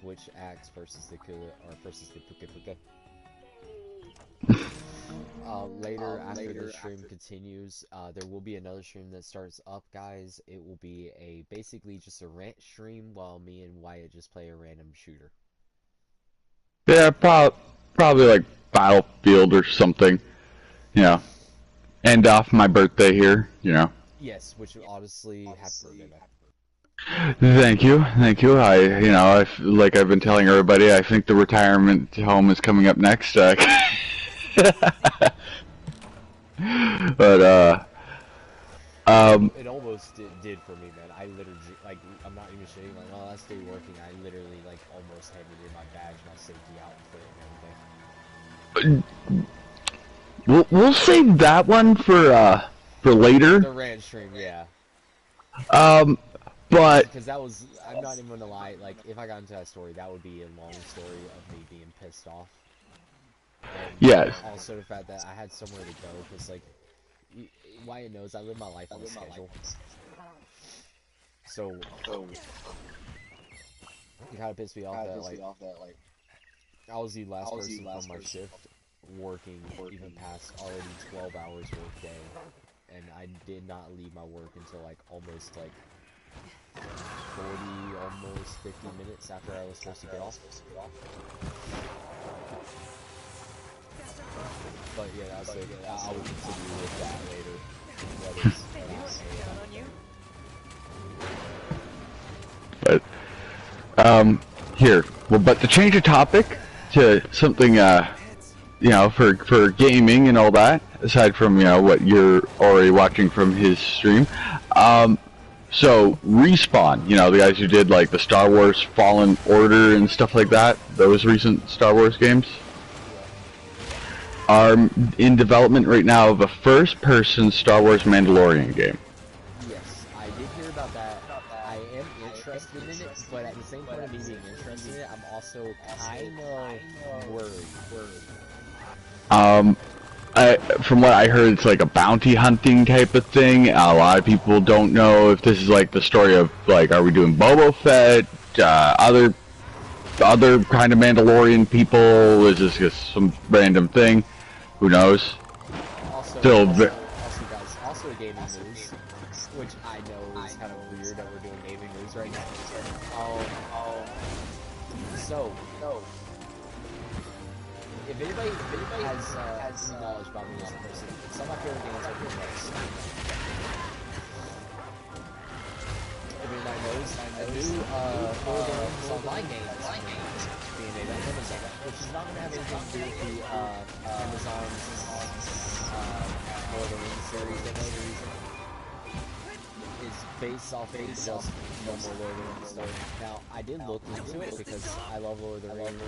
Twitch acts versus the Puka Puka. Later, after the stream continues, there will be another stream that starts up, guys. It will be basically just a rant stream while me and Wyatt just play a random shooter. Yeah, probably like Battlefield or something. You know, end off my birthday here. You know. Yes, which honestly, happy birthday, man. Thank you. Like I've been telling everybody, I think the retirement home is coming up next. But it almost did for me, man. I literally, like, I'm not even shitting. Like, my last day working, I literally, like, almost handed in my badge, my safety outfit, and everything. We'll save that one for later. The rant stream, yeah. But because that was, I'm not even gonna lie. Like, if I got into that story, that would be a long story of me being pissed off. And yes. Also, the fact that I had somewhere to go, because like, Wyatt knows I live my life on a schedule. So it kind of pissed me off that like I was the last person on my shift working even past already 12 hours work day, and I did not leave my work until like almost like 40, almost 50 minutes after I was supposed to get off. But yeah, that's it. I will continue with that later. But here, well, but to change the topic to something, you know, for gaming and all that, aside from what you're already watching from his stream, so Respawn, the guys who did like the Star Wars Fallen Order and stuff like that, those recent Star Wars games, are in development right now of a first-person Star Wars Mandalorian game. Yes, I did hear about that. I am interested in it, but at the same point of me being interested in it, I'm also kind of worried. From what I heard, it's like a bounty hunting type of thing. A lot of people don't know if this is like the story of like, are we doing Boba Fett, other kind of Mandalorian people? Is this just some random thing? Who knows? Also gaming news, which I know is kind of weird that we're doing gaming news right now. So if anybody has knowledge about me as a person, some of my favorite games are remakes. If anybody knows, a new Lord of the Rings online game is being made on Amazon, which is not going to have anything to do with the Amazon's Lord of the Rings series. For no reason, is based off of just normal Lord of the Rings stuff. Now, I did look into it because I love Lord of the Rings, and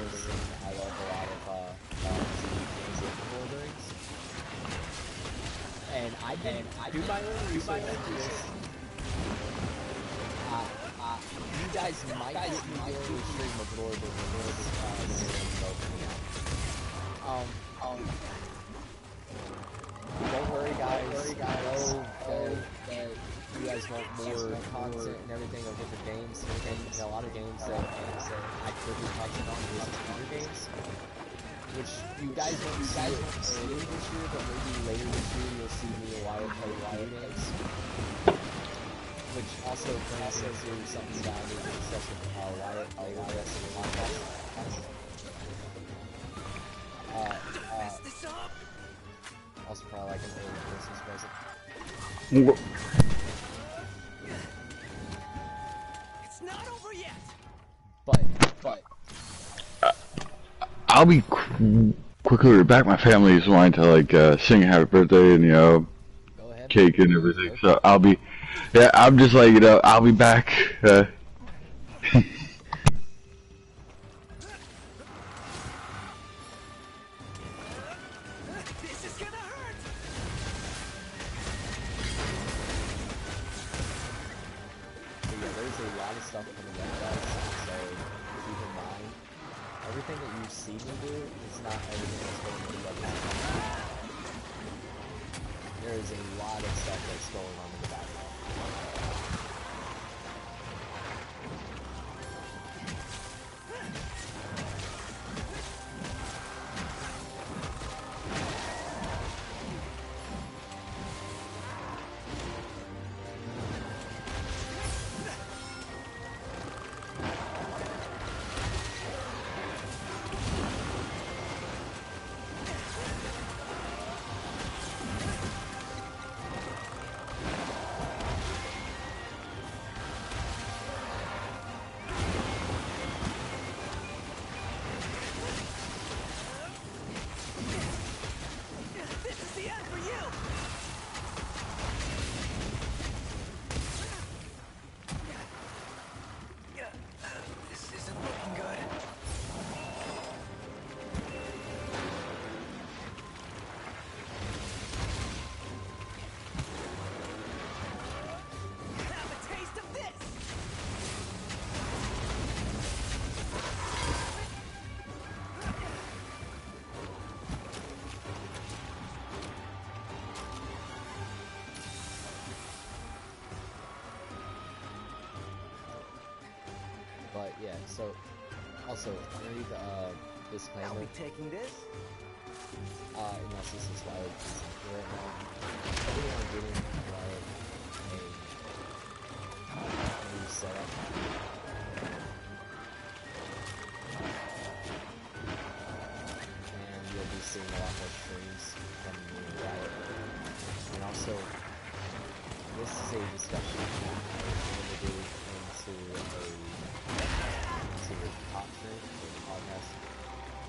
I love a lot of games with Lord of the Rings. And I do my own research into this. You guys might get me doing a stream of Lord of the Rings don't worry, guys. I know that you guys want more content and everything of different games, and a lot of games that I could do content on is computer games, which you guys won't see early this year, but maybe later this year you'll see me a Wyatt play computer games. Which also brings into something that I need to discuss with Wyatt later the rest of the podcast. Also probably like an early Christmas present. It's not over yet. But I'll be quickly back. My family is wanting to like sing happy birthday and cake and everything. So I'll be. Yeah, I'm just like, I'll be back. This is gonna hurt. But yeah, there's a lot of stuff coming up, guys, so keep in mind, everything that you see me do is not everything that's going to be up. There is a lot of stuff that's going on in the background. So, also, read disclaimer. I'll be taking this. Unless this is Riot, right now, everything I'm getting Riot a new setup. And you'll be seeing a lot more streams from Riot. And also, this is a discussion that I want to do into a top stream for the podcast,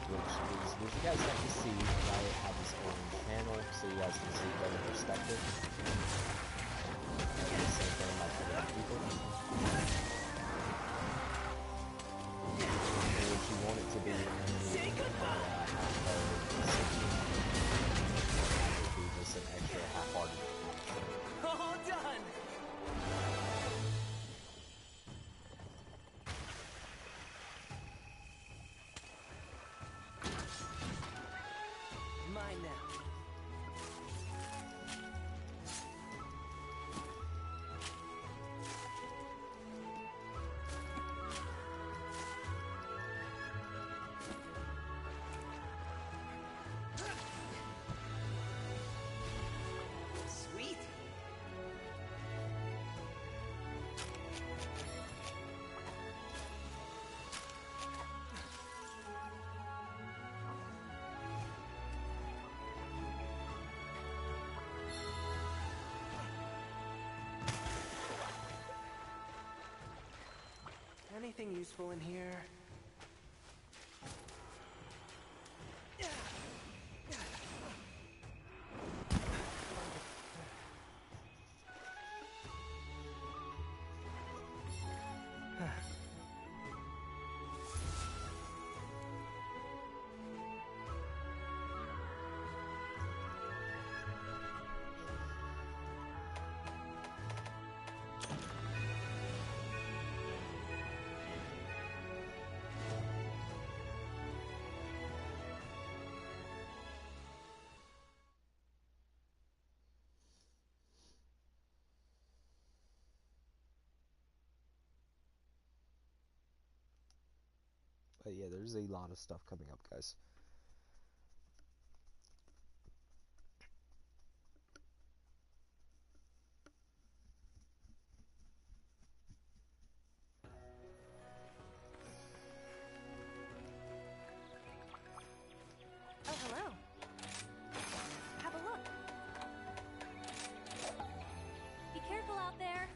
which you guys have to see Riot have his own channel, so you guys can see better perspective. The same thing about other people. And if you want it to be just an extra half-hearted option. All done. Mine now. Sweet. Anything useful in here? But yeah, there's a lot of stuff coming up, guys. Oh, hello. Have a look. Be careful out there.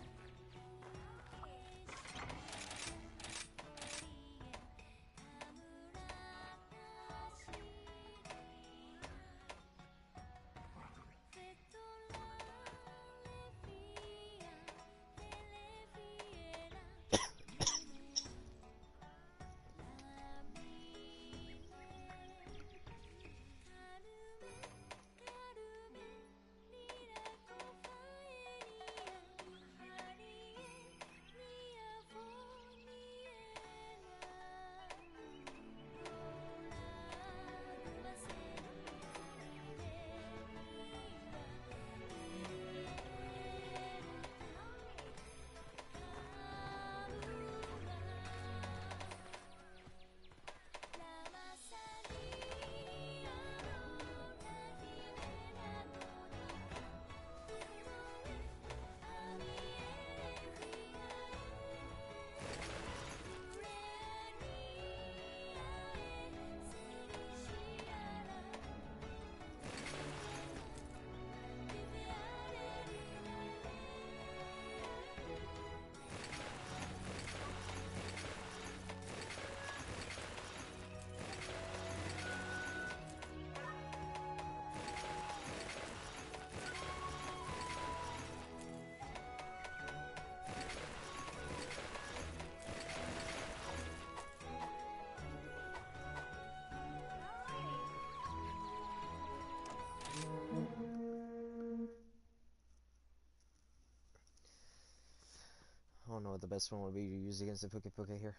I don't know what the best one would be to use against the Puka Puka here.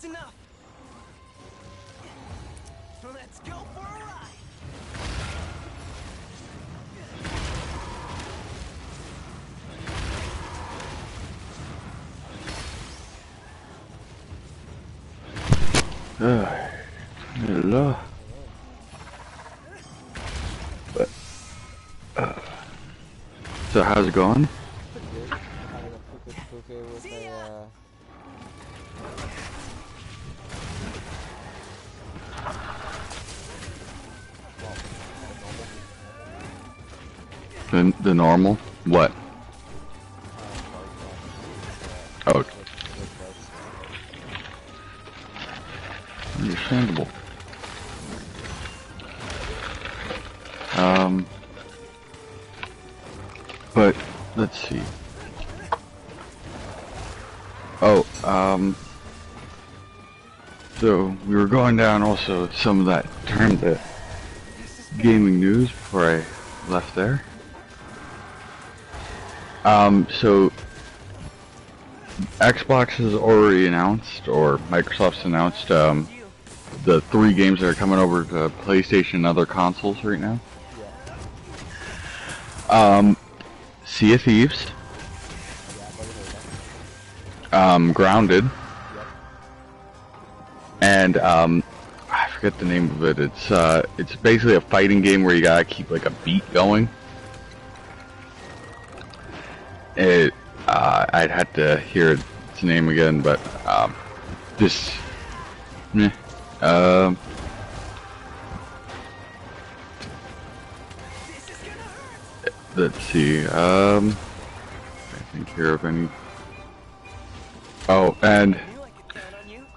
That's enough. Let's go for a ride. Hello. But, so how's it going? Pretty good. Having a puka with a, The normal? What? Oh, understandable. But let's see. Oh, so we were going down also some of that the gaming news before I left there. So Xbox has already announced, or Microsoft's announced, the 3 games that are coming over to PlayStation and other consoles right now. Sea of Thieves, Grounded, and I forget the name of it. It's basically a fighting game where you gotta keep like a beat going. I'd have to hear its name again, but just let's see. I think here of any. Oh, and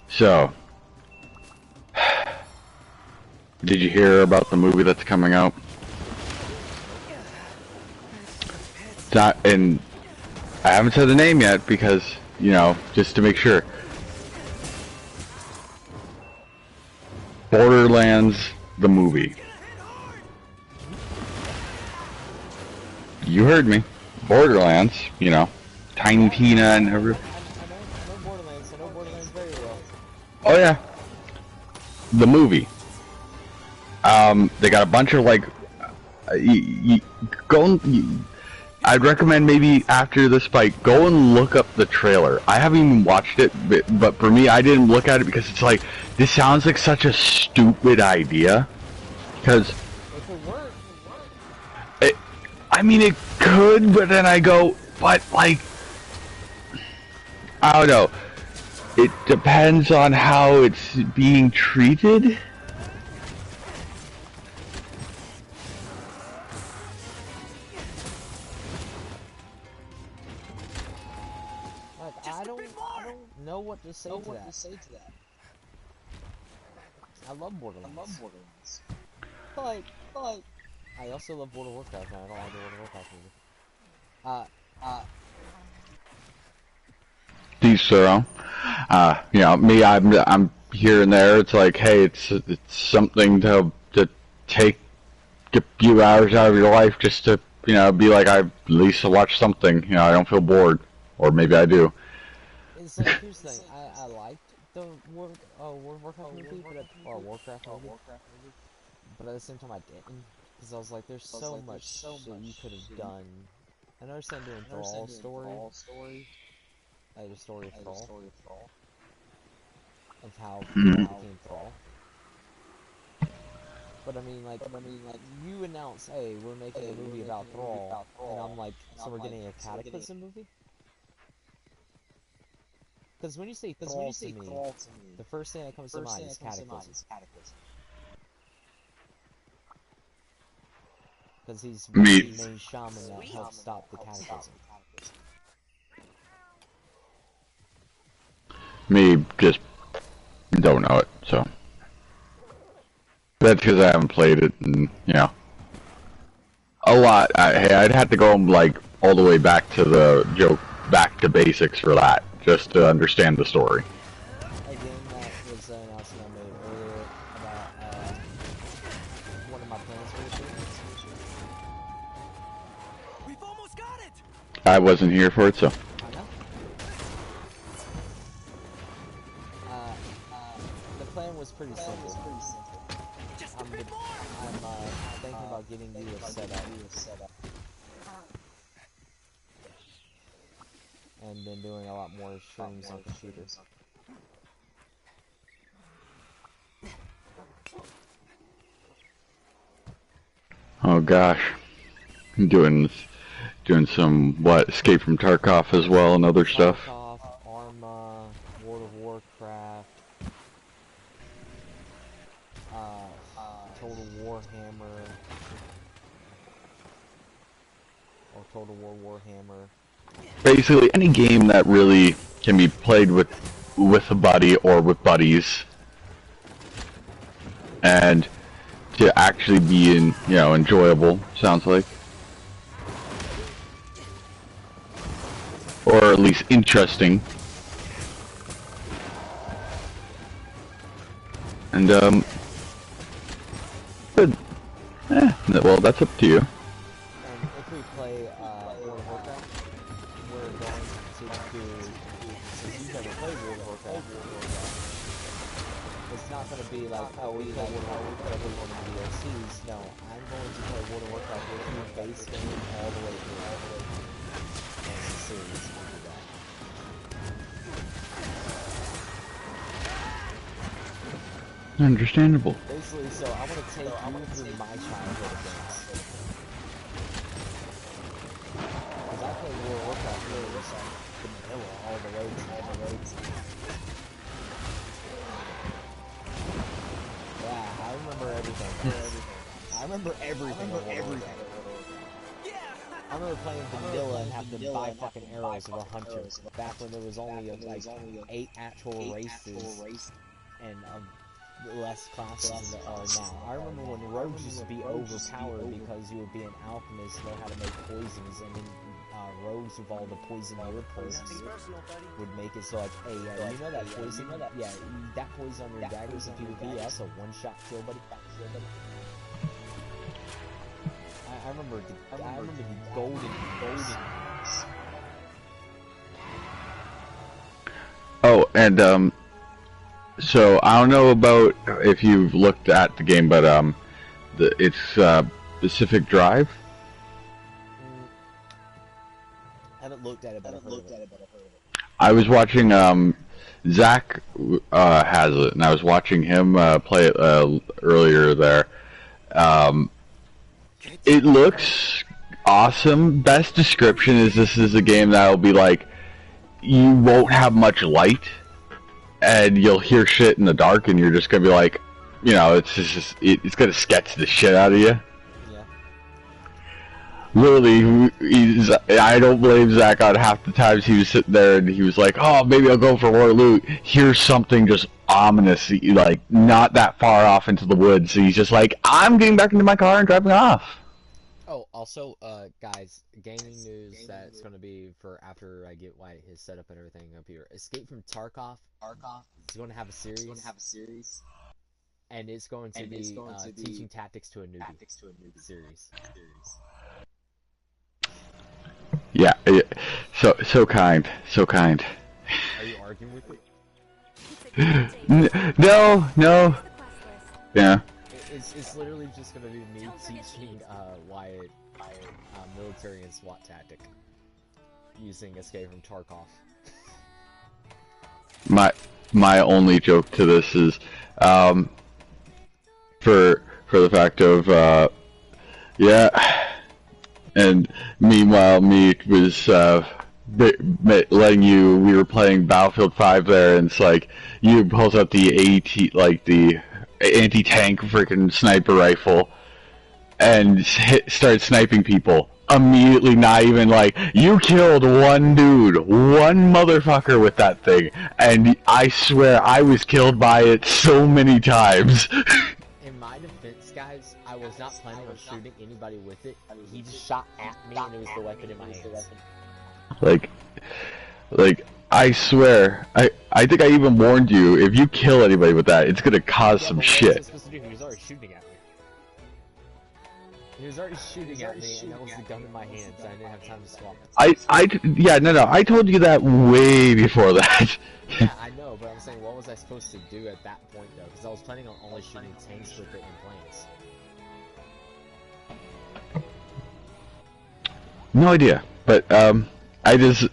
so, did you hear about the movie that's coming out? Not, and I haven't said the name yet because, you know, just to make sure. Borderlands, the movie. You heard me. Borderlands, you know, Tiny Tina and everything. I know Borderlands. I know Borderlands very well. Oh yeah, the movie. They got a bunch of like, go and, I'd recommend maybe after this fight, go and look up the trailer. I haven't even watched it, but for me, I didn't look at it because it's like, this sounds like such a stupid idea. Because, If it worked, I mean, it could, but then I go, but like, I don't know. It depends on how it's being treated. like, I don't know what to say to that. I love Borderlands. But I also love World of Warcraft, man. I don't like the World of Warcraft movie. These thorough. You know, me, I'm here and there. It's like, hey, it's something to take a few hours out of your life just to, you know, be like, I at least watch something. You know, I don't feel bored, or maybe I do. It's like, here's the thing. I liked the World of Warcraft movie, or Warcraft movie, but at the same time I didn't, because I was like, there's so much that you could have done. I understand doing Thrall's story, like the story of Thrall, of how he became Thrall. But I mean, like, you announce, hey, we're making a movie about Thrall, and I'm like, so we're getting a Cataclysm movie? Because when you say Thrall to me, the first thing that comes to mind is Cataclysm. Because he's the main shaman that helps stop the Cataclysm. Me, just don't know it, so. That's because I haven't played it, and, you know. A lot. I'd have to go, like, all the way back to the joke, back to basics for that, just to understand the story. Again, that was an announcement I made earlier about one of my plans for this year. We've almost got it. I wasn't here for it, so. I know. plan was pretty simple. Just I'm a bit more. thinking about getting you a setup. And then doing a lot more streams on the shooter. Oh gosh, I'm doing some Escape from Tarkov as well and other stuff. Tarkov, Arma, World of Warcraft, Total Warhammer, or Total War Warhammer. Basically, any game that really can be played with a buddy or with buddies, and to actually be enjoyable. Sounds like, or at least interesting. And well, that's up to you. And if we play World of Warcraft, we're going to do, since you've never played World of Warcraft, it's not going to be like, oh, we play World of Warcraft, we want to do DLCs. No, I'm going to play World of Warcraft with you base game all the way through. And it's a series, we'll do that. Understandable. Basically, so I want to take you through my childhood of games. Because I played World of Warcraft really was vanilla all the way to Yeah, I remember everything. I remember everything. I remember playing vanilla and having to buy fucking arrows of a hunter. Back when there was only like 8 actual races and less classes than there are now. I remember when rogues used to be overpowered because you would be an alchemist, know how to make poisons, and then rogues with all the poisoneer perks would make it so like, hey, you know that poison? Yeah, that poison on your daggers in PvP, that's a one-shot kill, buddy. I remember the golden. Oh, and so I don't know about if you've looked at the game, but it's Pacific Drive. I haven't looked at it, but I've heard of it. I was watching Zach has it, and I was watching him play it earlier there. It looks awesome. Best description is this is a game that'll be like, you won't have much light, and you'll hear shit in the dark, and you're just gonna be like, it's gonna sketch the shit out of you. Yeah. Literally, I don't blame Zach on half the times he was sitting there and he was like, oh, maybe I'll go for more loot. Here's something just ominous, like, not that far off into the woods. So he's just like, I'm getting back into my car and driving off. Oh, also, guys, gaming news that's going to be for after I get White his setup and everything up here. Escape from Tarkov. It's going to have a series. And it's going to be teaching tactics to a newbie series. Yeah, so kind. Are you arguing with it? No. Yeah. It's literally just going to be me teaching Wyatt military and SWAT tactic using Escape from Tarkov. My only joke to this is for the fact of yeah, and meanwhile me was letting you, we were playing Battlefield 5 there, and it's like you pulls out the AT, like the anti-tank freaking sniper rifle and start sniping people immediately, not even like, you killed one dude, one motherfucker with that thing, and I swear I was killed by it so many times. In my defense, guys, I was not planning on shooting anybody with it. He just shot at me and it was the weapon in my hands. Like I swear, I think I even warned you, if you kill anybody with that, it's gonna cause some shit. He was already shooting at me. He was already shooting at me, and that was the gun in my hands. I didn't have time to swap. Yeah, no, I told you that way before that. Yeah, I know, but I'm saying, what was I supposed to do at that point, though? Because I was planning on only shooting tanks with it and planes. No idea, but I just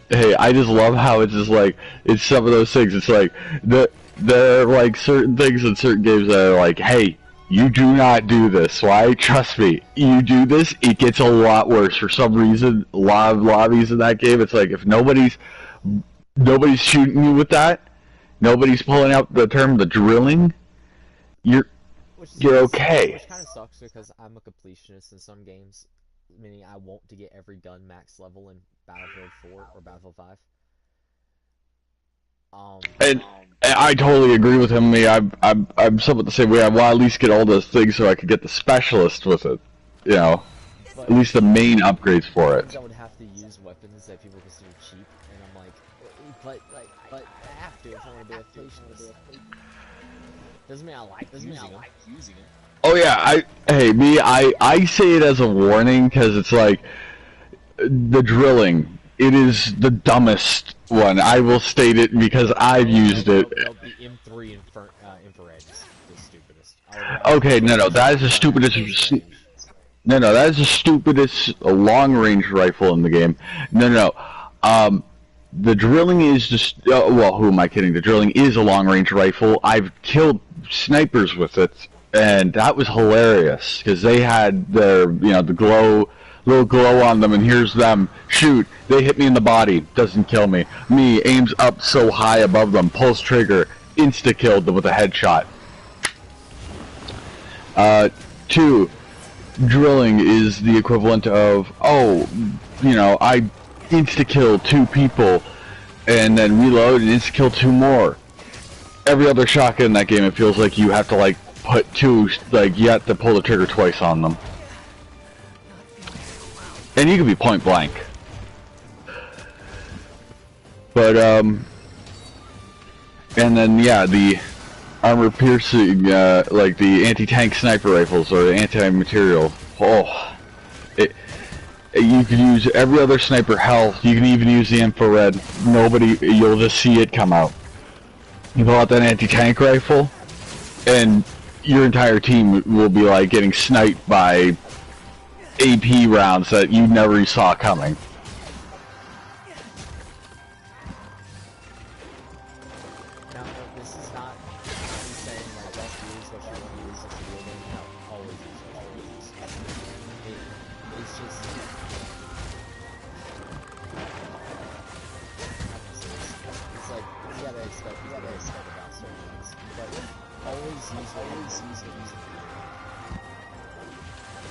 love how it's just like it's some of those things. It's like there are like certain things in certain games that are like, hey, you do not do this. Why? Trust me, you do this, it gets a lot worse. For some reason, a lot of lobbies in that game, it's like if nobody's shooting you with that, nobody's pulling out the term the drilling, you're okay. Which kind of sucks because I'm a completionist in some games, meaning I want to get every gun max level in Battlefield 4 or Battlefield 5. And I totally agree with him. I'm somewhat the same way. I want to at least get all those things so I could get the specialist with it. You know, but at least the main upgrades for it. I would have to use weapons that people consider cheap, and I'm like, but I have to if I want to be a completionist. Doesn't mean I like using it. Oh yeah, I say it as a warning because it's like the drilling. It is the dumbest one. I will state it because I've used it. The M3 infrared is the stupidest. Okay, no, that is the stupidest. No, that is the stupidest long-range rifle in the game. No. The drilling is just. Well, who am I kidding? The drilling is a long-range rifle. I've killed snipers with it, and that was hilarious because they had their, the little glow on them, and here's them shoot. They hit me in the body, doesn't kill me. Me aims up so high above them, pulls trigger, insta killed them with a headshot. 2, drilling is the equivalent of I insta kill 2 people, and then reload and insta kill 2 more. Every other shotgun in that game, it feels like you have to put 2, you have to pull the trigger twice on them. And you can be point blank. But, and then, yeah, the armor piercing, like the anti-tank sniper rifles or the anti-material. Oh, you can use every other sniper health. You can even use the infrared. You'll just see it come out. You pull out that anti-tank rifle, and your entire team will be like getting sniped by AP rounds that you never saw coming. Now, this is not me saying like just use what you want to use if you're building. No, always use it. It's just. It's like you gotta expect about certain things, but always use it.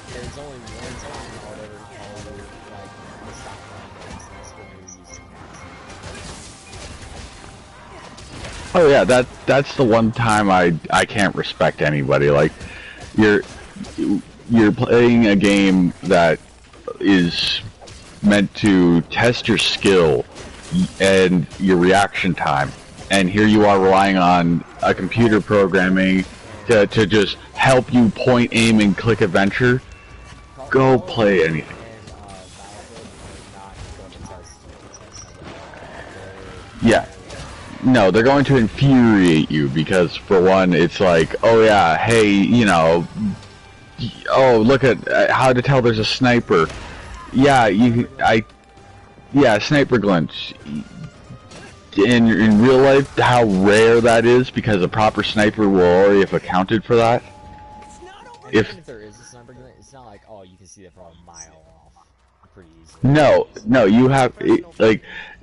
There's only one time I'll ever call you the stop playing games, and that's when you're using it. Oh yeah, that's the one time I can't respect anybody. Like you're playing a game that is meant to test your skill and your reaction time, and here you are relying on a computer programming to just help you point, aim, and click adventure. Go play anything. Yeah. No, they're going to infuriate you because, for one, it's like, oh yeah, hey, oh, look at how to tell there's a sniper. Yeah, sniper glitch. In real life, how rare that is because a proper sniper will already have accounted for that. Even if there is a sniper glitch, it's not like, oh, you can see that from a mile off pretty easily. No, you have,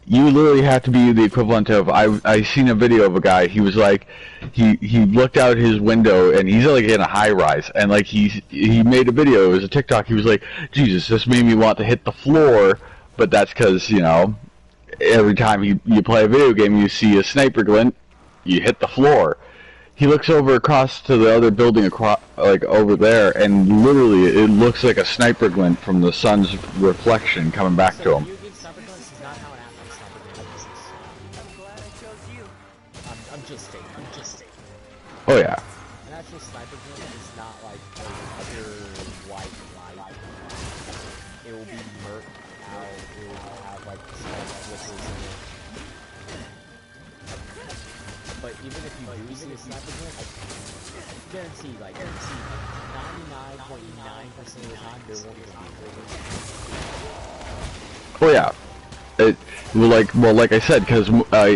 you literally have to be the equivalent of, I seen a video of a guy, he was like, he looked out his window, and he's like in a high rise, and like he made a video, it was a TikTok, he was like, Jesus, this made me want to hit the floor, but that's because, every time you play a video game, you see a sniper glint, you hit the floor. He looks over across to the other building over there, and literally it looks like a sniper glint from the sun's reflection coming back to him. I'm just stating. Oh yeah. And that's actual sniper gun is not like a pure white light. It will be murked out. It will have like small flickers in it. But even if you do see a sniper gun, I guarantee 99.9% of the time there won't even be flickers. Oh yeah. Like I said, because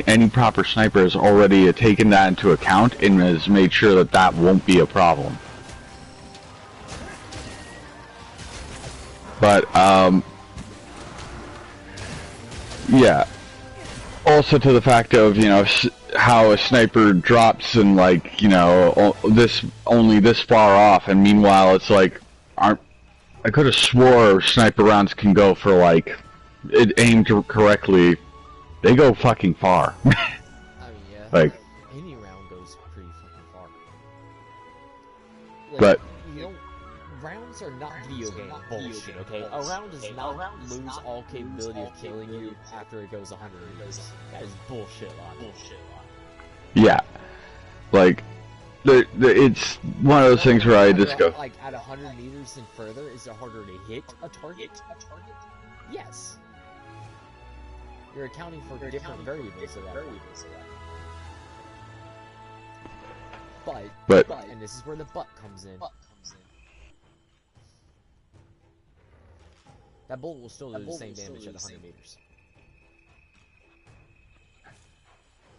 any proper sniper has already taken that into account and has made sure that that won't be a problem. But yeah. Also to the fact of how a sniper drops and like this only this far off, and meanwhile it's like I could have swore sniper rounds can go for like. It aimed correctly, they go fucking far. I mean, yeah. Like any round goes pretty fucking far. But rounds are not video game bullshit. Okay, a round does not lose all capability of killing you after it goes 100 meters. That is bullshit. Yeah, like it's one of those things where I just go like at 100 meters and further. Is it harder to hit a target? Yes. You're accounting for different variables of that. But, and this is where the but comes in. That bullet will still do the same damage at 100 meters.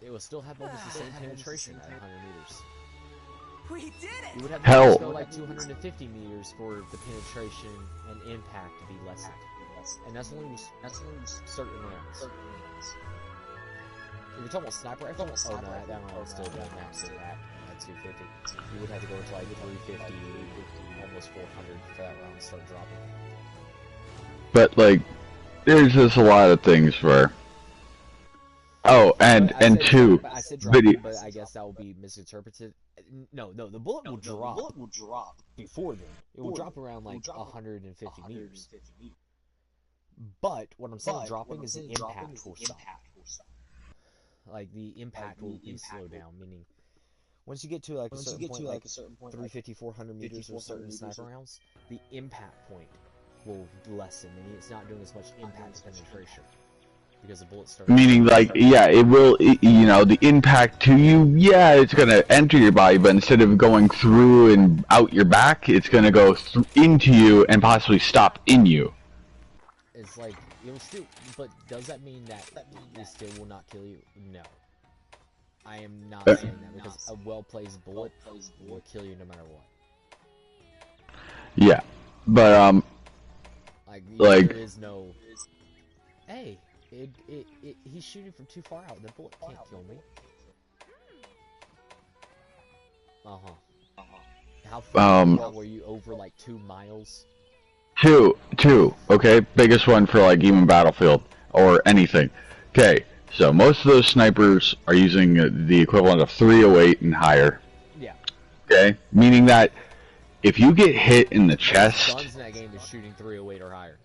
It will still have almost the same penetration at 100 meters. We did it! You would have Hell. to go like 250 meters for the penetration and impact to be lessened. And that's only certain rounds. If you're talking about sniper rifle, oh no, that round still got maxed at 250. You would have to go to like 350, almost 400 for that round to start dropping. but like there's just a lot of things where two I said dropping, but I guess that will be misinterpreted. No, the bullet will drop before then. It will drop around like 150 meters. But what I'm saying dropping is the impact will stop. Like the impact will be slowed down, meaning once you get to like a certain point, like 350, 400 meters with certain sniper rounds, the impact point will lessen, meaning it's not doing as much impact penetration because the bullet starts. meaning like it will the impact to you, it's gonna enter your body, but instead of going through and out your back, it's gonna go into you and possibly stop in you. It's like it will still, but does that mean that it still will not kill you? No, I am not saying that, because a well-placed bullet will kill you no matter what. Yeah, but there is no. Hey, he's shooting from too far out. The bullet can't kill me. How far were you? Over like 2 miles? Two, okay? Biggest one for like even Battlefield or anything. Okay, so most of those snipers are using the equivalent of 308 and higher. Yeah. Okay? Meaning that if you get hit in the chest... Guns in that game is shooting 308 or higher.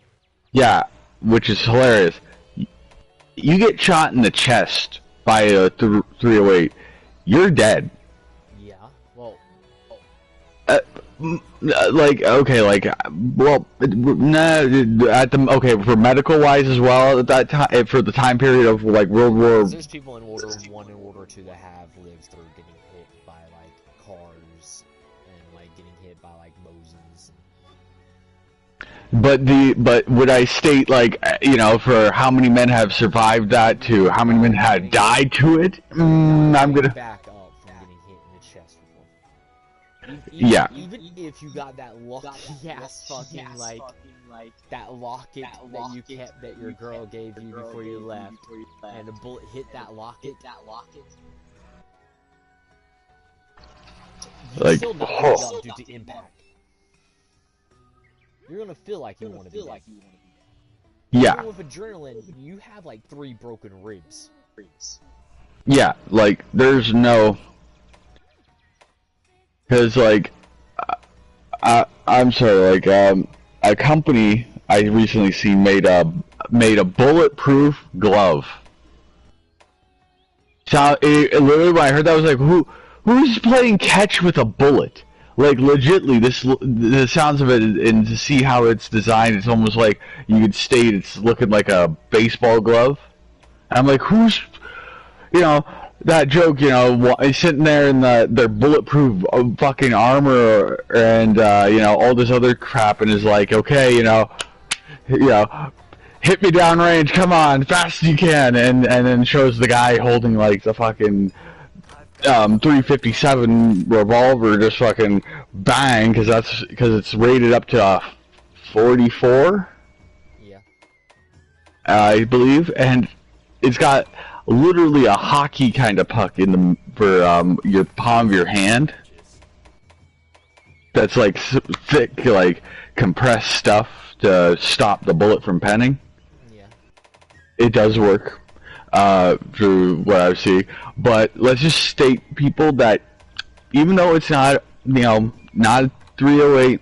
Yeah, which is hilarious. You get shot in the chest by a 308, you're dead. Yeah, well... for medical wise as well at that time, for the time period of like World War. There's people in World War I and World War II that have lived through getting hit by like cars and like getting hit by like Mosins. But would I state like for how many men have survived that to how many men have died to it? I'm gonna back up from getting hit in the chest before. Even if you got that lucky ass fucking like that locket that you kept that your girl gave you before you left, and a bullet hit that locket, you still not wake up due to impact. You're gonna feel like you want to be dead. Yeah. Even with adrenaline, you have like 3 broken ribs. Yeah, like there's no. Because, like, I'm sorry, like, a company I recently seen made a bulletproof glove. So, literally when I heard that, I was like, who who's playing catch with a bullet? Like, legitly, the sounds of it, and to see how it's designed, it's almost like you could state it's looking like a baseball glove. And I'm like, who's, you know, that joke, you know, sitting there in their bulletproof fucking armor and, you know, all this other crap, and is like, okay, you know, hit me downrange, come on, fast as you can, and then shows the guy holding, like, the fucking 357 revolver, just fucking bang, because it's rated up to 44, Yeah. I believe, and it's got literally a hockey kind of puck for your palm of your hand. That's like thick, like compressed stuff to stop the bullet from penning. Yeah. It does work. Through what I see, but let's just state, people, that even though it's not, you know, not a 308,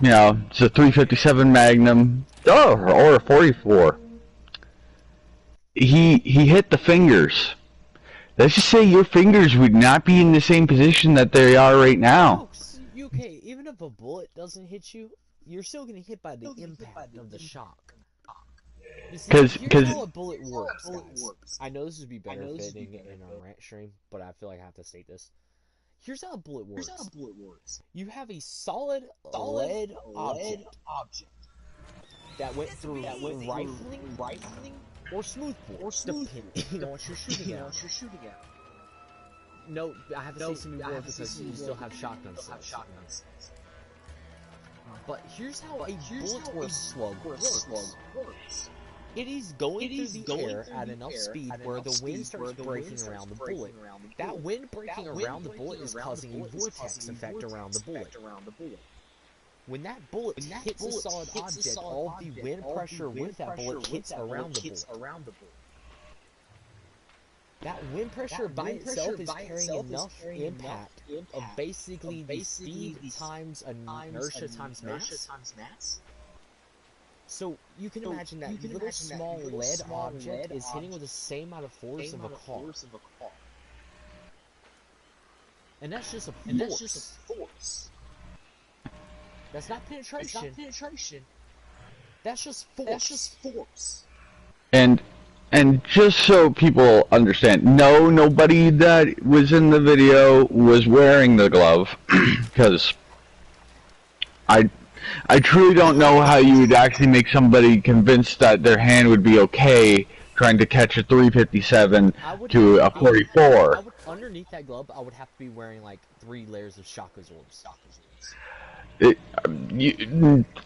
you know, it's a 357 Magnum, or a 44. He hit the fingers. Let's just say your fingers would not be in the same position that they are right now. Okay, even if a bullet doesn't hit you, you're still getting hit by the impact of the shock. Here's how a bullet works, guys. I know this would be better fitting in our rant stream, but I feel like I have to state this. Here's how a bullet works. You have a solid lead object that went through rifling or smoothbore, depending on what you're shooting at. No, I have to say some more because you still have shotguns. But here's how a bullet or a slug works. It is going through the air at enough speed where the wind starts breaking around the bullet. That wind breaking around the bullet is causing a vortex effect around the bullet. When that bullet hits a solid object, all the wind pressure with that bullet hits around the bullet. That wind pressure by itself is carrying enough impact of basically the speed times inertia times mass. So you can imagine that little small lead object is hitting with the same amount of force of a car. And that's just a force. That's not penetration. That's just force. And just so people understand, no, nobody that was in the video was wearing the glove, because I truly don't know how you would actually make somebody convinced that their hand would be okay trying to catch a 357 to a 44. Underneath that glove, I would have to be wearing like 3 layers of shock absorbers.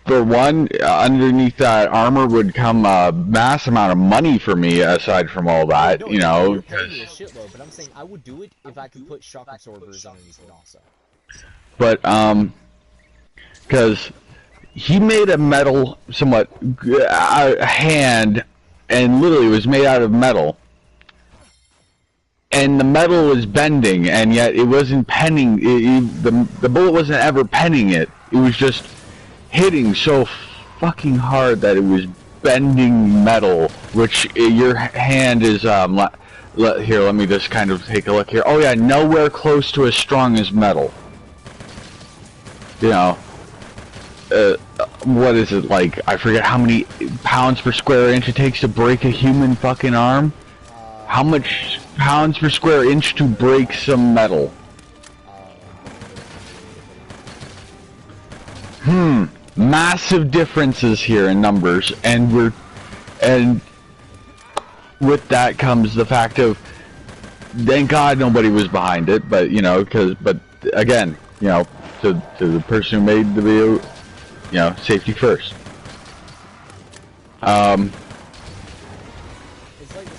For one, underneath that armor would come a mass amount of money for me, aside from all that, No, you know. But I'm saying I would do it if I could put shock absorbers underneath it also. But, because he made a metal, somewhat, a hand, and literally was made out of metal. And the metal was bending, and yet it wasn't penning, the bullet wasn't ever penning it. It was just hitting so fucking hard that it was bending metal, which your hand is, here, let me just kind of take a look here. Oh yeah, nowhere close to as strong as metal. You know, what is it, like, I forget how many pounds per square inch it takes to break a human fucking arm? How much pounds per square inch to break some metal? Massive differences here in numbers, and with that comes the fact of, thank God nobody was behind it, but, you know, but again, you know, to the person who made the video, you know, safety first. But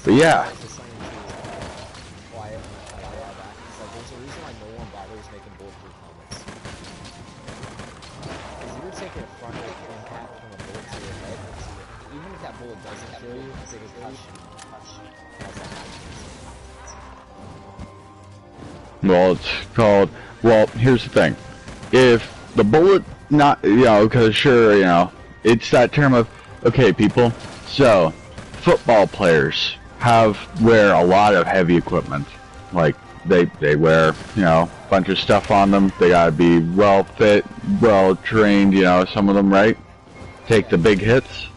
yeah. Well, it's called, well, here's the thing. If the bullet not, you know, because sure, you know, it's that term of, okay, people, so, football players wear a lot of heavy equipment, like they wear, you know, a bunch of stuff on them. They gotta be well fit, well trained, you know, some of them, right? Take the big hits.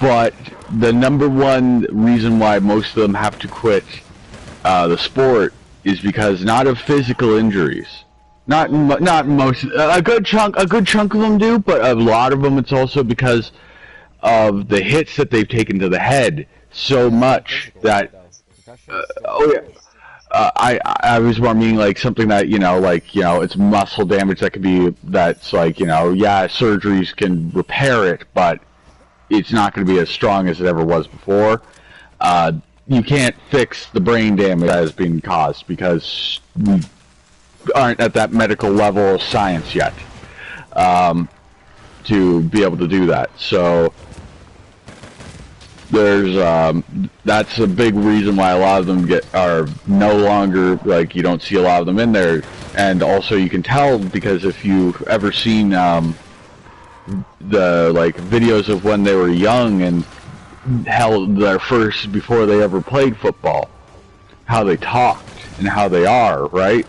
But the number one reason why most of them have to quit the sport is because not of physical injuries. Not most. A good chunk of them do, but a lot of them it's also because of the hits that they've taken to the head so much that. Oh yeah. I was more meaning like something that, you know, like, you know, it's muscle damage that could be, that's like, you know, yeah, surgeries can repair it, but it's not going to be as strong as it ever was before. You can't fix the brain damage that has been caused because we aren't at that medical level of science yet to be able to do that. So there's that's a big reason why a lot of them are no longer, like, you don't see a lot of them in there. And also you can tell because if you've ever seen the like videos of when they were young and held their first before they ever played football, how they talked and how they are, right?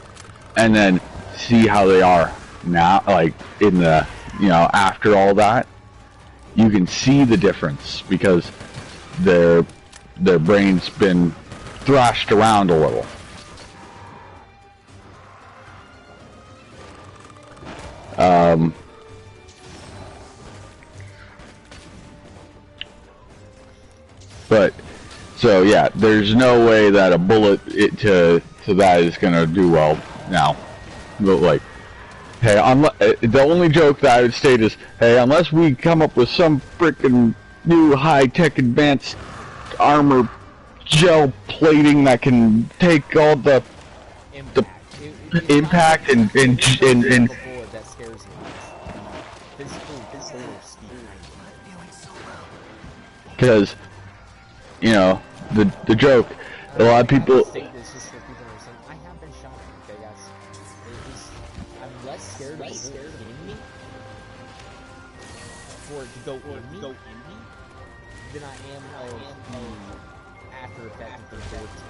And then see how they are now, like in the, you know, after all that, you can see the difference because their brain's been thrashed around a little. But so yeah, there's no way that a bullet to that is gonna do well now. But like, hey, the only joke that I would state is, hey, unless we come up with some frickin' new high-tech advanced armor gel plating that can take all the impact and that scares me. because, you know, the joke, a lot of people. I have been shot, okay, guys. I'm less scared of it hitting me, for it to go in me, than I am of the after effect of the vortex.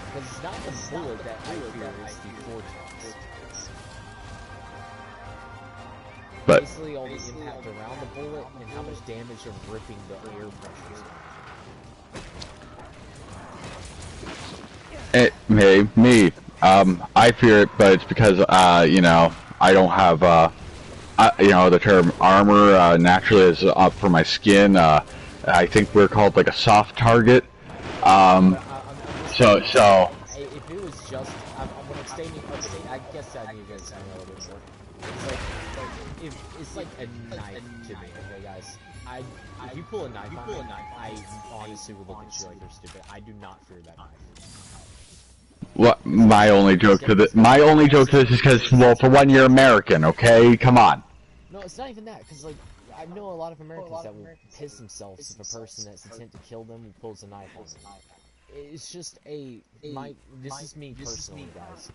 Because it's not the bullet that I fear, it's the vortex. But basically all the impact around the bullet and how much damage of ripping the air pressure. Hey, me. I fear it, but it's because you know, I don't have you know, the term armor naturally is up for my skin. I think we're called like a soft target. So if it was just, when I'm stating, okay, I guess I need to get a little bit more. It's like a knife to me, okay, guys. If you pull a knife on me, I honestly would look at you like you're stupid. I do not fear that knife. what my only joke to this is because, well, for one, you're American, okay? Come on. No, it's not even that, because like I know a lot of Americans that will piss themselves if a person that's intent to kill them pulls a knife on them. It's just this is me personally, guys.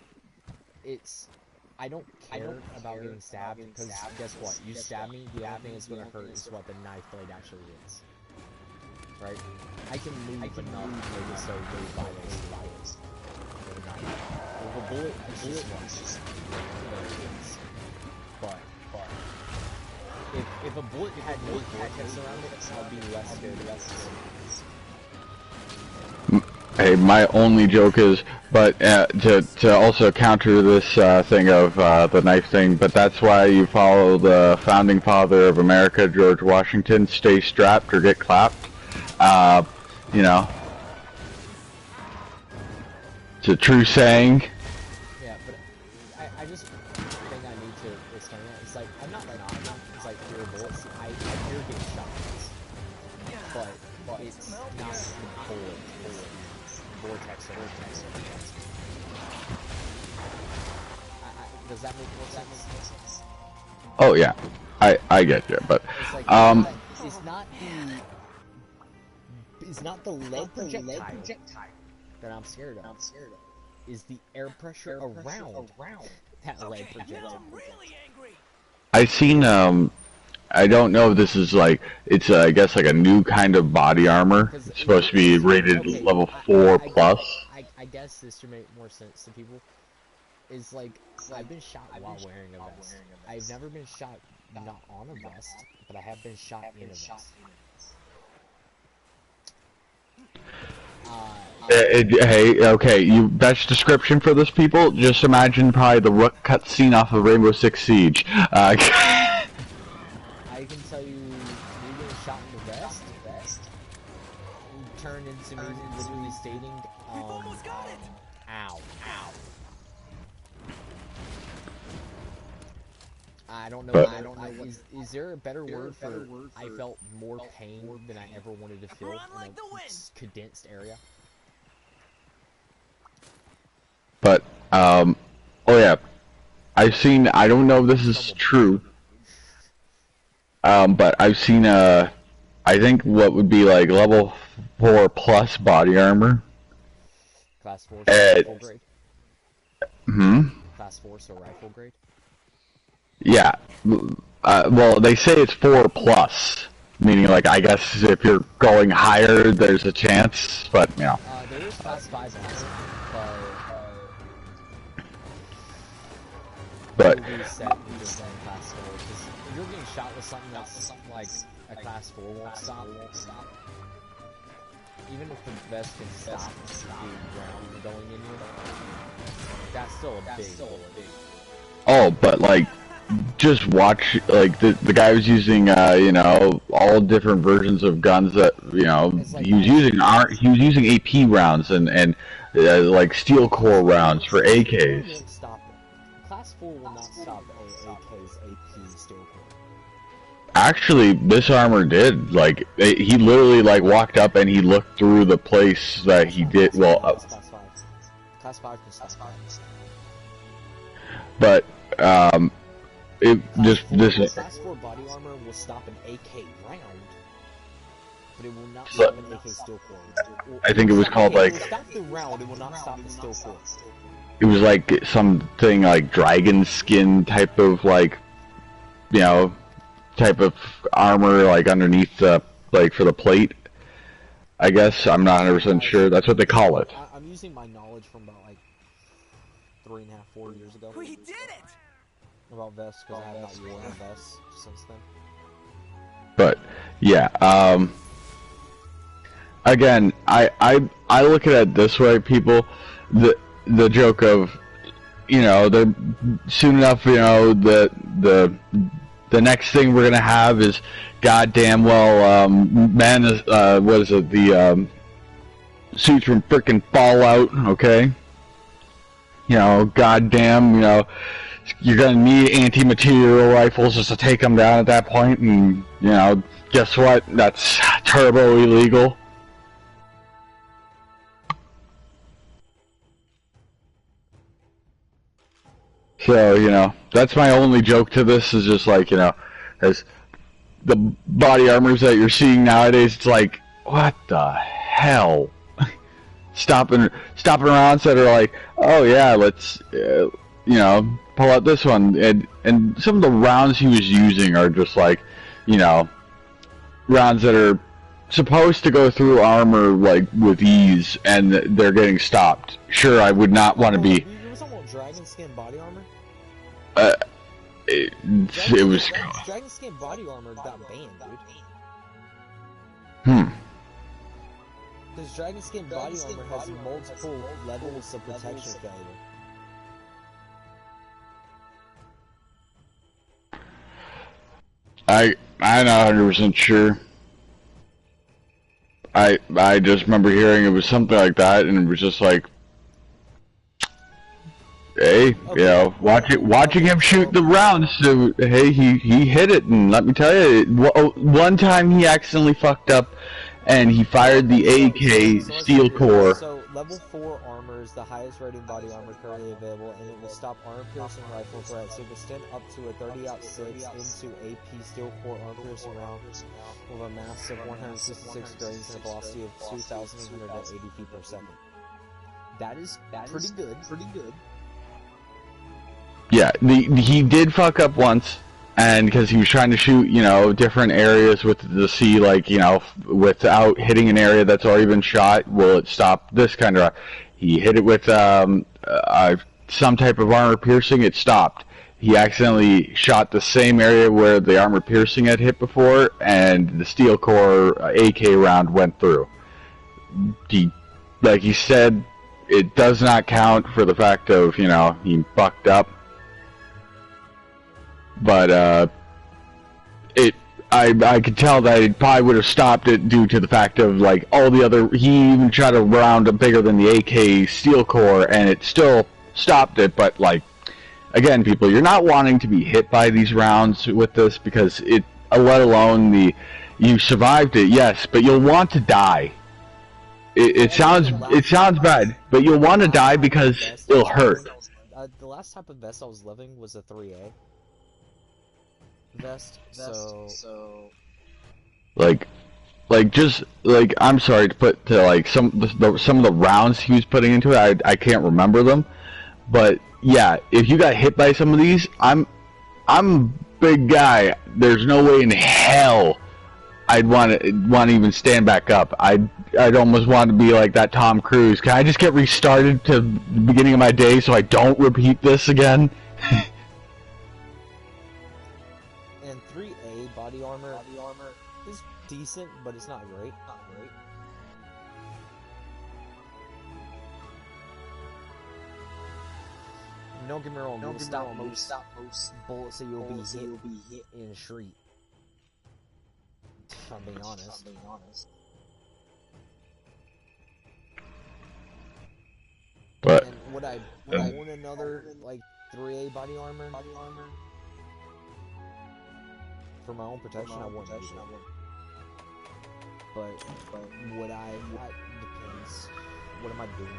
I don't care about getting stabbed, because guess what? You stab me, the only thing that's going to hurt is what the knife blade actually is. Right? I can move enough to make it so very violence. With a bullet, it's just one. But if a bullet had no vortex around it, I'd be less scared of it. Hey, my only joke is, but to also counter this thing of the knife thing, but that's why you follow the founding father of America, George Washington, stay strapped or get clapped. You know, it's a true saying. Yeah, but I just think I need to explain that. It's like, I'm not it's like fear of bullets. I fear getting shot. But it's not the bullet. Vortex. Does that make more sense? Oh yeah, I get you, but it's like, it's not the lead projectile that I'm scared of. Is the air pressure around that lead projectile. Really angry. I seen I don't know if this is like it's I guess like a new kind of body armor. It's supposed to be rated level 4 plus. I guess this to make more sense to people is like I've been shot while wearing a vest. I've never been shot not on a vest, but I have been shot in a vest. Hey, okay, best description for this, people? Just imagine probably the Rook cutscene off of Rainbow Six Siege. I can tell you, me getting shot in the vest turned into me literally stating, ow. I don't know. Is there a better word for I felt more pain than I ever wanted to feel in a condensed area? But, oh yeah, I've seen, I don't know if this is true, but I've seen, I think what would be like level 4 plus body armor. Class 4, so rifle grade? Class 4, so rifle grade? Yeah, well, they say it's 4 plus, meaning like, I guess if you're going higher, there's a chance, but, you know. There is class 5 armor, but reset just on class 4, because if you're getting shot with something that's like a class 4 won't stop. Even if the vest can stop the ground going in you, that's still a big. Oh, but like, just watch, like, the guy was using, you know, all different versions of guns that, you know, like he was using AP rounds and like steel core rounds for AKs. Class 4 will not stop AK's AP steel core. Actually, this armor did. Like, he literally, like, walked up and he looked through the place that he did. Well, Class 5 can stop. But, Class 4 body armor will stop an AK round, but it will not stop an AK steel core. I think it was called, like... It will stop the round, it will not stop the steel core. It was like something like dragon skin type of, like, you know, type of armor, like underneath the, like, for the plate. I guess I'm not 100% sure. That's what they call it. I'm using my knowledge from about like 3.5, 4 years ago. We did it! About vests, because I have not worn a vest since then. But yeah, again, I look at it this way, people. The joke of, you know, they're soon enough, you know, the next thing we're gonna have is goddamn well, man, what is it, the suits from frickin' Fallout, okay? You know, goddamn, you know, you're gonna need anti-material rifles just to take them down at that point, and, you know, guess what? That's turbo illegal. So, you know, that's my only joke to this, is just like, you know, as the body armors that you're seeing nowadays, it's like, what the hell? stopping around, so they're like, oh yeah, let's, you know, pull out this one, and some of the rounds he was using are just like, you know, rounds that are supposed to go through armor, like, with ease, and they're getting stopped. Sure, I would not want to be... You were talking about dragon skin body armor? It was... Dragon skin body armor got banned, dude. Because dragon skin body armor has multiple levels of protection failure. I'm not 100% sure. I just remember hearing it was something like that, and it was just like, hey, you know, watching him shoot the rounds. So, hey, he hit it, and let me tell you, one time he accidentally fucked up, and he fired the AK steel core. So level 4 armor is the highest rated body armor currently available, and it will stop armor-piercing rifle threats. It will extend up to a 30-06 into AP steel core armor-piercing round with a mass of 166 grains and a velocity of 2,880 feet per second. That is pretty good. Yeah, he did fuck up once, and because he was trying to shoot, you know, different areas with the C, like, you know, without hitting an area that's already been shot, will it stop this kind of? He hit it with some type of armor piercing. It stopped. He accidentally shot the same area where the armor piercing had hit before, and the steel core AK round went through. Like he said, it does not count for the fact of, you know, he bucked up. But I could tell that it probably would have stopped it due to the fact of, like, all the other. He even shot a round bigger than the AK steel core, and it still stopped it. But, like, again, people, you're not wanting to be hit by these rounds with this, because it, let alone you survived it, yes, but you'll want to die. It sounds bad, but you'll want to die because it'll hurt. The last type of vest I was living was a 3A vest, so like just like, I'm sorry to put to like some of the rounds he was putting into it, I can't remember them, but yeah, if you got hit by some of these, I'm a big guy. There's no way in hell I'd want to even stand back up. I'd almost want to be like that Tom Cruise. Can I just get restarted to the beginning of my day so I don't repeat this again? And 3A body armor is decent, but it's not great. Don't get me wrong, you'll stop most bullets, so you'll be hit in a street. If I'm being honest. But And would I want another like 3A body armor? For my own protection, I wouldn't. But would I? That depends. What am I doing?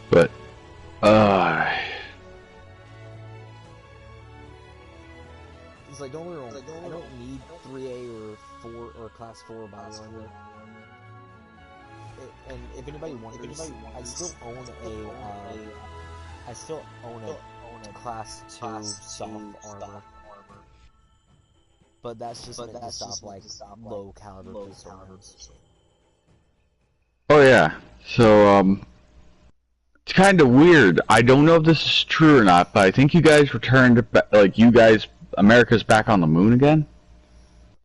But It's like, don't get me wrong, I don't need 3A or 4 or class 4 body armor. And if anybody wonders, I still own a class 2 soft armor. But that's just meant to stop like low caliber pistol rounds. oh yeah, so it's kind of weird. I don't know if this is true or not, but I think you guys returned, like, America's back on the moon again.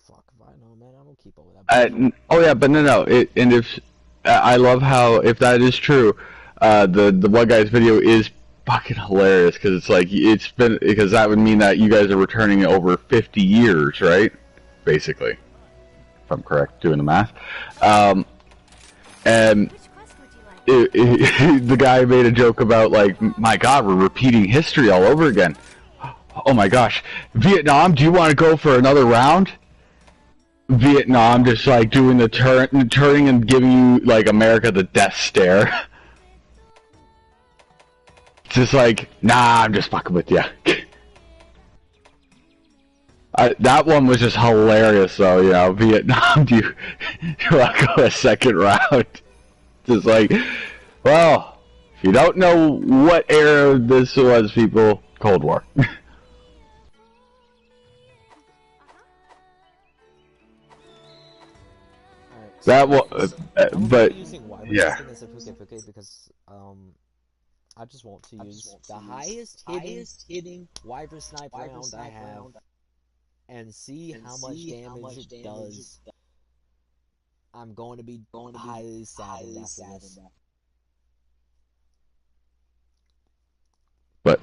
Fuck if I know, man. I don't keep up with that. Oh yeah, but no. And if I love how, if that is true, the one guy's video is fucking hilarious, because it's like, because that would mean that you guys are returning over 50 years, right? Basically, if I'm correct doing the math. And Which quest would you like? the guy made a joke about, like, my God, we're repeating history all over again. Oh my gosh, Vietnam, do you want to go for another round? Vietnam just like doing the turning and giving you like America the death stare. Just like, nah, I'm just fucking with you. That one was just hilarious though, you know. Vietnam, do you want to go a second round? Just like, well, if you don't know what era this was, people, Cold War. That was, but yeah. Because I just want to use the highest hitting Wyvern Snipe round I have, and see how much damage it does. I'm going to be highly saddened after this. But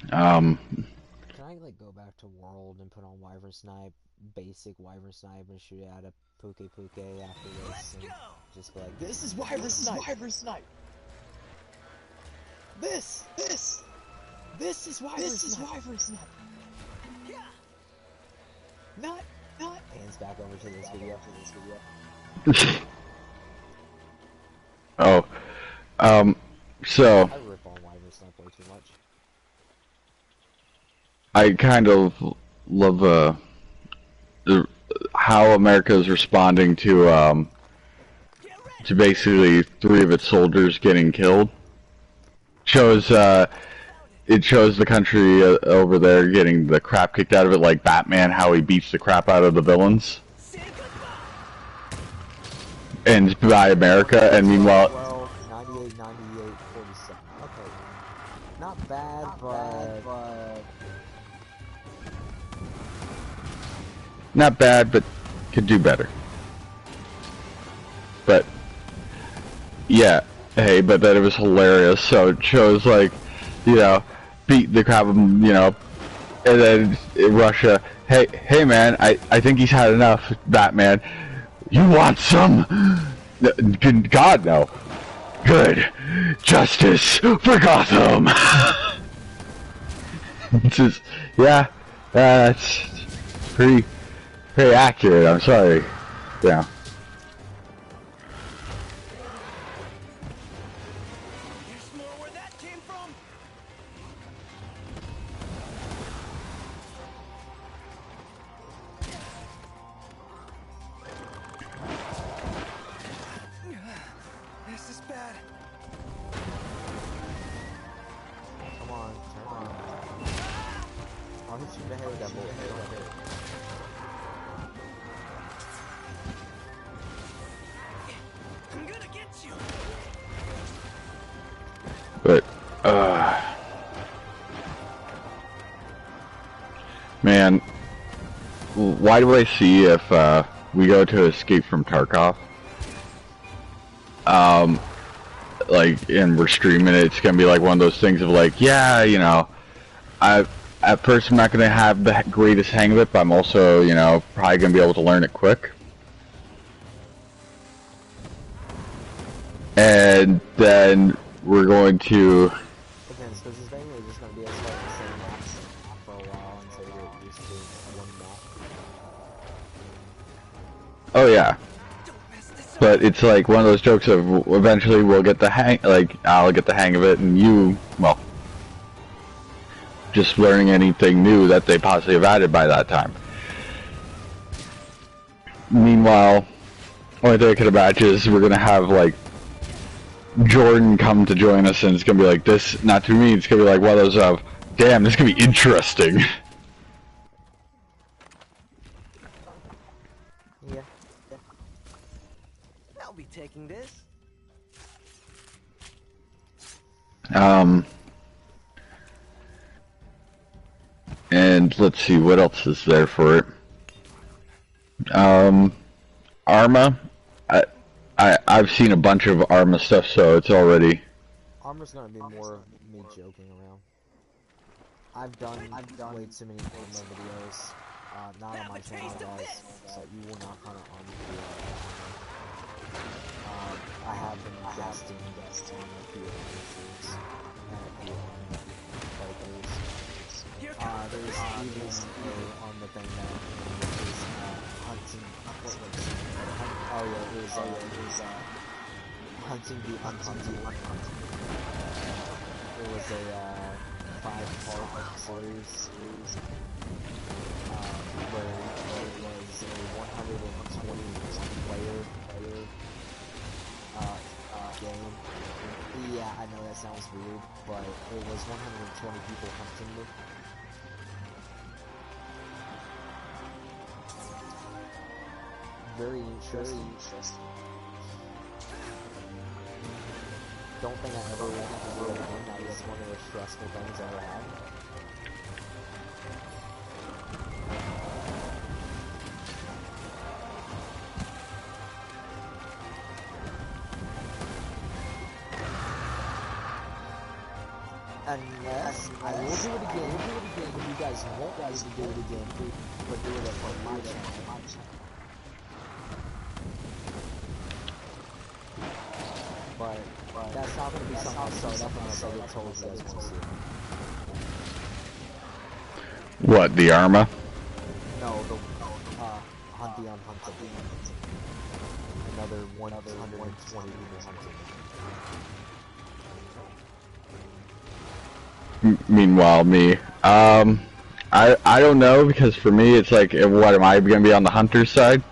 Can I like go back to World and put on Wyvern Snipe, basic Wyvern Snipe, and shoot at a Puke after this, and just be like, this is Wyvern Snipe. This is Wyvern Snipe. Not. Hands back over to this video. So I rip on Wyvern Snipe way too much. I kind of love how America is responding to to basically 3 of its soldiers getting killed. Shows it shows the country over there getting the crap kicked out of it, like Batman, how he beats the crap out of the villains, and by America. And meanwhile, 98, 98, 47. Okay, not bad, but not bad, but could do better. But yeah, hey, but then it was hilarious. So it shows, like, you know, beat the crap of him, you know, and then Russia, hey man, I think he's had enough, Batman. You want some? God, no. Good. Justice for Gotham. It's just, yeah, that's pretty accurate. I'm sorry. Yeah. But, man, why do I see if, we go to Escape from Tarkov, like, and we're streaming it, it's gonna be like one of those things of like, yeah, you know, at first I'm not gonna have the greatest hang of it, but I'm also, you know, probably gonna be able to learn it quick. And then we're going to... Again, so this thing is just going to be a start the same maps for a while until you get used to one map. Oh yeah. But it's like one of those jokes of eventually we'll get the hang, like, I'll get the hang of it, and you, well, just learning anything new that they possibly have added by that time. Meanwhile, only thing I could imagine is we're going to have, like, Jordan come to join us, and it's gonna be like this, not to me, it's gonna be like one of those of, damn, this is gonna be interesting. Yeah. I'll be taking this. And let's see, what else is there for it? Arma, I've seen a bunch of Arma stuff, so it's already... Arma's gonna be more of me joking around. I've done way too many Arma videos, not on my channel, guys, so you will not find an Arma video. I have been guesting on a few Arma streams, and a few Arma playthroughs. There's even on the thing that is hunting, oh yeah, it was hunting the unhunted. It was a 5-part series where it was a 121-player game. Yeah, I know that sounds weird, but it was 120 people hunting me. Very interesting. Don't think I ever want to do it again. That is one of the stressful things I ever had. Unless I will do it again. If you guys won't let me do it again, but do it on my channel. But that's not going to be something I'll start up unless I get told you guys want to see it. What, the Arma? No, the Hunt the Unhunted. Another 120 people hunted. Meanwhile, me. I don't know, because for me it's like, what, am I going to be on the hunter's side?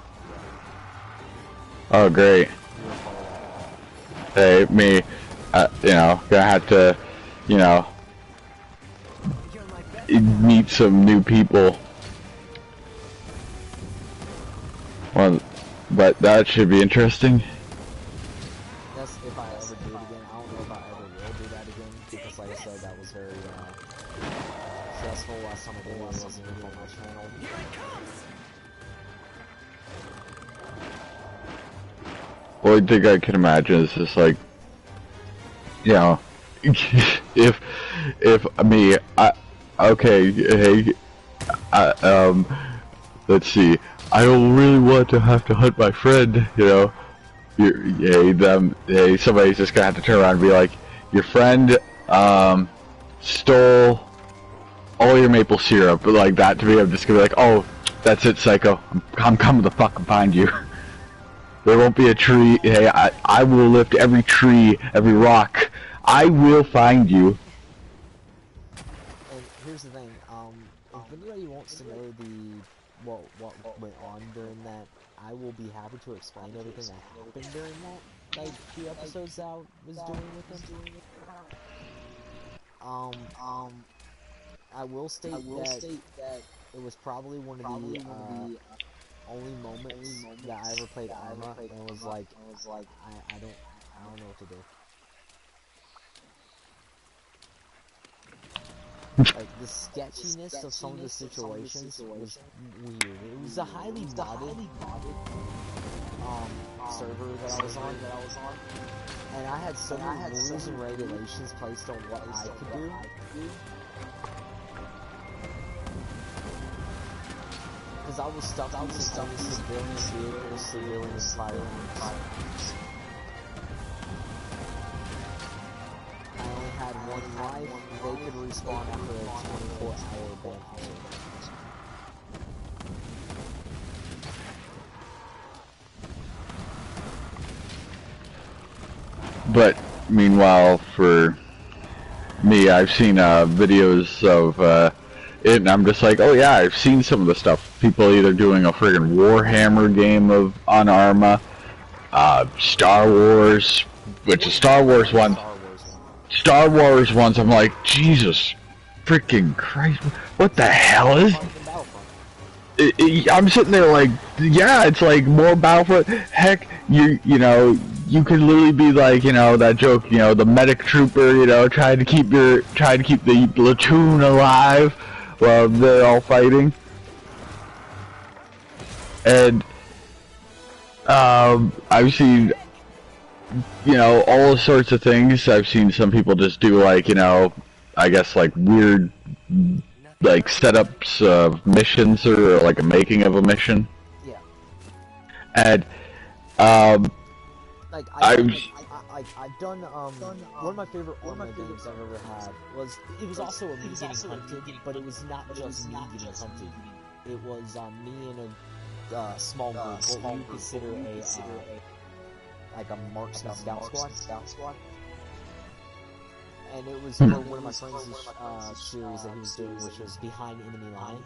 Oh, great. hey, me, you know, gonna have to, you know, You're my best. meet some new people. Well, but that should be interesting. That's if I ever do it again. I don't know if I ever will do that again because, like I said, that was very stressful last time I did it. It wasn't even on my channel. Only thing I can imagine is just like, you know, if me, okay, hey, let's see, I don't really want to have to hunt my friend, you know. Hey, somebody's just gonna have to turn around and be like, your friend, stole all your maple syrup, like that to me. I'm just gonna be like, oh, that's it, psycho. I'm coming to fucking find you. There won't be a tree. Hey, I will lift every tree, every rock. I will find you. And here's the thing, if anybody wants to know what went on during that, I will be happy to explain everything that happened during that, like, few episodes that I was doing with them. I will state that it was probably one of the only moments that I ever played Arma and was like, I don't know what to do. Like, the sketchiness of some of the situations was weird. It was a highly modded server that I was on, and I had so many rules and regulations placed on what I could do. Because I was stuck using civilian vehicles, civilian firearms. I only had one life. They could respawn after a 24-hour ban from servers. But meanwhile, for me, I've seen videos of it, and I'm just like, oh yeah, I've seen some of the stuff. People either doing a friggin' Warhammer game on Arma, Star Wars, which is Star Wars one. Star Wars ones, I'm like, Jesus freaking Christ, what the hell is... I'm sitting there like, yeah, it's like more Battlefront. Heck, you know, you could literally be like, you know, that joke, you know, the medic trooper, you know, trying to keep the platoon alive while they're all fighting. And I've seen, you know, all sorts of things. I've seen some people just do, like, you know, I guess like weird, like, setups of missions, or like a making of a mission. Yeah. And like I've done one of my favorite Arma games I've ever had was, it was also a me getting hunted, but it was not just me getting hunted. It was me and a small group, what you consider like a marksman scout squad. And it was for one of my friends' series that he was doing, which was Behind Enemy Line.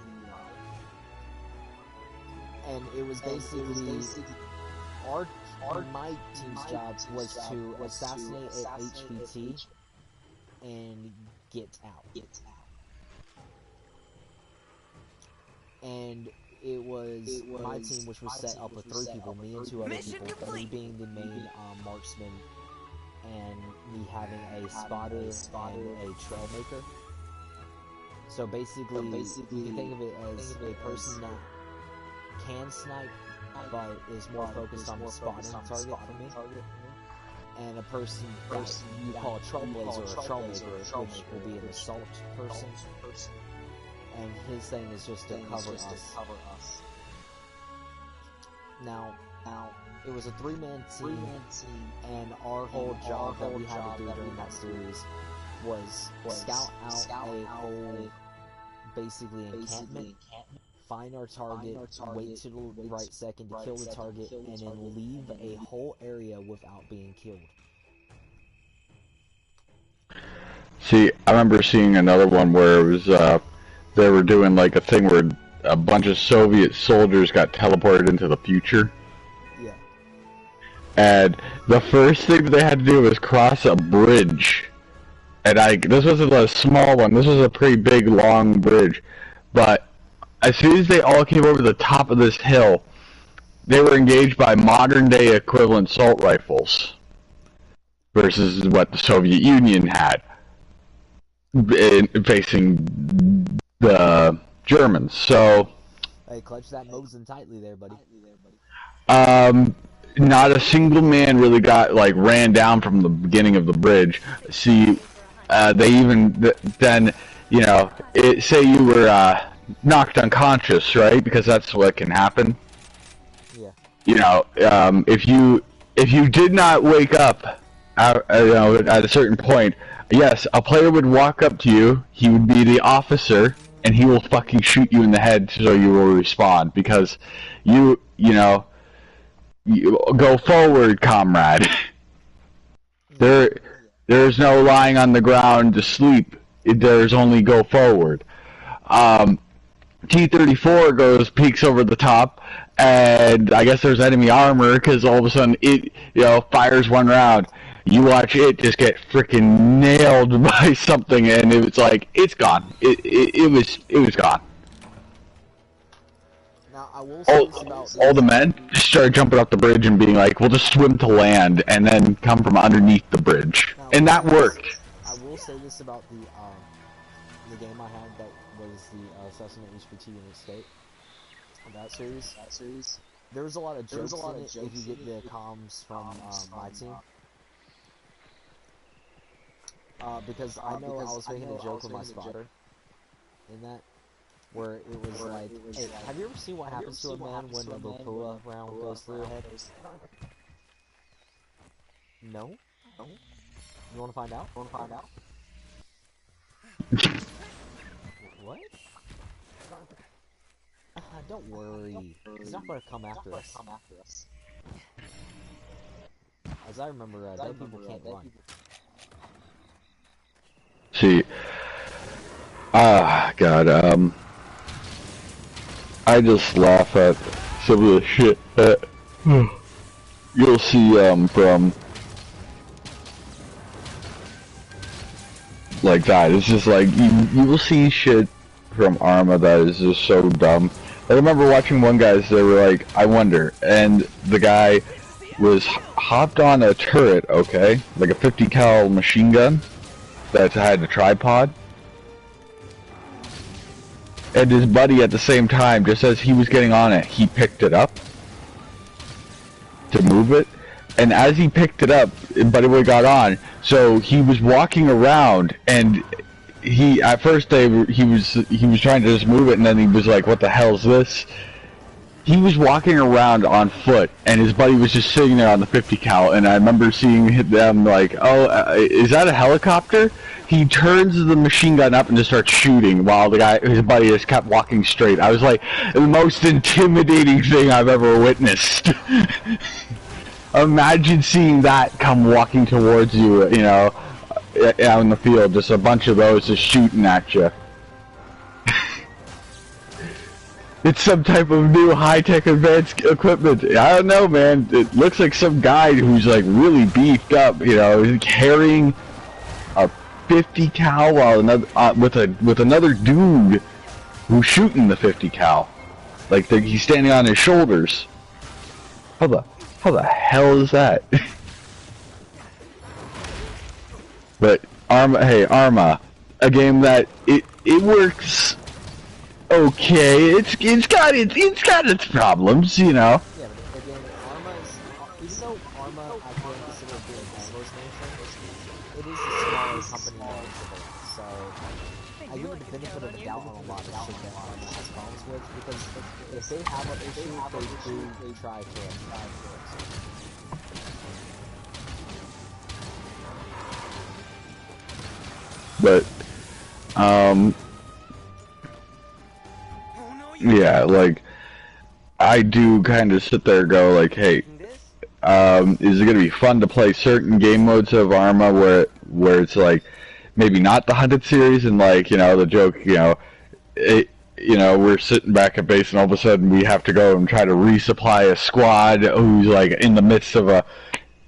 And it was basically my team's job was to assassinate an HVT and get out. And it was my team, which was set up with 3 people, me and 2 other people, me being the main marksman, and me having a spotter and a trail maker. So basically, you can think of it as a person that can snipe, but is more focused on spotting target for me, and a person that you call a trailblazer or a trailmaker, which will be an assault person, and his thing is just to cover us. Now, it was a 3-man team, and our whole job that we had to do during that series was scout out a whole, basically, encampment, find our target, wait till the right second to kill the target, and then leave a whole area without being killed. see, I remember seeing another one where it was they were doing like a thing where a bunch of Soviet soldiers got teleported into the future. Yeah. and the first thing that they had to do was cross a bridge. And this wasn't a small one, this was a pretty big, long bridge. But as soon as they all came over the top of this hill, they were engaged by modern-day equivalent assault rifles versus what the Soviet Union had facing the Germans. So, Hey, clutch that Mosin tightly there, buddy. not a single man really ran down from the beginning of the bridge. See, they even then, you know, say you were knocked unconscious, right? Because that's what can happen. Yeah. You know, if you did not wake up, you know, at a certain point, yes, a player would walk up to you. He would be the officer, and he will fucking shoot you in the head so you will respond because you know, you go forward, comrade. There's no lying on the ground to sleep. There's only go forward. T-34 peeks over the top, and I guess there's enemy armor because all of a sudden it, you know, fires one round. You watch it just get freaking nailed by something, and it was like it's gone. It was gone. Now I will say this about All the men just started jumping off the bridge and being like, "We'll just swim to land and then come from underneath the bridge," and that worked. I will say this about the game I had that was the Assassinate HPT Unit State. That series. There was a lot of jokes in it if you get the comms from my team. Because I know I was making a joke with my spotter in that, where it was like, hey, have you ever seen what happens to a man when the Lapua round goes through your head? No? You wanna find out? What? Don't worry. He's not gonna come after us. As I remember, dead people can't run. See, God, I just laugh at some of the shit that you'll see, from, like that. It's just like, you will see shit from Arma that is just so dumb. I remember watching one guy's, they were like, I wonder, and the guy was hopped on a turret, okay, like a 50 cal machine gun that had a tripod, and his buddy at the same time, just as he was getting on it, he picked it up to move it, and as he picked it up, buddy boy got on, so he was walking around, and he at first he was trying to just move it, and then he was like, what the hell is this? He was walking around on foot, and his buddy was just sitting there on the 50 cal, and I remember seeing them like, oh, is that a helicopter? He turns the machine gun up and just starts shooting while his buddy just kept walking straight. I was like, the most intimidating thing I've ever witnessed. Imagine seeing that come walking towards you, you know, out in the field, just a bunch of those just shooting at you. It's some type of new high-tech advanced equipment. I don't know, man. It looks like some guy who's like really beefed up, you know, carrying a 50 cal while with another dude who's shooting the 50 cal. Like he's standing on his shoulders. How the hell is that? But Arma, a game that it works okay. It's got its problems, you know. Yeah, but again, Arma is, even though Arma I can't consider being a Anglo's nation, it is a smaller company than Interval, so I give it the benefit of the doubt on a lot of shit that Arma has problems with, because if they have an issue, they try to fix it. But, yeah, like, I do kind of sit there and go, like, hey, is it going to be fun to play certain game modes of Arma where it's, like, maybe not the Hunted series, and, like, you know, the joke, you know, we're sitting back at base, and all of a sudden we have to go and try to resupply a squad who's, like, in the midst of a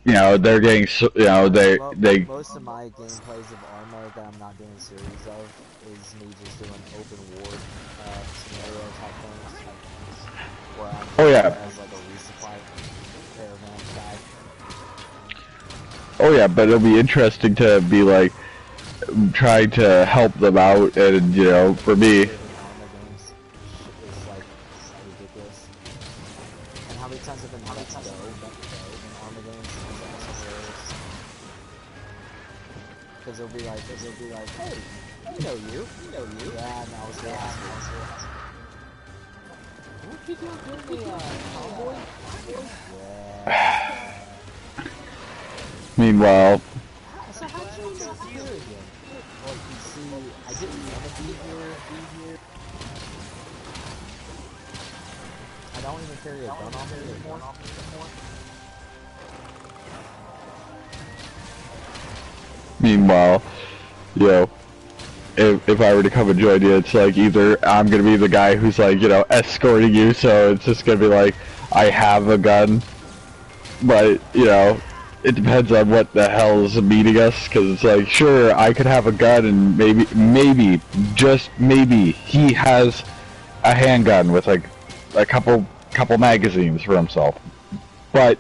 you know, they're getting, you know, they Most of my gameplays of Arma that I'm not doing a series of is me just doing open war scenario type things, where I'm Oh, yeah. as like a resupply caravan guy. oh yeah, but it'll be interesting to be like, trying to help them out, and you know, for me, In Arma games is like ridiculous. And how many times have been let go in Arma games is also hilarious. Because they'll be like, hey, we know you. Yeah, and I was here last week. What you doing me, cowboy? Yeah. meanwhile, So how'd you end up here again? Well, you see, I didn't want to be here. I don't even carry a gun on me anymore. meanwhile, you know, if I were to come and join you, it's like either I'm gonna be the guy who's like, you know, escorting you, so it's just gonna be like, I have a gun, but, you know, it depends on what the hell is meeting us, because it's like, sure, I could have a gun, and maybe, just maybe, he has a handgun with like a couple magazines for himself. But,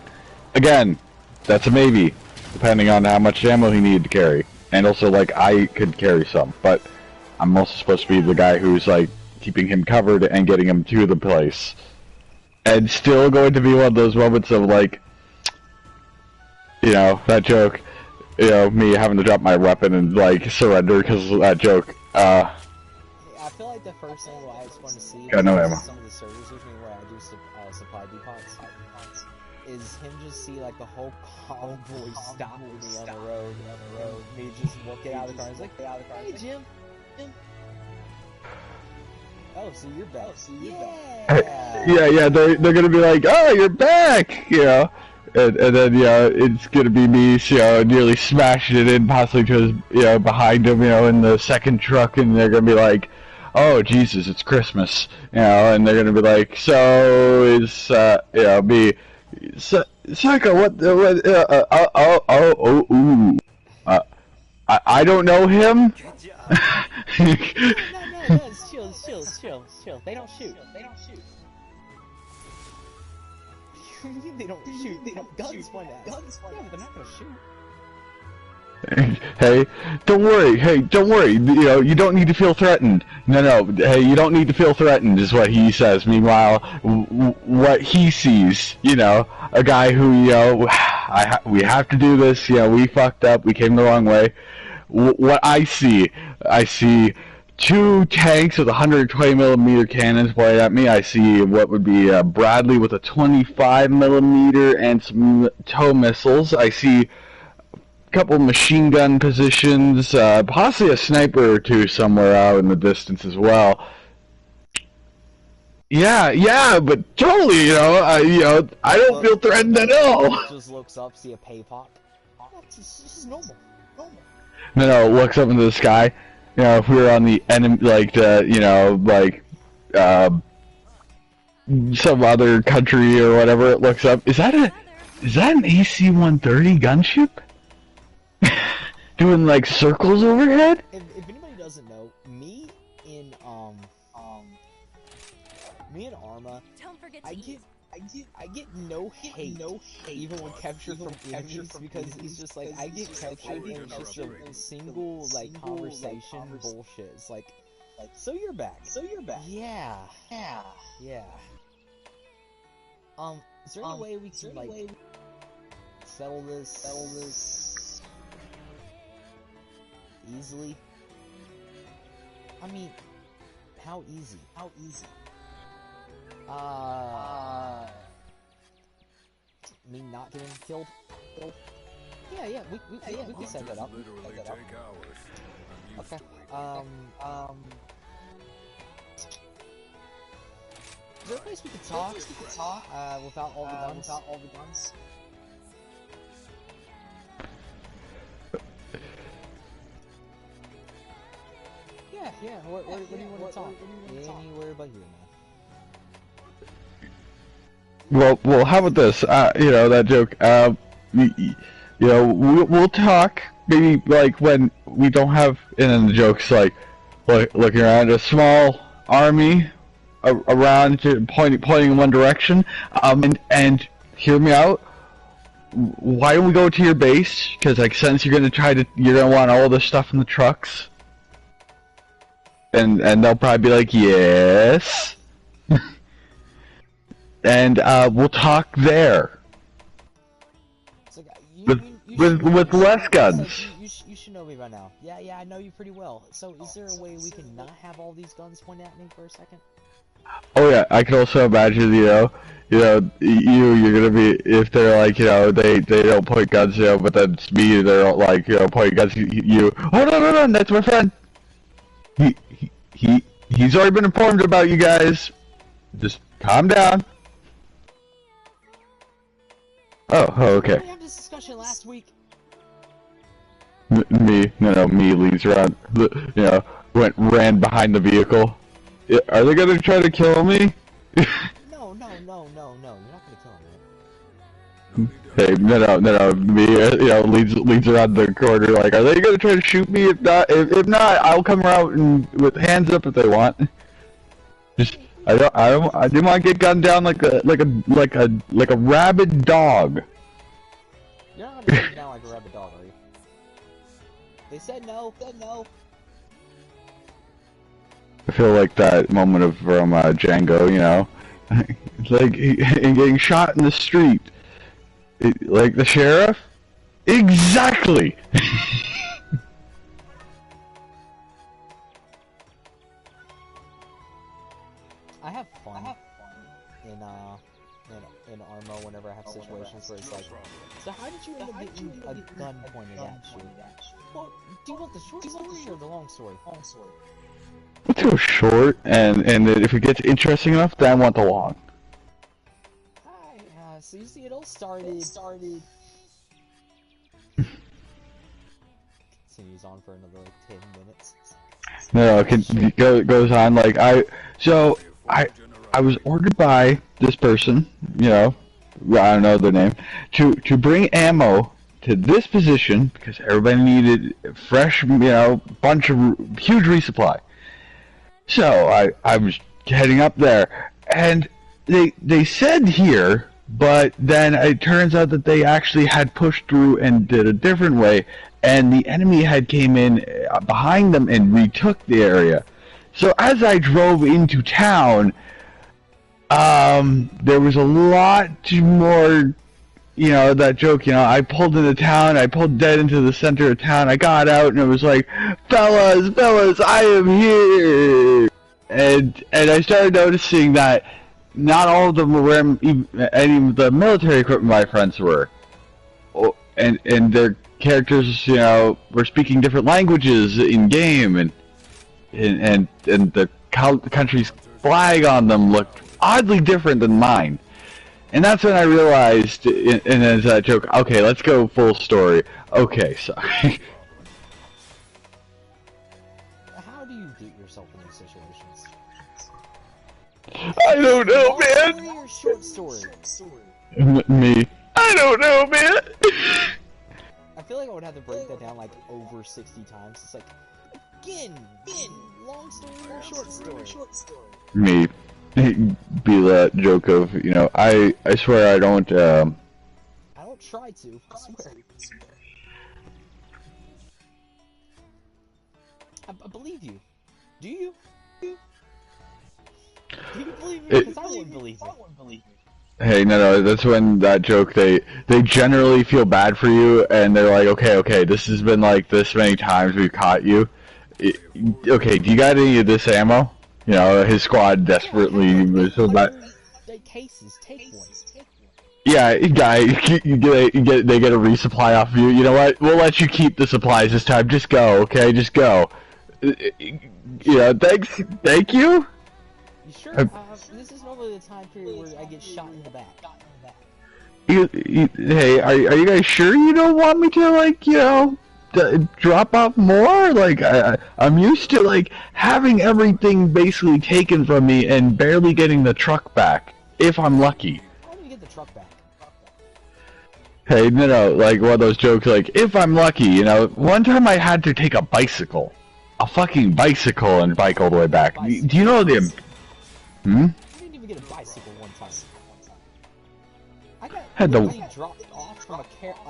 again, that's a maybe, depending on how much ammo he needed to carry. And also, like, I could carry some, but I'm also supposed to be the guy who's, like, keeping him covered and getting him to the place. And still going to be one of those moments of, like, you know, that joke, you know, me having to drop my weapon and, like, surrender because of that joke. I feel like the first thing I just want to see Got no ammo. some of the servers with me where I do supply depots is him just see like the whole convoy stop me on the road, me just get out of the car. He's like, hey Jim. Oh, so you're back. Yeah, they're gonna be like, oh, you're back, you know, and then, you know, it's gonna be me, you know, nearly smashing it in, possibly to his, you know, behind him, you know, in the second truck, and they're gonna be like, oh, Jesus, it's Christmas, you know, and they're gonna be like, so is, you know, me, Psycho, I don't know him. No, it's chill. They don't shoot. You mean they don't shoot? They have guns pointed at us. Yeah, but they're not gonna shoot. Hey, don't worry. You know, you don't need to feel threatened. No. Hey, you don't need to feel threatened, is what he says. Meanwhile, what he sees, you know, a guy who, you know, we have to do this. You know, we fucked up. We came the wrong way. What I see two tanks with 120mm cannons pointed at me. I see what would be Bradley with a 25mm and some tow missiles. I see couple machine gun positions, possibly a sniper or two somewhere out in the distance as well. Yeah, but totally, you know, I don't feel threatened at all. Just looks up, see a pay pop. This is normal. No, looks up into the sky. You know, if we were on the enemy, like, you know, like, some other country or whatever, it looks up. Is that an AC-130 gunship? Doing like circles overhead? If anybody doesn't know, me in Arma, I get no hate, even when captured from enemies, because it's just like I get captured and it's just a single like conversation bullshit. It's like, so you're back. Yeah. Is there any way we can like settle this easily? I mean, how easy? Me not getting killed? Yeah, we set that up. Okay. Is there a place we could talk? Without all the guns? Yeah. Where do you want to talk? Anywhere but here, man. Well, how about this? You know, that joke. you know, we'll talk maybe like when we don't have, and then the joke's like looking around a small army around pointing in one direction. And hear me out. Why don't we go to your base? Because like since you're gonna want all this stuff in the trucks, and they'll probably be like yes, and we'll talk there. So, With less guns. You should know me by now. Yeah, I know you pretty well. So, is there a way we can not have all these guns pointed at me for a second? Oh yeah, I can also imagine, you're gonna be, if they're like, they don't point guns, but then it's me, they're like, pointing guns, oh no, that's my friend. He's already been informed about you guys. Just calm down. Oh, okay. We had this discussion last week. Me leads around, ran behind the vehicle. Are they gonna try to kill me? No, you're not gonna kill him, man. Hey, no, me, leads around the corner like, are they gonna try to shoot me? If not, I'll come out and with hands up if they want. Just, I didn't want to get gunned down like a rabid dog. You're not gonna get down like a rabid dog, are you? They said no. I feel like that moment from Django, like and getting shot in the street, like the sheriff. Exactly. I have fun in Armo whenever I have situations where it's like, so how did you end up getting a gun pointed at you? Well, do you want the short story or the long story? Let's go short, and if it gets interesting enough, then I want the long. So you see, it all started. Continues on for another like 10 minutes. No, it goes on like I was ordered by this person, I don't know their name, to bring ammo to this position because everybody needed fresh, bunch of huge resupply. So I was heading up there, and they said here, but then it turns out that they actually had pushed through and did a different way, and the enemy had came in behind them and retook the area. So as I drove into town, there was a lot more, that joke, I pulled into town, I pulled dead into the center of town, I got out and it was like, fellas, I am here! And I started noticing that not all of them were wearing any of the military equipment my friends were. And their characters, were speaking different languages in game, and the country's flag on them looked oddly different than mine. And that's when I realized, and as a joke, okay, let's go full story. Okay, sorry. How do you get yourself in these situations? I don't know, man. Story or short story? Me. I don't know, man. I feel like I would have to break that down like over 60 times. It's like, again, long story or short story? Me. Be that joke of, I swear I don't, I don't try to, I swear. I believe you. Do you? Do you believe me? Because I wouldn't believe you. Hey, no, that's when that joke, they generally feel bad for you, and they're like, okay, this has been like this many times we've caught you. Okay, do you got any of this ammo? His squad desperately was so bad. Cases, take one. Yeah, guy, they get a resupply off of you. You know what? We'll let you keep the supplies this time. Just go, okay? Just go. Thank you. You sure? This is normally the time period where I get shot in the back. Hey, are you guys sure you don't want me to, drop off more? Like, I'm used to, having everything basically taken from me and barely getting the truck back, if I'm lucky. How do you get the truck back? Hey, no, like one of those jokes, like, if I'm lucky, you know, one time I had to take a bicycle. A fucking bicycle and bike all the way back. Do you know the... Hmm? I didn't even get a bicycle one time. I got Had the- literally dropped off from a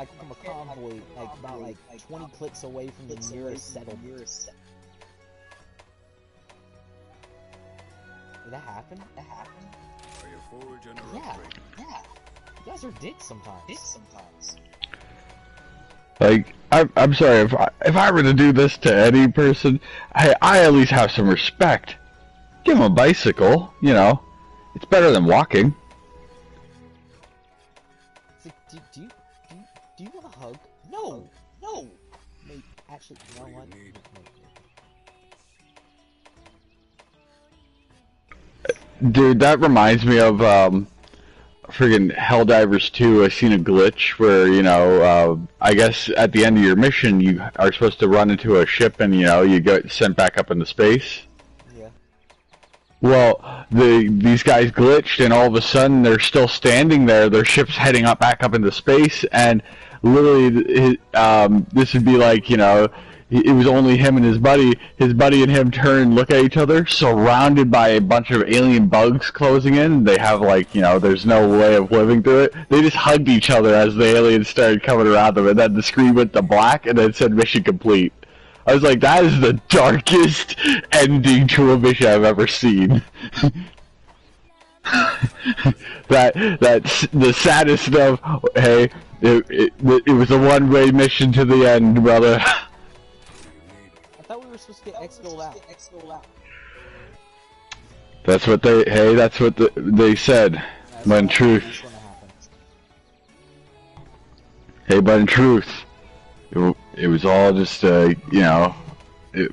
from a convoy, like about 20 clicks away from the nearest settlement. Did that happen? That happened? Yeah. You guys are dicks sometimes. Like, I'm sorry, if I were to do this to any person, I at least have some respect. Give them a bicycle, you know. It's better than walking. It's like, do you want a hug? No! Mate, actually, you know what? Dude, that reminds me of, friggin' Helldivers 2. I seen a glitch where, you know, I guess at the end of your mission, you are supposed to run into a ship and, you know, you get sent back up into space. Yeah. Well, these guys glitched, and all of a sudden they're still standing there. Their ship's heading back up into space, and literally, this would be like, you know, it was only him and his buddy. His buddy and him turn, look at each other, surrounded by a bunch of alien bugs closing in. They have, like, you know, there's no way of living through it. They just hugged each other as the aliens started coming around them, and then the screen went to black, and then said mission complete. I was like, that is the darkest ending to a mission I've ever seen. That's the saddest of, hey, it was a one-way mission to the end, brother. I thought we were supposed to get X-Gold out. That's what they said. But in truth, but in truth, it was all just, you know,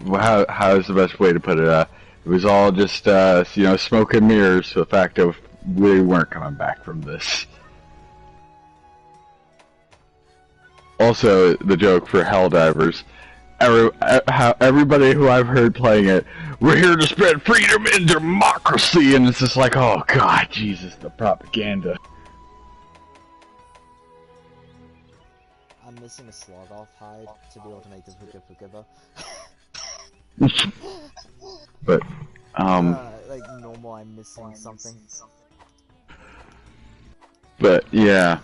how is the best way to put it? It was all just, you know, smoke and mirrors to the fact of we weren't coming back from this. Also, the joke for Helldivers. Everybody who I've heard playing it, we're here to spread freedom and democracy, and it's just like, oh god, Jesus, the propaganda. I'm missing a Slog-Off hide to be able to make the Puka Puka though. But, like normal, I'm missing something. But, yeah.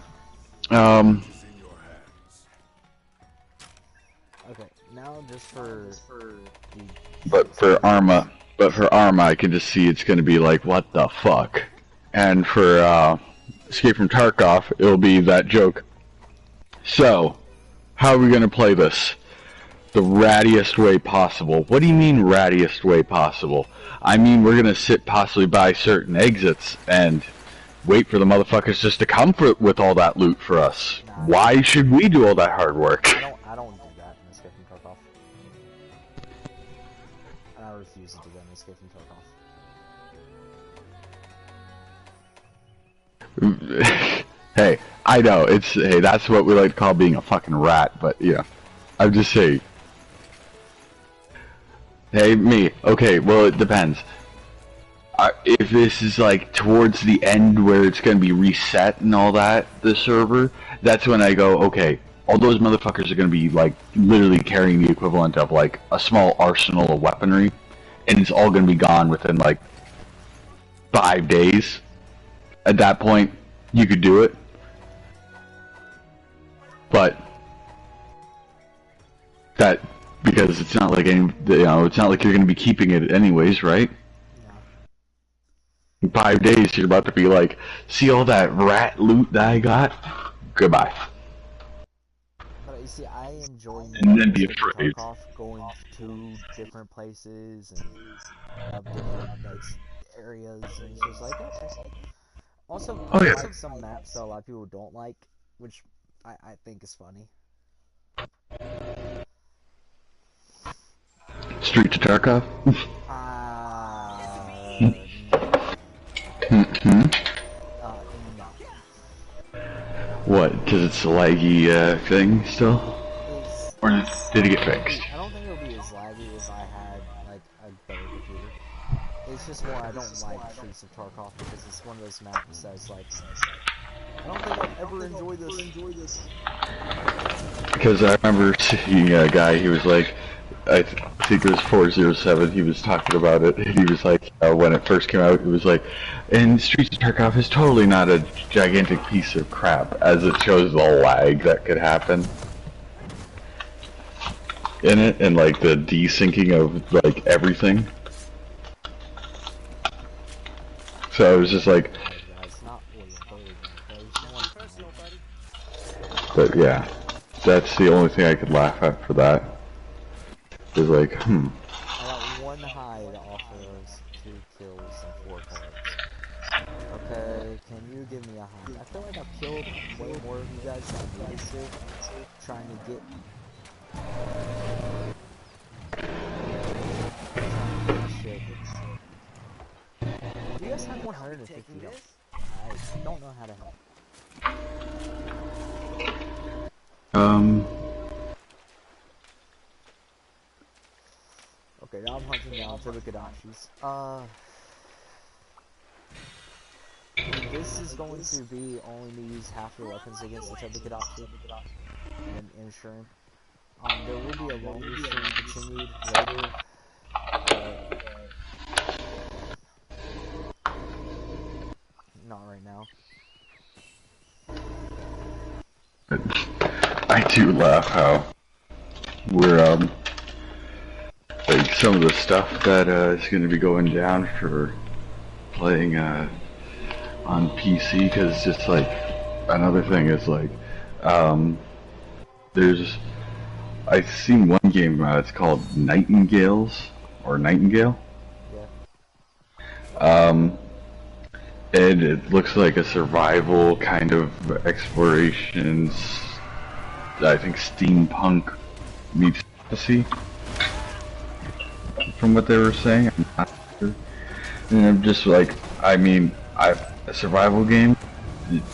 Okay, now just for the... But for Arma, I can just see it's gonna be like, what the fuck? And for, Escape from Tarkov, it'll be that joke. So, how are we gonna play this? The rattiest way possible. What do you mean rattiest way possible? I mean we're gonna sit possibly by certain exits and wait for the motherfuckers just to come with all that loot for us. Nah. Why should we do all that hard work? I don't do that in Escape from Tarkov. And I refuse to do that in Escape from Tarkov. Hey, I know, hey, that's what we like to call being a fucking rat, but yeah. I'm just saying. Hey, me. Okay, well, it depends. If this is like towards the end where it's gonna be reset and all that, the server, that's when I go, okay, all those motherfuckers are gonna be like literally carrying the equivalent of like a small arsenal of weaponry, and it's all gonna be gone within like 5 days. At that point, you could do it. But that, because it's not like any, you know, it's not like you're gonna be keeping it anyways, right? In 5 days, you're about to be like, see all that rat loot that I got? Goodbye. But you see, I enjoy And then be afraid. Tarkov, going to different places and different like, areas, and it's just like, okay. Also, Oh, yeah. like some maps that a lot of people don't like, which I think is funny. Street to Tarkov? No. What? Because it's a laggy thing still? Or did it get fixed? I don't think it would be as laggy if I had like a better computer. It's just more I don't like Streets of Tarkov because it's one of those maps that's like I don't think I've ever never enjoy this. Because I remember seeing a guy, he was like, I think it was 407, he was talking about it, and he was like, when it first came out, it was like, and Streets of Tarkov is totally not a gigantic piece of crap, as it shows the lag that could happen in it, and like the desyncing of like everything. So I was just like, That's not what it's called. Personal, buddy. but yeah, that's the only thing I could laugh at for that. It was like, I got 1 hide off of those 2 kills and 4 cards. Okay, can you give me a hide? I feel like I've killed way more of you guys than I needed to. Trying to get... Shit. Do you guys have 150 health? I don't know how to help. Okay, now I'm hunting down Tibikadashis. This is going to be only me use half your weapons against the Tibikadashi and ensuring. There will be a longer stream continued later. Not right now. I do laugh how we're, like some of the stuff that is going to be going down for playing on PC, because it's just like another thing is like there's I've seen one game, it's called Nightingales or Nightingale. Yeah. And it looks like a survival kind of explorations. I think steampunk meets fantasy, from what they were saying. I'm not sure. And I'm just like, I mean, a survival game.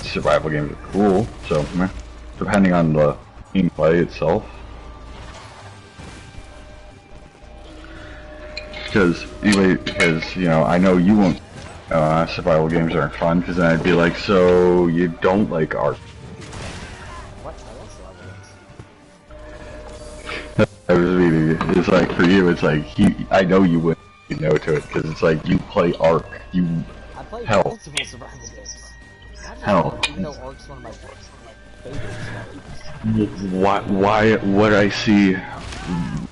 Survival games are cool, so depending on the gameplay itself. Because you know, I know you won't. Survival games aren't fun, because then I'd be like, so you don't like art. What? I love survival games. I was reading it. It's like, for you, it's like, I know you wouldn't say no to it, because it's like, you play Ark. I play Hell. multiple survival games. Hell. Even though Ark's one of my favorite survival games. What I see,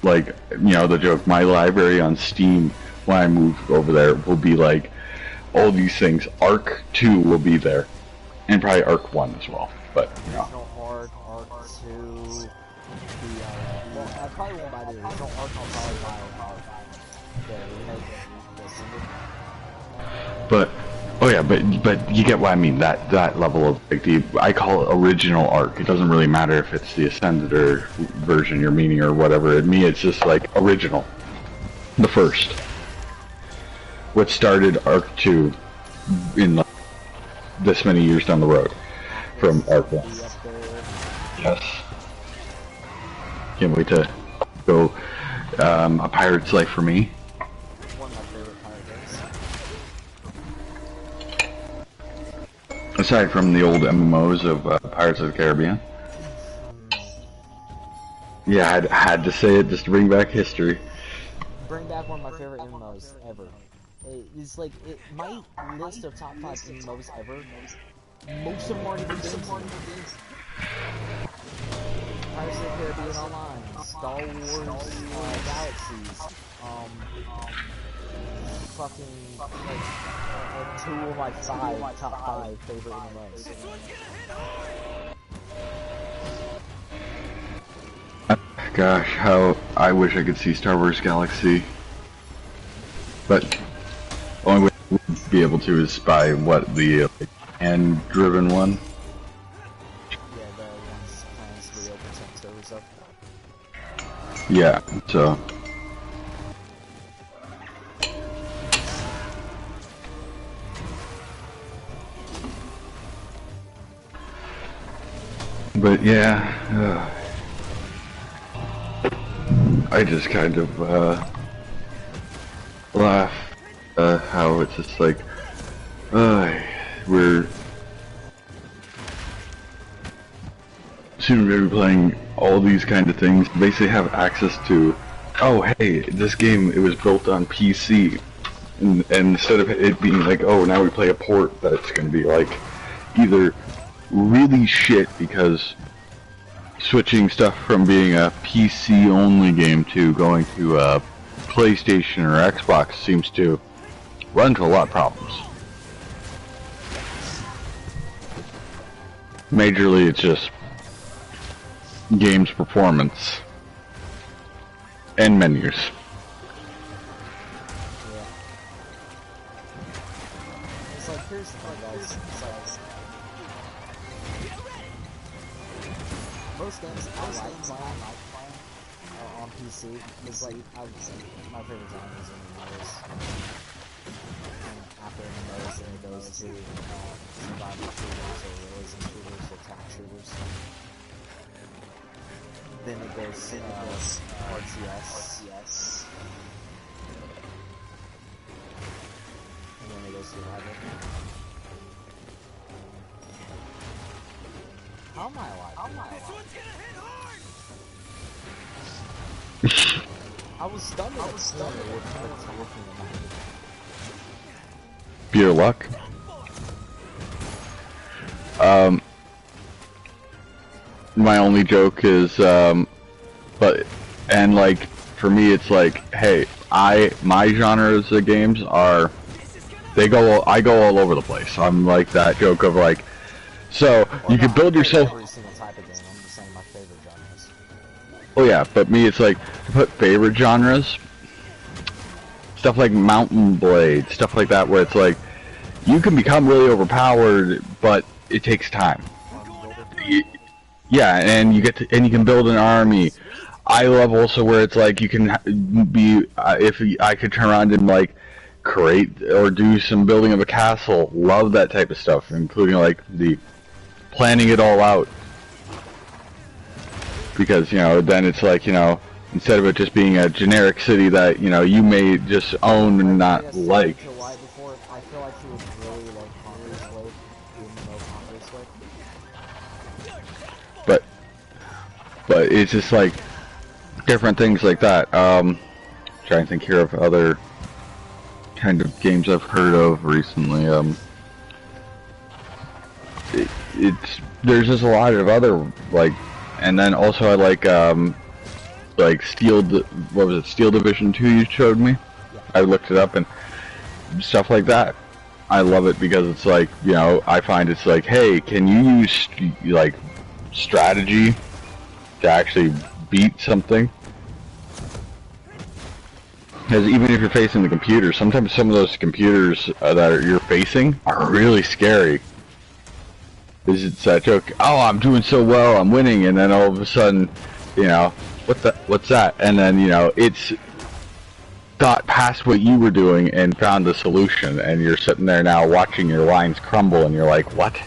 like, you know, the joke, my library on Steam, when I move over there, will be like, all these things. Ark 2 will be there, and probably Ark 1 as well, but, you know. Original Ark, Ark 2, the, well, I probably won't buy the original Ark, I'll probably buy the remake, the single. But, oh yeah, but you get what I mean, that level of, like, I call it original Ark. It doesn't really matter if it's the Ascended or version you're meaning or whatever. To me, it's just like, original. The first. What started Ark 2 in like, this many years down the road from Ark 1. Yes. Can't wait to go A Pirate's Life for me. One of my favorite pirate games. Aside from the old MMOs of Pirates of the Caribbean. Yeah, I had to say it just to bring back history. Bring back one of my favorite MMOs ever. It's like, my list of top 5 MMOs ever, most of them aren't even games. Pirates of the Caribbean Online, Star Wars Galaxies, fucking, like 2 of my top 5 favorite MMOs. Gosh, how I wish I could see Star Wars Galaxy. But only way I would be able to is by what, the hand-driven one? Yeah, the ones plans to reopen some servers up. Yeah, so. But yeah, I just kind of laugh how it's just like we're soon we're gonna be playing all these kind of things. Basically have access to, oh hey, this game, it was built on PC. And instead of it being like, oh, now we play a port that's gonna be like either really shit because switching stuff from being a PC only game to going to a PlayStation or Xbox seems to run into a lot of problems. Majorly, it's just game's performance and menus. Yeah. It's like, here's the thing, guys. It's like, most games I like playing on PC is like, my favorite genre is MMOs. And after MMOs, then it goes to survival shooters or realism shooters or attack shooters. Then it goes RTS. And then it goes survival. How am I alive? I was stunned at the corner with attacking the map. Pure luck. My only joke is, and like, for me it's like, hey, my genres of games are, I go all over the place. I'm like that joke of like, so you can build yourself. Every single type of game. I'm just saying my favorite genres. Oh yeah, but me it's like, to put favorite genres, stuff like Mountain Blade, stuff like that, where it's like, you can become really overpowered, but it takes time. Yeah, and you can build an army. I love also where it's like you can be, if I could turn around and like create or do some building of a castle. Love that type of stuff, including like the planning it all out. Because, you know, then it's like, you know, instead of it just being a generic city that, you know, you may just own and not like. I feel like she was really like Conqueror's Blade, even though Conqueror's Blade. But it's just like different things like that. Trying to think here of other kind of games I've heard of recently. There's just a lot of other like, and then also I like Steel Division 2 you showed me. I looked it up and stuff like that. I love it because it's like, you know, I find it's like, hey, can you use like strategy to actually beat something? Because even if you're facing the computer, sometimes some of those computers that you're facing are really scary. It's that joke, oh, I'm doing so well, I'm winning, and then all of a sudden, you know, what's that? And then, you know, it's got past what you were doing and found the solution, and you're sitting there now watching your lines crumble, and you're like, what?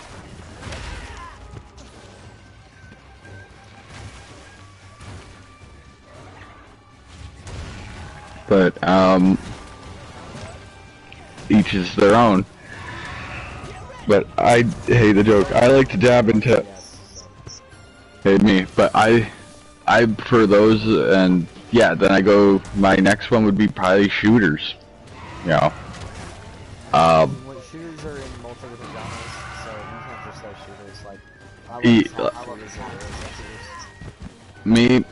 But, each is their own. But hey, the joke, I like to dab into, hey me, but I prefer those, and yeah, then my next one would be probably shooters, you know. Shooters are in multiple different genres, so you can't just say shooters, like, I love me,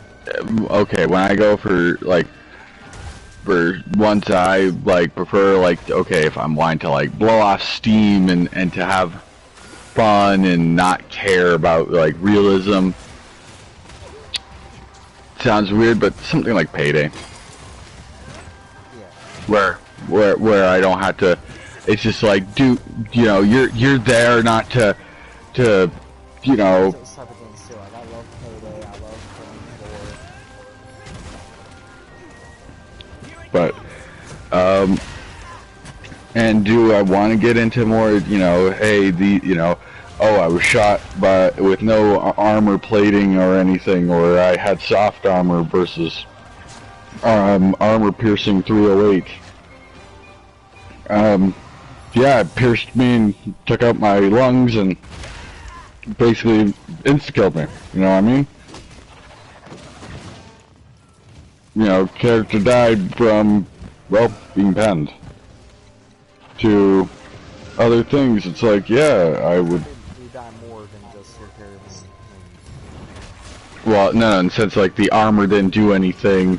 okay, when I go for, like, for ones I like prefer, like, okay, if I'm wanting to like blow off steam and to have fun and not care about like realism. Sounds weird, but something like Payday. Yeah. Where I don't have to, it's just like, dude, you know, you're there not to you know. those type of things too. Like, I love Payday, I love But, and do I want to get into more, you know, hey, you know, oh, I was shot with no armor plating or anything, or I had soft armor versus, armor piercing 308. Yeah, it pierced me and took out my lungs, and basically insta-killed me. You know what I mean? You know, character died from, well, being penned. To other things, it's like, yeah, I would. You die more than just your character. Well, no, in the sense like the armor didn't do anything.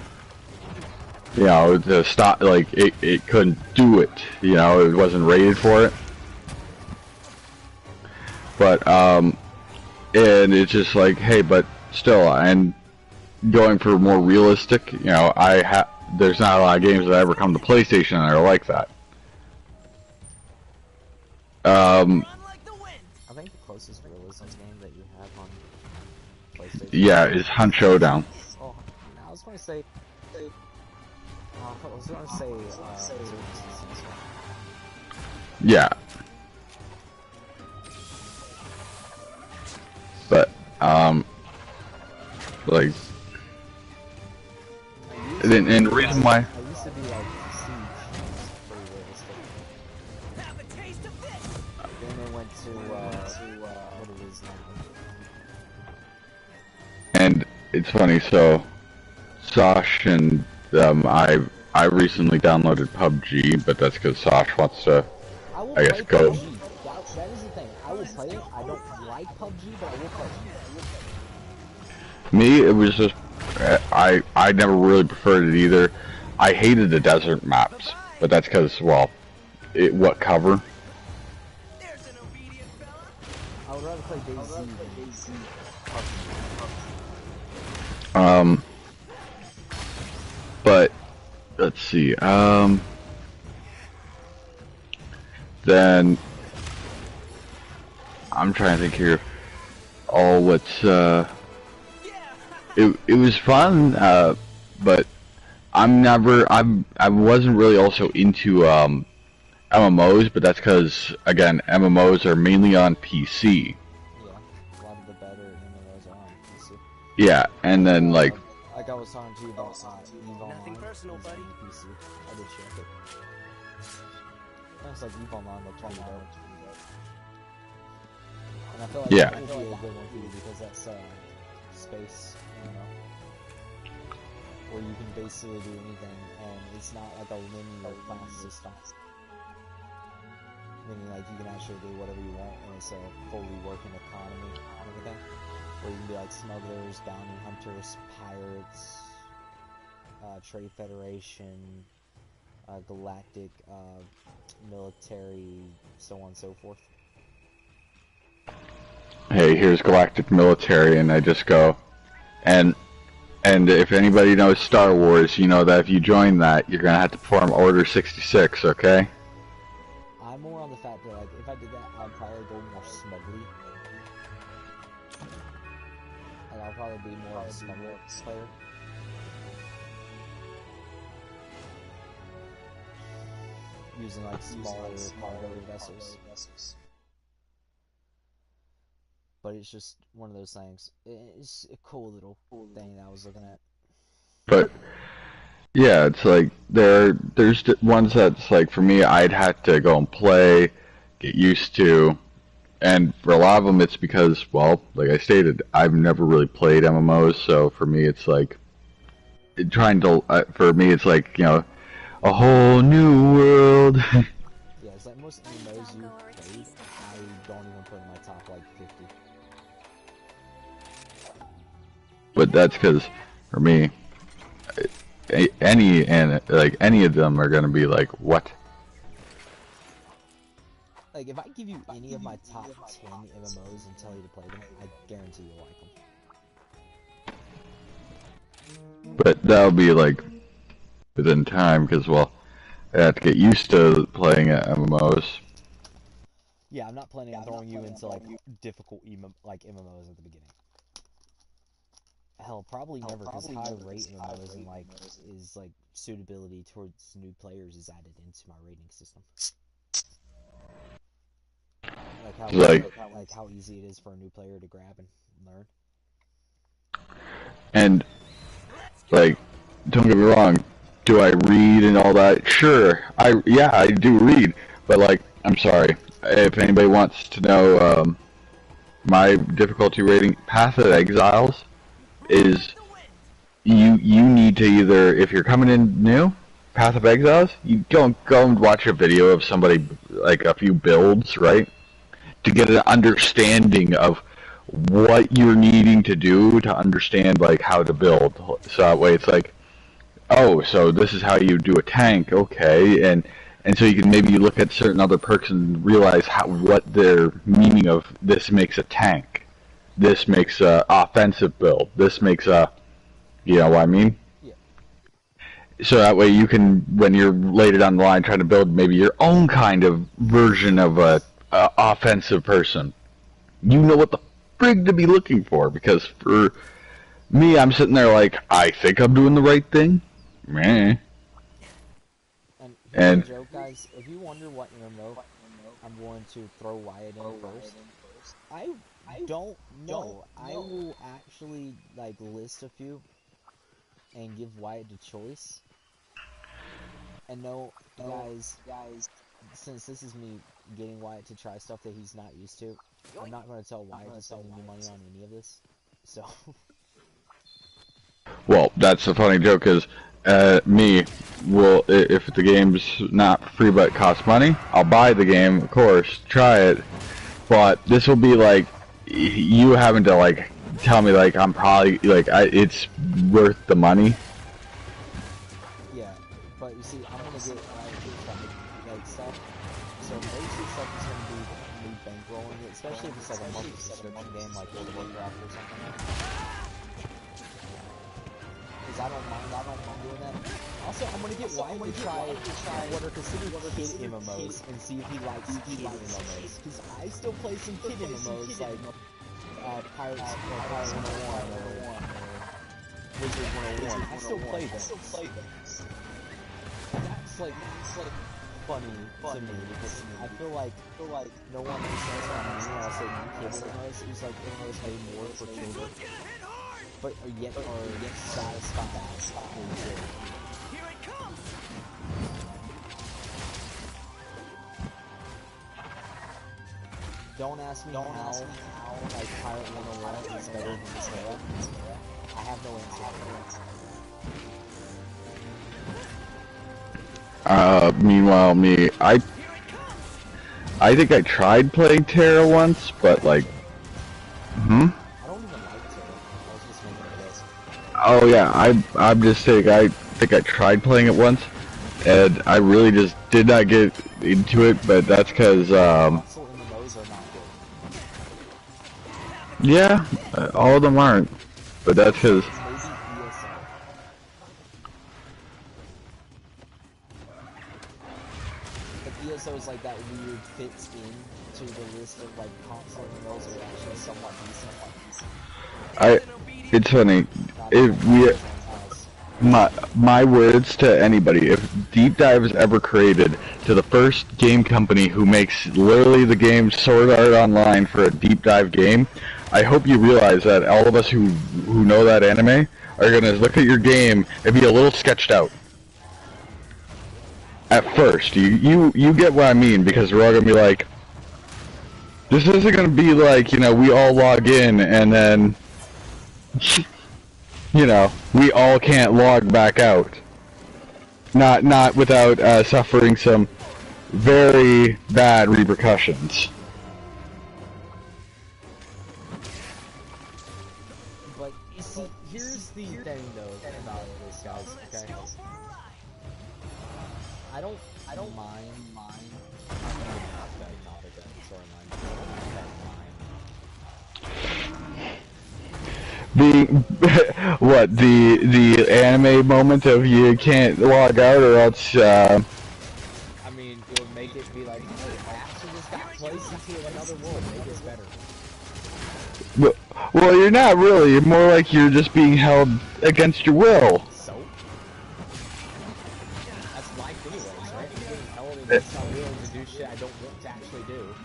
You know, to stop, like it couldn't do it. You know, it wasn't rated for it. But and it's just like, hey, but still, and going for more realistic. You know, there's not a lot of games that ever come to PlayStation that are like that. I think the closest realism game that you have on PlayStation. Yeah, is Hunt Showdown. Oh, I was going to say. Yeah. But like, and the reason why. I used to be like Siege, pretty realistic. Have a taste of this. Then they went to what it is now. And it's funny, so Sosh and I recently downloaded PUBG, but that's because Sosh wants to, I guess, go. PUBG. That is the thing. I will play it. I don't like PUBG, but I will play it. Me, it was just I never really preferred it either. I hated the desert maps, but that's because, well, what cover? There's an obedient fella. I would rather play DayZ than PUBG. But let's see. Then I'm trying to think here. Oh, what's it was fun, but I wasn't really also into MMOs, but that's because again MMOs are mainly on PC. Yeah, a lot of the better MMOs are on PC. Yeah, and then like I was talking to you about EVE Online. Nothing personal, is buddy. on PC. I did check it. Sounds like EVE Online looked pretty dope. And I feel like yeah. that would be a good one for you because that's space, you know, where you can basically do anything, and it's not like a linear class system. Meaning, like, you can actually do whatever you want, and it's a fully working economy and everything. Where you can be like smugglers, bounty hunters, pirates, Trade Federation, galactic military, so on and so forth. Hey, here's galactic military, and I just go, and if anybody knows Star Wars, you know that if you join that, you're gonna have to perform Order 66, okay? I'm more on the fact that, like, if I did that, I'd probably go more smugly. Like, I'll probably be more of a smuggler player. Using, like, smaller cargo vessels. But it's just one of those things. It's a cool little thing that I was looking at. But yeah, it's like there's ones that's like for me, I'd have to go and play, get used to, and for a lot of them, it's because, well, like I stated, I've never really played MMOs, so for me, it's like for me, it's like, you know, a whole new world. Yeah, it's like most MMOs you played, I don't even put in my top, like, 50. But that's because, for me, any of them are gonna be like, what? Like, if I give you any of my top 10 MMOs and tell you to play them, I guarantee you'll like them. But that'll be like within time, because, well, I have to get used to playing MMOs. Yeah, I'm not planning on throwing you into, like, difficult MMOs at the beginning. Hell, probably never, because high rate MMOs and, like, is, like, suitability towards new players is added into my rating system. Like how easy it is for a new player to grab and learn. And, like, don't get me wrong, do I read and all that? Sure, yeah, I do read, but, like, I'm sorry, if anybody wants to know, my difficulty rating, Path of Exiles is you need to either, if you're coming in new, Path of Exiles, you don't go and watch a video of somebody, like a few builds, right? To get an understanding of what you're needing to do to understand like how to build. So that way it's like, oh, so this is how you do a tank, okay, and so you can maybe look at certain other perks and realize what their meaning of this makes a tank, this makes a offensive build, this makes a, you know what I mean? Yeah. So that way you can, when you're later down the line trying to build maybe your own kind of version of a offensive person, you know what the frig to be looking for. Because for me, I'm sitting there like, I think I'm doing the right thing. Meh. And here's And the joke, guys. If you wonder what MMO I'm going to throw Wyatt in first, I don't know. I will actually like list a few and give Wyatt the choice. And no, guys, since this is me getting Wyatt to try stuff that he's not used to, I'm not going to tell Wyatt to spend any money on any of this. So, well, that's the funny joke is, me will, if the game's not free but it costs money, I'll buy the game, of course, try it. But this will be like you having to like tell me like I'm probably like it's worth the money. yeah. But you see, I'm going to get Wyatt to try like stuff. So most of the stuff is going to be me bankrolling it, especially if it's like a monthly subscription game like World of Warcraft or something. Because I don't mind doing that. Also, I'm gonna get Wyatt to try what are considered kid MMOs and see if he likes kid MMOs. Because I still play some kid MMOs like Pirates or Pirate 101 or Wizard 101. I still play them. That's like funny to me because I feel like no one understands what I mean when I say kid MMOs. It's like MMOs made more for children, but yet are satisfying for children. Here it comes! Don't ask me how like Pirate 101 is better than Sarah. I have no answer for that. Meanwhile, me, I think I tried playing Terra once, but like, I don't even like Terra. I was just making a guess. oh yeah, I'm just saying I think I tried playing it once, and I really just did not get into it. But that's because Console MMOs are not good. yeah, all of them aren't. But that's because Maybe ESO. But ESO is like that weird fits in to the list of like console MMOs that are actually somewhat decent. it's funny if we. My words to anybody, if Deep Dive is ever created to the first game company who makes literally the game Sword Art Online for a Deep Dive game, I hope you realize that all of us who know that anime are going to look at your game and be a little sketched out. At first, you get what I mean, because we're all going to be like, this isn't going to be like, you know, we all log in and then... you know, we all can't log back out. Not without suffering some very bad repercussions. But you see, here's the thing though about this, guys. Okay, I don't mind. I'm gonna have that topic. Sorry, mind. Being what the anime moment of you can't log out or else. I mean, it would make it be like, hey, I actually just got placed into another world. Make this better. Well, you're not really. You're more like you're just being held against your will. So that's life, anyways, right? I'm being held against my will to do shit I don't want to actually do.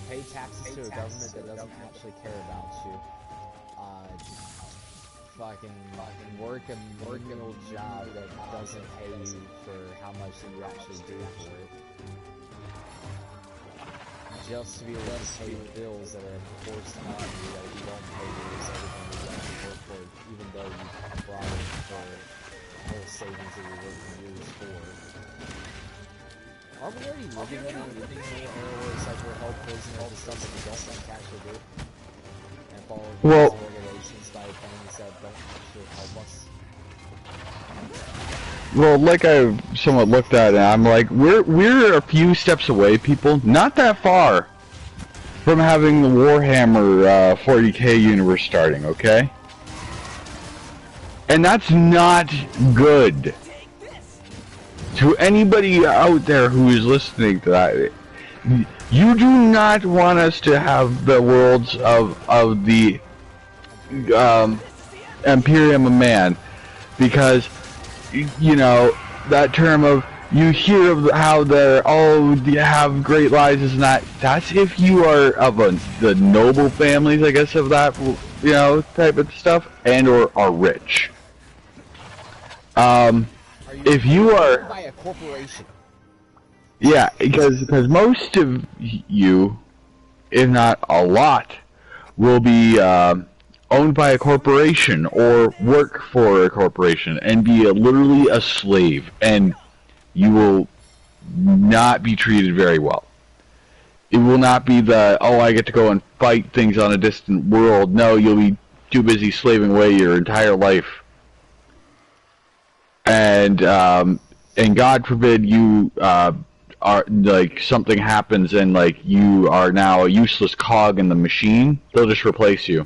Pay taxes to a government that doesn't actually care about you. fucking work a menial job that doesn't pay you for how much you actually do for it. Just to be able to pay bills that are forced on you that if you don't pay yours, everything that you actually work for, even though you brought in for whole savings that you're working years for. Are we already living in a era where it's like we're held prisoners to stuff that we don't want to actually do? And follow rules and regulations by things that don't actually help us? Well, like I've somewhat looked at it, I'm like, we're a few steps away, people, not that far, from having the Warhammer 40k universe starting, okay? And that's not good. To anybody out there who is listening to that, you do not want us to have the worlds of the Imperium of Man, because you know that term of you hear of how they're they have great lives is not. That's if you are of the noble families, I guess, of that type of stuff, and or are rich. If you are by a corporation. Yeah, because most of you, if not a lot, will be owned by a corporation or work for a corporation and be literally a slave, and you will not be treated very well. It will not be I get to go and fight things on a distant world. No, you'll be too busy slaving away your entire life. And God forbid you are like something happens and like you are now a useless cog in the machine, they'll just replace you.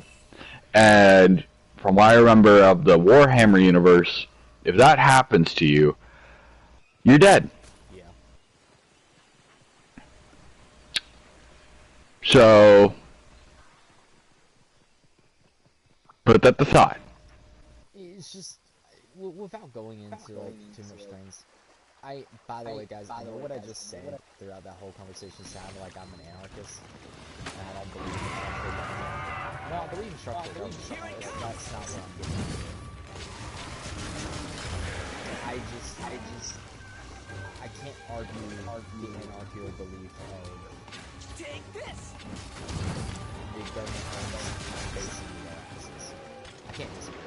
And from what I remember of the Warhammer universe, if that happens to you, you're dead. Yeah. So put that aside. It's just without going into like too much things. By the way, guys, I know what I just said throughout that whole conversation sounded like I'm an anarchist, and I don't believe in structural government. No, I believe in structural government. That's not what I'm getting at. I can't argue the anarchy or belief of Take this. the government owns basically the offices. I can't disagree.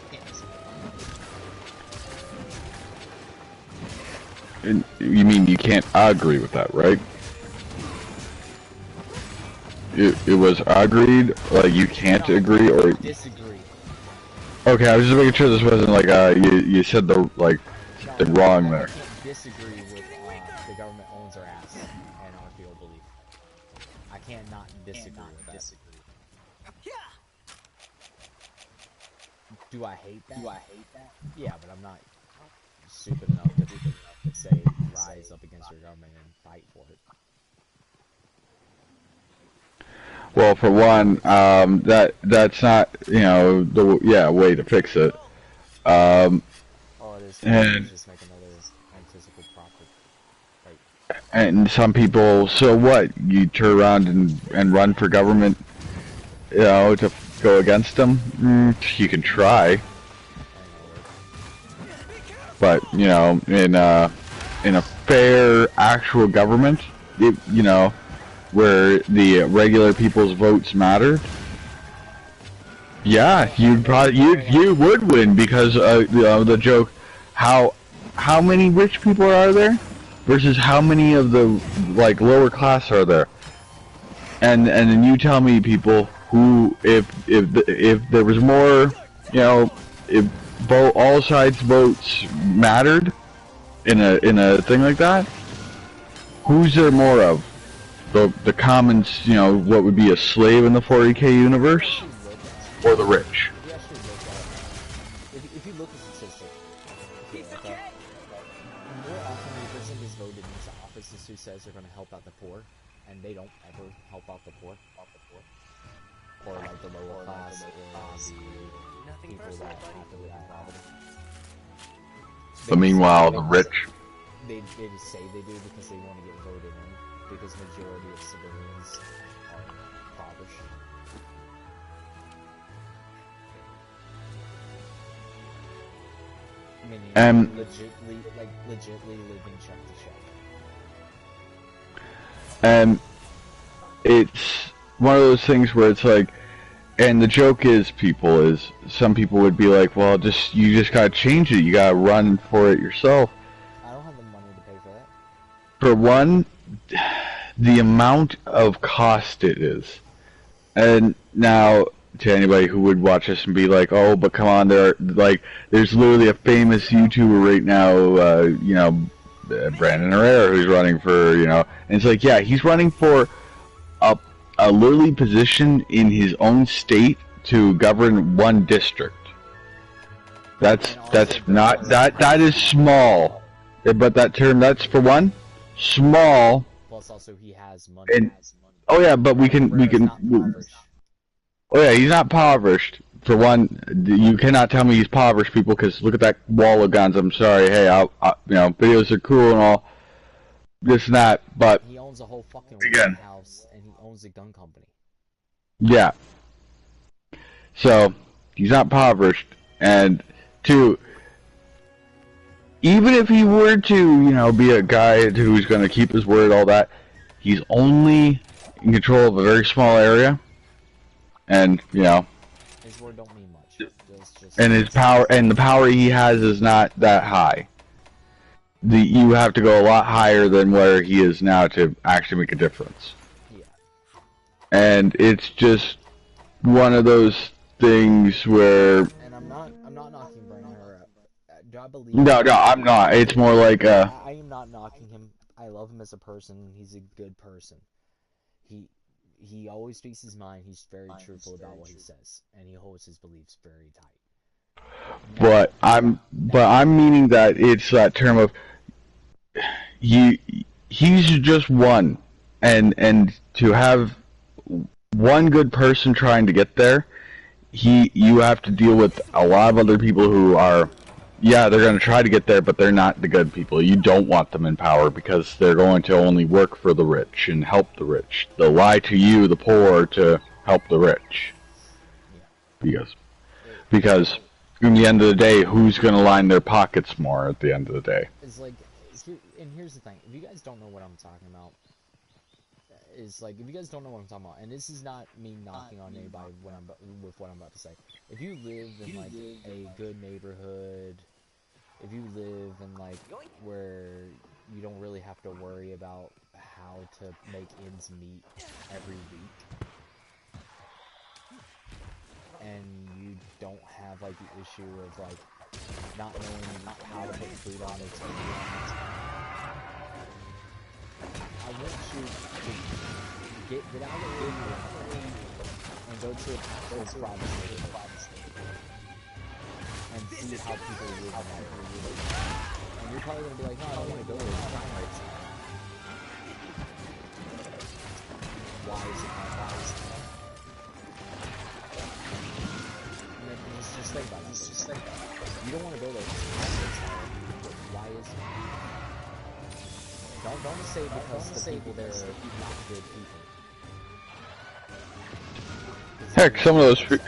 And you mean you can't agree with that, right? It was agreed, like you can't agree or disagree. Okay, I was just making sure this wasn't like you said the something wrong there. I can't disagree with the government owns our ass anarchy or belief. I can't not disagree with that. Do I hate that? Yeah, but I'm not stupid enough to say rise up against your government and fight for it. Well, for one, that's not the way to fix it. All it is and just make another anticipated profit. And some people, so what? You turn around and run for government, to go against them? You can try. But, in a fair, actual government, where the regular people's votes mattered, yeah, you would win because the joke, how many rich people are there versus how many of the lower class are there, and then you tell me people who if there was more, if all sides votes mattered in a thing like that, who's there more of? The commons, what would be a slave in the 40k universe, or the rich? If you look at statistics, more often the person gets voted into offices who says they're going to help out the poor, and they don't ever help out the poor, or like the lower class, or the people that have to live in poverty. But meanwhile, the rich. They just say they do because they want to get voted in, because majority of civilians are impoverished. mean, And legitly living check to check. and it's one of those things where it's like, and the joke is, some people would be like, well, you just gotta change it. You gotta run for it yourself. I don't have the money to pay for that. For one, the amount of cost it is. And now, to anybody who would watch this and be like, oh, but come on, there's literally a famous YouTuber right now, Brandon Herrera, who's running for, and it's like, yeah, he's running for a literally position in his own state to govern one district. That is small. But that's for one, small. Plus, also he has money. And, oh yeah, but we can. Oh yeah, he's not impoverished. For one, you cannot tell me he's impoverished, people, because look at that wall of guns. I'm sorry, hey, videos are cool and all, this and that, but he owns a whole fucking house, and he owns a gun company. Yeah. So he's not impoverished, and two, even if he were to, be a guy who's going to keep his word, all that, he's only in control of a very small area, and his word don't mean much. And his power, and the power he has is not that high. You have to go a lot higher than where he is now to actually make a difference. Yeah. And it's just one of those things where. And I'm not knocking Brandon Herrera. Do I believe? No, I'm not. It's more like I am not knocking him. I love him as a person. He's a good person. He always speaks his mind. He's very truthful about what he says, and he holds his beliefs very tight. But I'm meaning that it's that term of he's just one, and to have one good person trying to get there, you have to deal with a lot of other people who are, yeah, they're going to try to get there, but they're not the good people. You don't want them in power because they're going to only work for the rich and help the rich. They'll lie to you, the poor, to help the rich. Because in the end of the day, who's going to line their pockets more at the end of the day? It's like, and here's the thing. If you guys don't know what I'm talking about, and this is not me knocking on anybody with what I'm about to say. If you live in like a good neighborhood, if you live in like where you don't really have to worry about how to make ends meet every week, and you don't have like the issue of like not knowing how to put food on the table, I want you to get out of the room and go to a actual private state and see how people live in that area. And you're probably gonna be like, no, I don't want to go there. It's crime rates. Why is it not? Just think about it. You don't want to go there. Why is it? Don't say because the people there are not good people. Heck, some of those people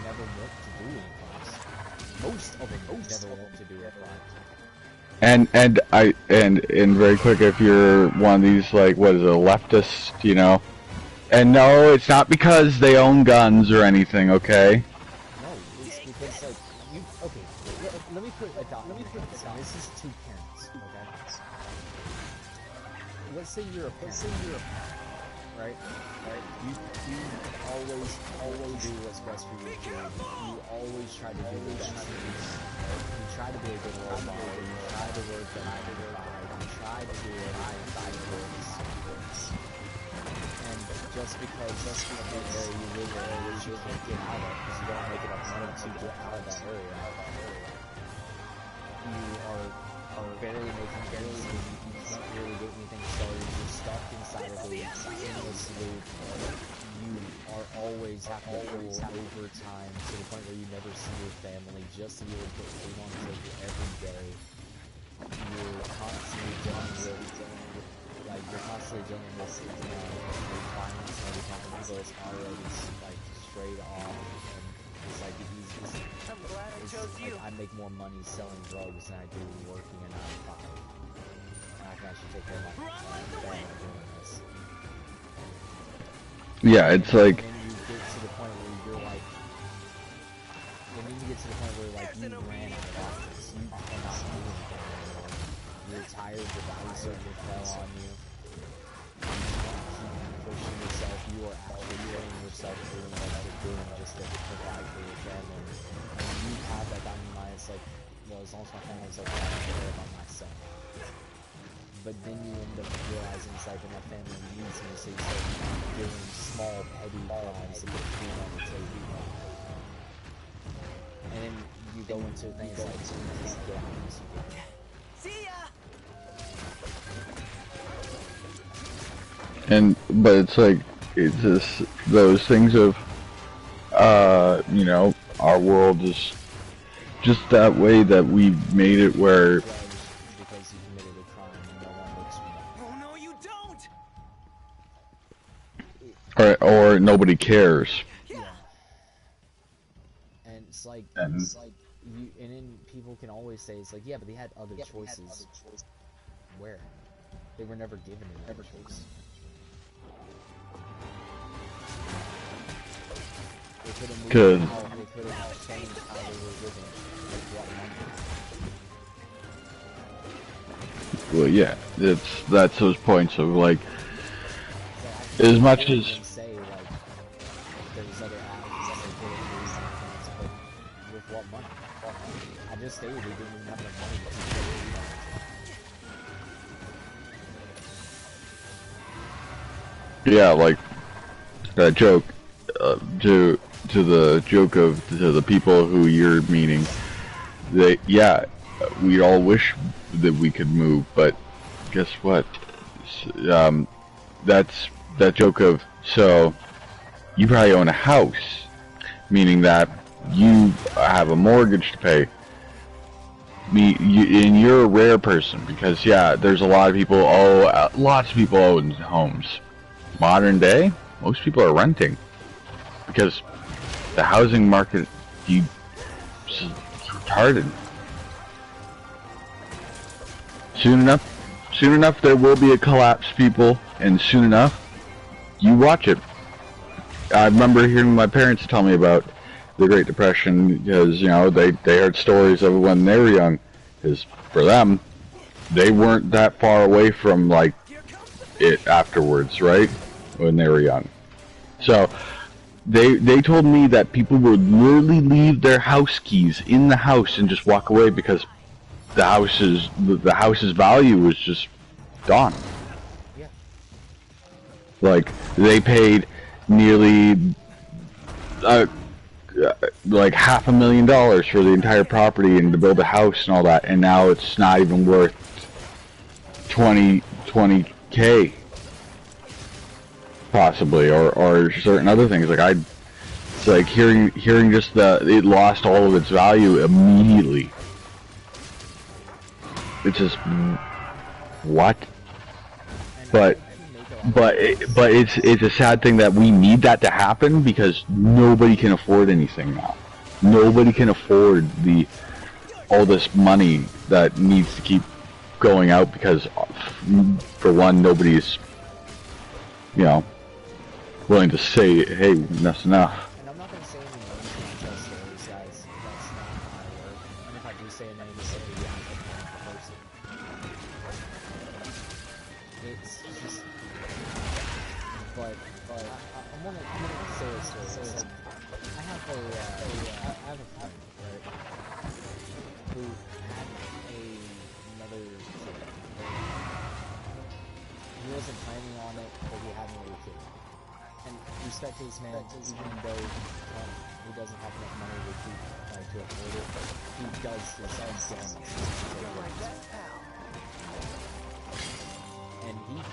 never want to do any crimes. Most of them never want to do a crime. And very quick, if you're one of these, like, what is it, leftist, and no, it's not because they own guns or anything, okay? No, it's because, like, let me put it this. This is two parents, okay? Let's say you're a parent, right? You always do what's best for your kid. You always try to do the best for your kid. You try to be a good role model. You try to work the 9 to 5. You try to do everything kids. And just because of the area you live in, you just can't get out of because you don't make enough money to get out of that area. You are barely making ends meet. You can't really get anything started. You're stuck inside of a endless loop. You are always having to pull overtime to the point where you never see your family just to be able to put food on the table every day. You're constantly dealing with your finance and everything. People that's already like straight off, and It's like he's I'm glad I it's chose you. like I make more money selling drugs than I do working a 9 to 5. And I can actually take care of my family doing this. Yeah, it's like, And then you get to the point where you're like, and then you get to the point where like you ran out of options. You cannot do anything anymore. You're tired. The value starting to fell on you. You keep pushing yourself. You are actually putting yourself through what you're doing just to provide for your family. And you have that down in your mind. It's like, well, as long as my family's okay, I can take care of myself. But then you end up realizing it's like, when my family needs me, so you start doing small, petty crimes to put food on the table. And then you go into things like, so you can't get out of this. See ya. but it's like, it's just those things of, you know, our world is just that way that we made it where, Because you committed a crime and no one looks for Oh no, you don't. or nobody cares. Yeah. And it's like, you, and then people can always say, it's like, yeah, but they had other choices. Where? They were never given another choice. They could have moved Good. out, they could have changed how they were living. Like, what money. Well, yeah, that's those points of like, as much as, Say, like, there's other options that they could have used and things, but with what money? I just stated they didn't even have enough money to keep their yeah, like that joke, to the joke of, to the people who you're meaning, they, yeah, we all wish that we could move, but guess what? That's that joke of, so you probably own a house, meaning that you have a mortgage to pay. And you're a rare person, because yeah, there's a lot of people, lots of people own homes. Modern day, most people are renting, because the housing market, it's retarded. Soon enough there will be a collapse, people, and soon enough, you watch it. I remember hearing my parents tell me about the Great Depression, because, you know, they heard stories of it when they were young, because for them, they weren't that far away from, like, it afterwards, right, when they were young. So, they told me that people would literally leave their house keys in the house and just walk away because the house's value was just gone. Yeah. Like, they paid nearly like $500,000 for the entire property and to build a house and all that, and now it's not even worth 20K possibly, or certain other things. Like, it's like hearing just it lost all of its value immediately. It's just, what? But it's a sad thing that we need that to happen, because nobody can afford anything now. Nobody can afford all this money that needs to keep going out, because for one, nobody's, you know, willing to say, hey, that's enough. And I'm not going to say any names and tell stories, guys. That's not how I work. And if I do say a name, it's simply the actual person. It's just... But I'm gonna say a story. So, like, I have a friend, right, who had another kid. He wasn't planning on it, but he had another kid. And respect to this man, even though he doesn't have enough money to keep to afford it, he does his own thing. And he's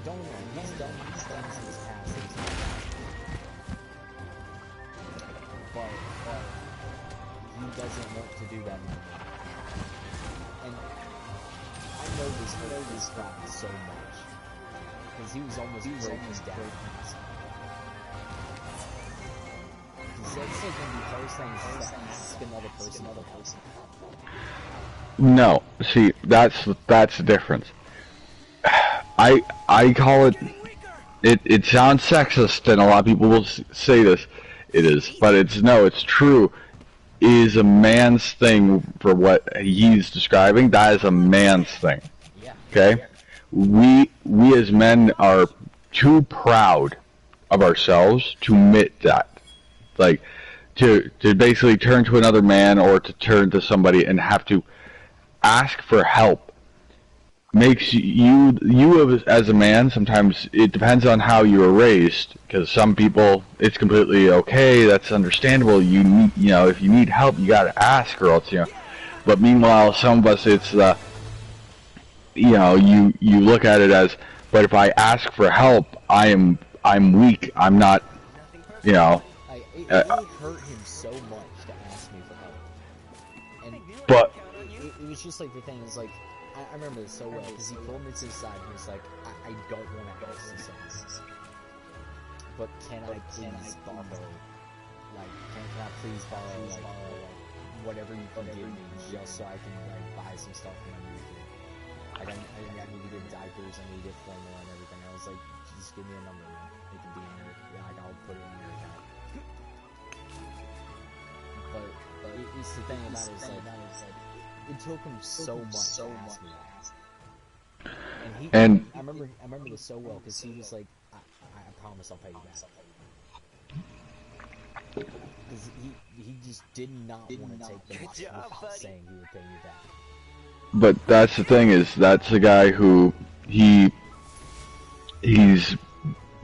done these things in his past that he's not but he doesn't want to do that anymore. And I know this guy so much. Because he was almost breaking down. Because Because it's like when you post things that ask another person. No, see, that's the difference. I call it. It sounds sexist, and a lot of people will say this. It is, but it's true. It is a man's thing for what he's describing. That is a man's thing. Yeah. Okay, we as men are too proud of ourselves to admit that, like, to basically turn to another man or to turn to somebody and have to ask for help makes you as a man. Sometimes it depends on how you were raised, because some people it's completely okay, that's understandable, you need, if you need help you gotta ask, or else, but meanwhile some of us it's you look at it as, but if I ask for help I'm weak, I'm not, It really hurt him so much to ask me for help. And but it was just like the thing is like, I remember this so well, because he pulled me to the side and was like, I don't want to ask you something, but can I please borrow, like, can I please borrow, like, whatever you can give me, just so I can, like, buy some stuff for my new kid. Like, I need to get diapers, I need to get formula and everything. I was like, just give me a number, man. It can be in there, like, I'll put it in your account. But it's the thing about it, is like, it took him so much to ask me that. And I remember this so well, because he was like, I promise I'll pay you back. Because he just did not want to take the money without saying he would pay me back. But that's the thing, is that's the guy who he's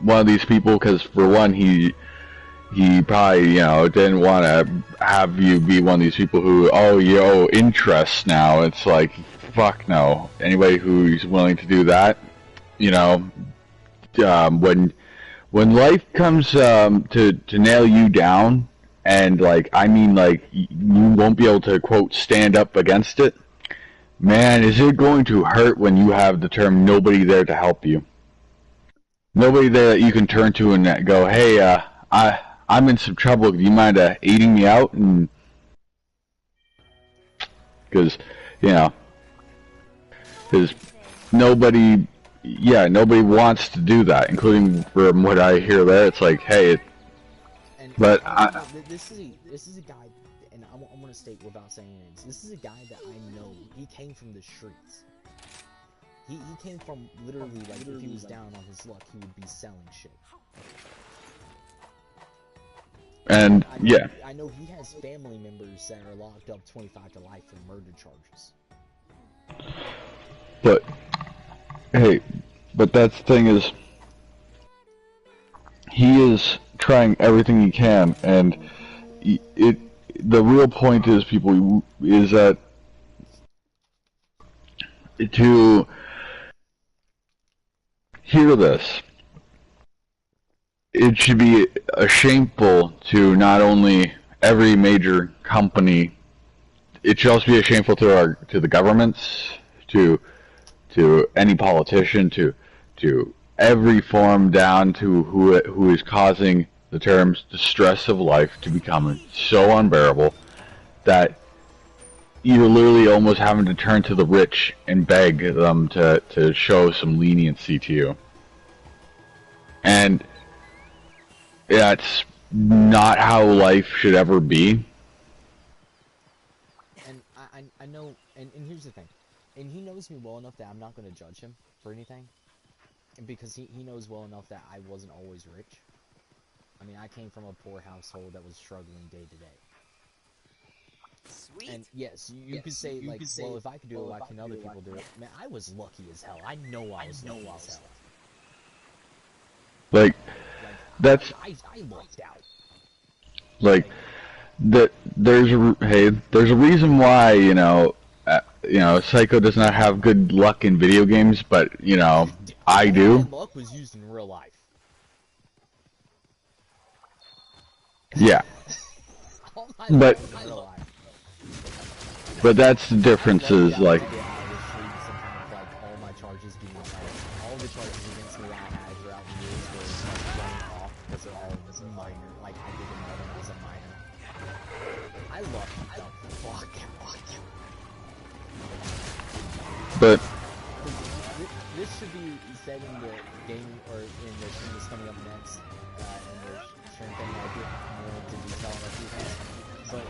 one of these people, because for one he probably didn't want to have you be one of these people who, oh, you owe interest now. It's like, fuck no. Anybody who's willing to do that, when life comes to nail you down, and like, I mean, like, you won't be able to, quote, stand up against it, man, is it going to hurt when you have the term nobody there to help you. Nobody there that you can turn to and go, hey, I'm in some trouble, do you mind aiding me out? And because nobody wants to do that, including from what I hear there. It's like, hey, but this is a guy, and I want to state without saying names. This is a guy that I know. He came from the streets. He came from literally, like, if he was down on his luck, he would be selling shit. And I know he has family members that are locked up 25 to life for murder charges. But hey, but that's the thing, is he is trying everything he can, and the real point is, people, is that to hear this, it should be shameful to not only every major company, it should also be shameful to the governments, to any politician, to every form down to who is causing the terms the stress of life to become so unbearable that you're literally almost having to turn to the rich and beg them to show some leniency to you. And that's not how life should ever be. And I know, and here's the thing, and he knows me well enough that I'm not going to judge him for anything, because he knows well enough that I wasn't always rich. I mean, I came from a poor household that was struggling day to day. Sweet. And yes, you could say, like, well, if I could do it, why can other people do it? Man, I was lucky as hell. I know I was lucky as hell. Like, that's, I lucked out. like, there's a reason why, Psycho does not have good luck in video games, but, I do. All my luck was used in real life. Yeah. All my But- luck was in real life. But that's the difference, is, like, Yeah, I was reading some kind of, like, all my charges being, like, all the charges against me I had throughout the years were, like, thrown off because they're all minor. Like I did them all when I was a minor. I love the fuck. But This should be said in the game or in the stream that's coming up next, and the stream thing. I'll get more into detail on a few things. But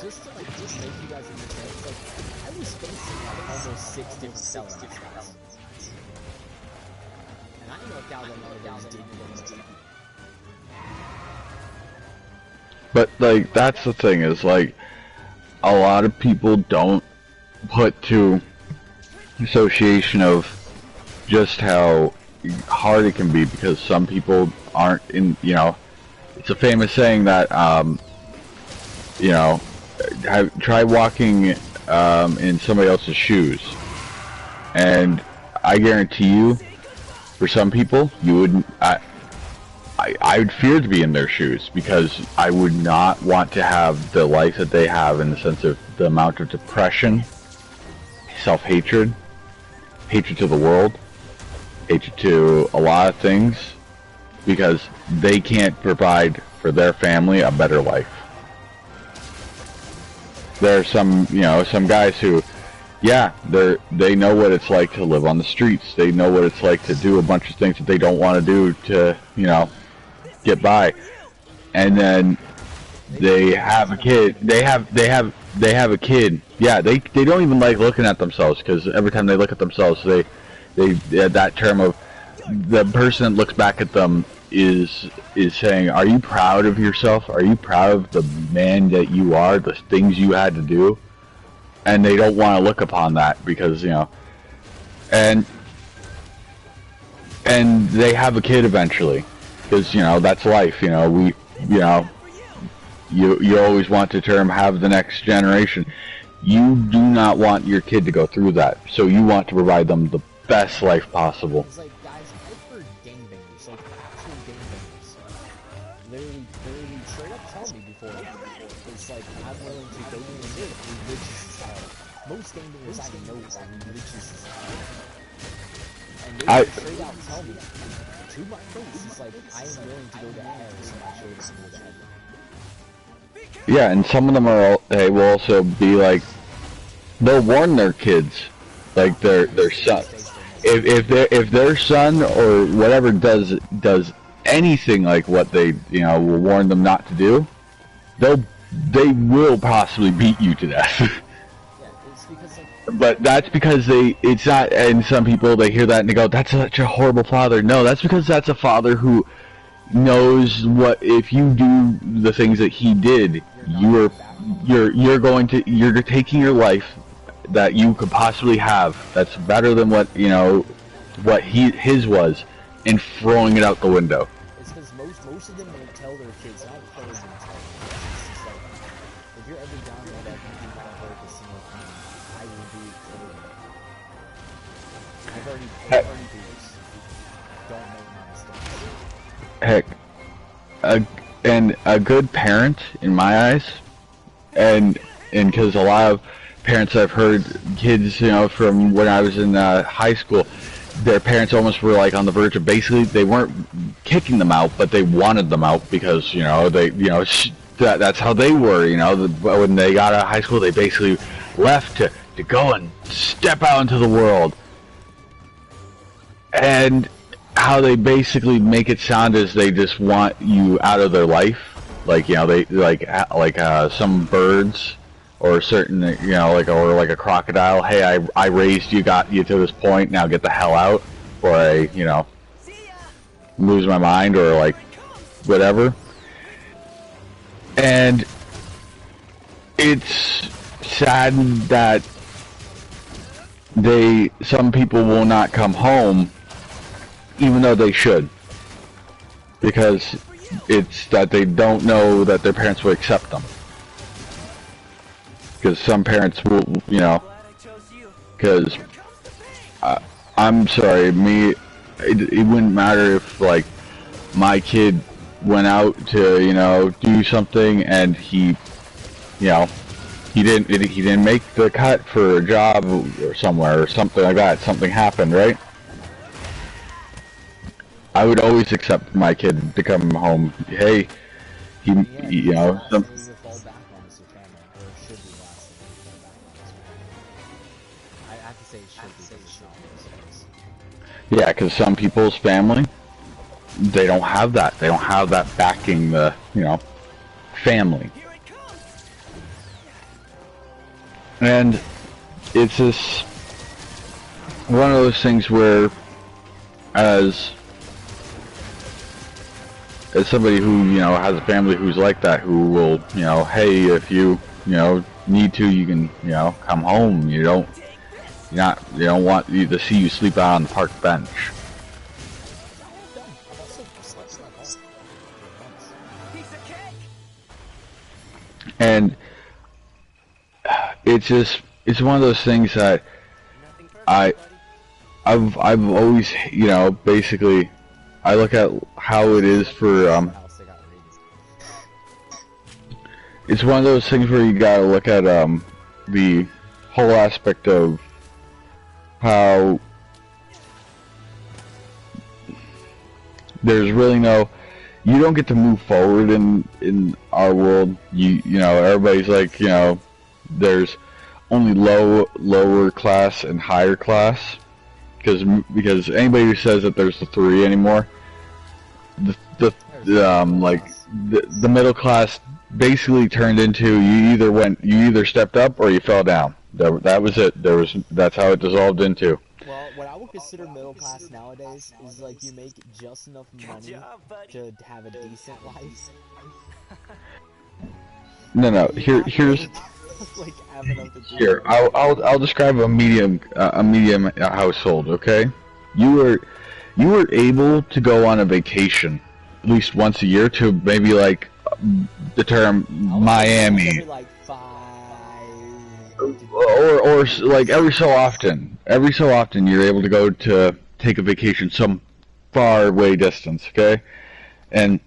just to make you guys understand, it's like I was facing like almost 6 different sellers, guys. And I knocked out one of those didn't. But like that's the thing is like a lot of people don't put to association of just how hard it can be because some people aren't in, you know, it's a famous saying that you know, try walking in somebody else's shoes, and I guarantee you for some people you wouldn't, I would fear to be in their shoes because I would not want to have the life that they have in the sense of the amount of depression, self-hatred, hatred to the world, hatred to a lot of things because they can't provide for their family a better life. There are some, you know, some guys who, yeah, they know what it's like to live on the streets. They know what it's like to do a bunch of things that they don't want to do to, you know, get by. And then they have a kid. They have a kid. Yeah, they don't even like looking at themselves because every time they look at themselves, they that term of the person that looks back at them is saying, are you proud of yourself? Are you proud of the man that you are, the things you had to do? And they don't want to look upon that because, you know, and they have a kid eventually because, you know, that's life. You know, you know, you always want to term have the next generation. You do not want your kid to go through that, so you want to provide them the best life possible. It's like, guys, I've heard gangbangers, like actual gangbangers, literally straight up tell me before, it's like, I'm willing to go and live religious as hell. Most gangbangers I know are religious as hell. And they straight out tell me, to my face, it's like, I am willing to go to hell so my children can go to heaven. Yeah, and some of them are, they will also be like, they'll warn their kids, like their son. If their son or whatever does anything like what they, you know, will warn them not to do, they will possibly beat you to death. Yeah, it's because like, but that's because it's not, and some people, they hear that and they go, that's such a horrible father. No, that's because that's a father who knows what, if you do the things that he did, you're taking your life that you could possibly have that's better than what, you know, what his was, and throwing it out the window. it's because most of them don't tell their kids, not fellas and tell them. It's just like, if you're ever down there that you do not hurt a single thing, I will do it for you. I've already do this. Don't make my mistakes. Heck, and a good parent in my eyes, and because a lot of parents I've heard, kids, you know, from when I was in high school, their parents almost were like on the verge of, basically they weren't kicking them out, but they wanted them out because, you know, they, you know, that's how they were, you know, when they got out of high school, they basically left to go and step out into the world. And how they basically make it sound as they just want you out of their life, like, you know, they like some birds or certain, you know, like a crocodile. Hey, I raised you, got you to this point, now get the hell out, or I, you know, lose my mind, or like whatever. And it's sad that some people will not come home, even though they should, because it's that they don't know that their parents will accept them. Because some parents will, you know, because I'm sorry, it wouldn't matter if, like, my kid went out to, you know, do something and he, you know, he didn't make the cut for a job or somewhere or something like that. Something happened, right? I would always accept my kid to come home. Hey, Yeah, you know, last some, thing you fall back on is your family, or it should be the last thing you fall back on is your family. I have to say it should be, because it's not always is. yeah, because some people's family, they don't have that. They don't have that backing the, you know, family. Here it comes. And it's just one of those things where, as somebody who, you know, has a family who's like that, who will, you know, hey, if you know, need to, you can, you know, come you don't want to see you sleep out on the park bench. I've also slept like all for months. Piece of cake. And it's one of those things that Nothing perfect, I- buddy. I've always, you know, basically, I look at how it is for, The house they got raided. it's one of those things where you gotta look at, the whole aspect of how there's really no, you don't get to move forward in our world. You know, everybody's like, you know, there's only lower class and higher class, because anybody who says that there's the three anymore, the middle class basically turned into, you either stepped up or you fell down. That was it. That's how it dissolved into. Well, what I would consider middle class nowadays is like you make just enough Good money job, buddy. to have a decent life. No, here's like have enough to do here. I'll describe a medium household. Okay, you were able to go on a vacation at least once a year to maybe like the term Miami, Every, like 5 or like every so often you're able to go to take a vacation some far away distance. Okay, and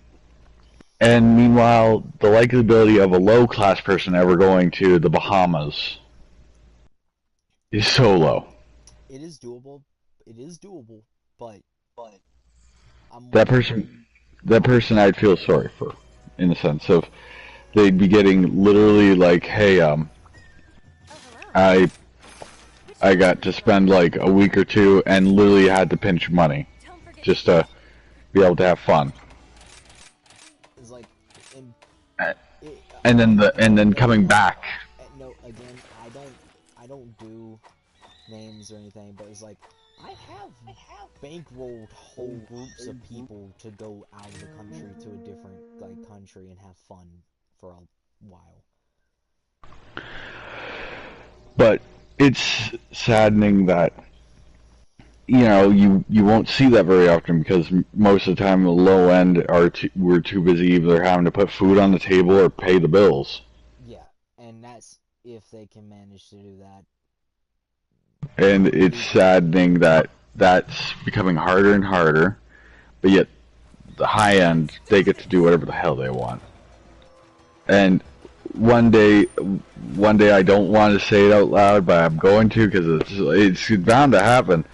meanwhile, the likability of a low-class person ever going to the Bahamas is so low. It is doable. It is doable, but I'm That person I'd feel sorry for, in the sense of they'd be getting literally like, hey, I got to spend like a week or two and literally had to pinch money just to be able to have fun. is like in, And then coming back. no, again, I don't do names or anything, but it's like I have bankrolled whole groups of people to go out of the country to a different like country and have fun for a while. But it's saddening that, you know, you won't see that very often, because most of the time the low end we're too busy either having to put food on the table or pay the bills. Yeah, and that's if they can manage to do that. And it's saddening that that's becoming harder and harder, but yet the high end, they get to do whatever the hell they want. And one day I don't want to say it out loud, but I'm going to, because it's bound to happen.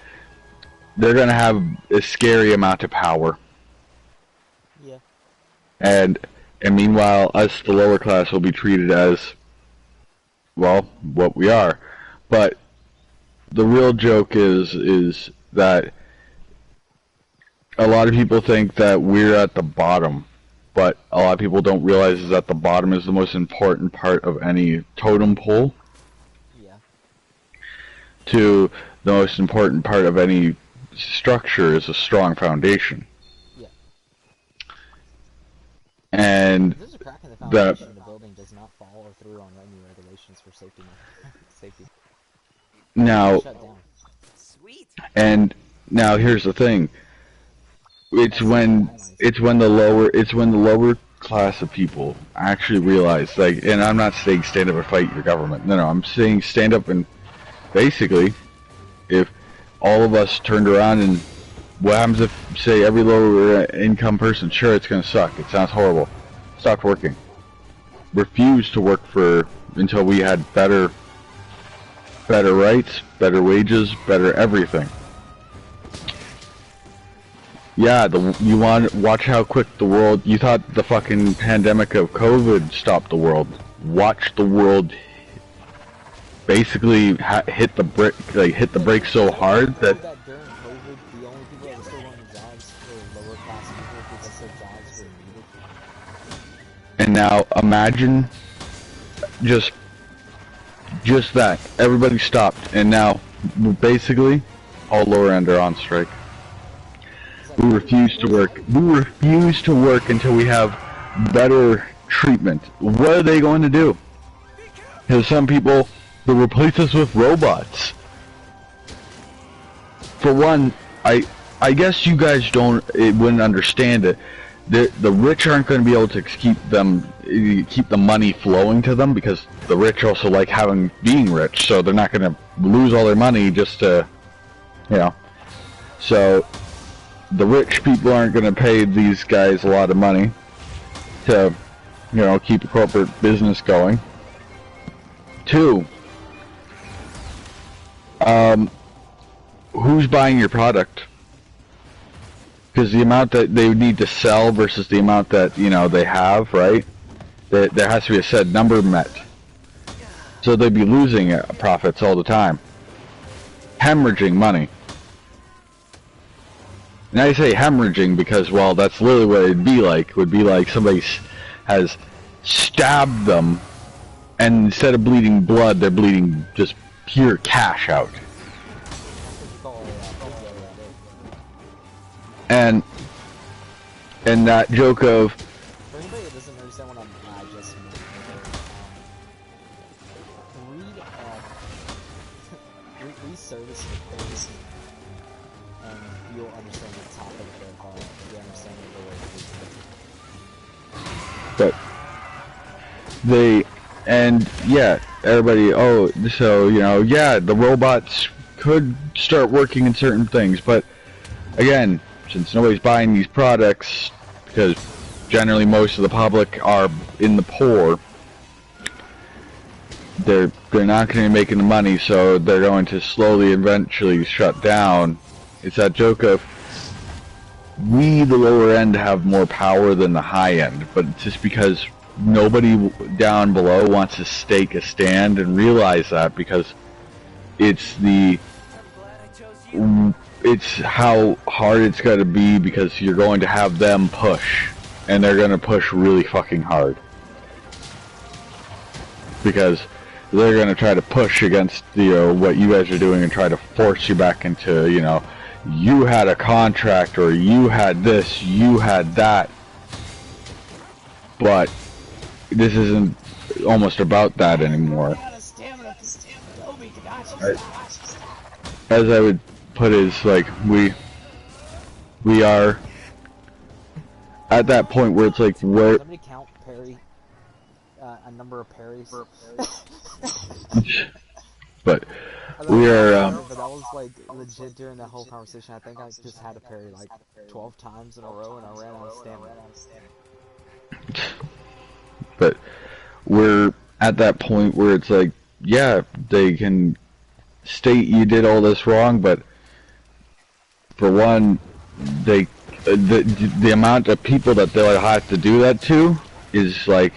They're going to have a scary amount of power. Yeah. And meanwhile, us, the lower class, will be treated as, well, what we are. But the real joke is that a lot of people think that we're at the bottom, but a lot of people don't realize is that the bottom is the most important part of any totem pole, Yeah. to the most important part of any structure is a strong foundation. Yeah. And If there's a crack in the that- foundation, the building does not follow through on any regulations for safety. Safety. now, Shut down. Sweet. and now here's the thing. It's when the lower class of people actually realize, like, and I'm not saying stand up and fight your government. No, I'm saying stand up and basically, if all of us turned around and what happens if, say, every lower income person, sure, it's gonna suck. It sounds horrible. Stopped working. Refused to work until we had better rights, better wages, better everything. Yeah, you want watch how quick the world. You thought the fucking pandemic of COVID stopped the world. Watch the world basically hit the brake so hard that. During COVID, the only people that were still going to jobs were lower class people because their jobs were needed. And now imagine just that everybody stopped, and now basically all lower end are on strike. We refuse to work. We refuse to work until we have better treatment. What are they going to do? Because some people, they'll replace us with robots. For one, I guess you guys wouldn't understand it. The rich aren't going to be able to keep the money flowing to them, because the rich also like being rich, so they're not going to lose all their money just to, you know. So the rich people aren't going to pay these guys a lot of money to, you know, keep a corporate business going. Two, who's buying your product? Because the amount that they need to sell versus the amount that, you know, they have, right? There has to be a set number met. So they'd be losing profits all the time. Hemorrhaging money. And I say hemorrhaging because, well, that's literally what it'd be like. It would be like somebody has stabbed them, and instead of bleeding blood, they're bleeding just pure cash out. And that joke of, for anybody that doesn't understand what I just meant, read service the quiz, and you'll understand the topic of the understanding of the way but and yeah, everybody, oh, so, you know, yeah, the robots could start working in certain things, but again, since nobody's buying these products, because generally most of the public are in the poor, they're not going to be making the money, so they're going to slowly eventually shut down. It's that joke of, we, the lower end, have more power than the high end, but it's just because nobody down below wants to stake a stand and realize that, because it's how hard it's going to be, because you're going to have them push, and they're going to push really fucking hard, because they're going to try to push against, you know, what you guys are doing and try to force you back into, you know, you had a contract, or you had this, you had that. But this isn't almost about that anymore. As I would put it, is like we are at that point where it's like, where Somebody count parry, a number of parries. but we are but that was like legit during that whole conversation. I think I just had a parry like 12 times in a row, and I ran out of stamina. but we're at that point where it's like, yeah, they can state you did all this wrong, but for one, the amount of people that they'll have to do that to is like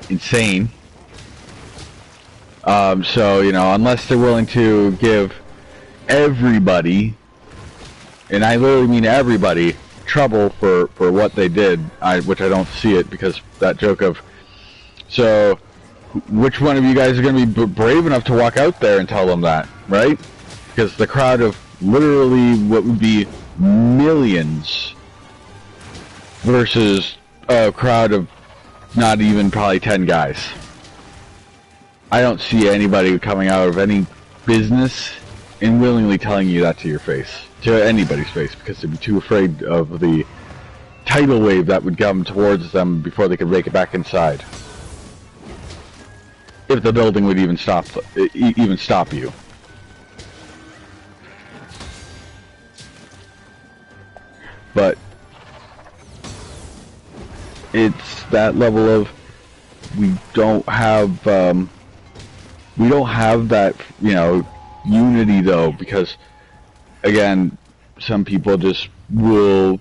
insane. So, you know, unless they're willing to give everybody, and I literally mean everybody, trouble for what they did, which I don't see it, because that joke of, so which one of you guys are going to be brave enough to walk out there and tell them that, right? Because the crowd of literally what would be millions versus a crowd of not even probably 10 guys. I don't see anybody coming out of any business and willingly telling you that to your face, to anybody's face, because they'd be too afraid of the tidal wave that would come towards them before they could make it back inside. If the building would even stop you. But it's that level of, we don't have that, you know, unity though, because again, some people just will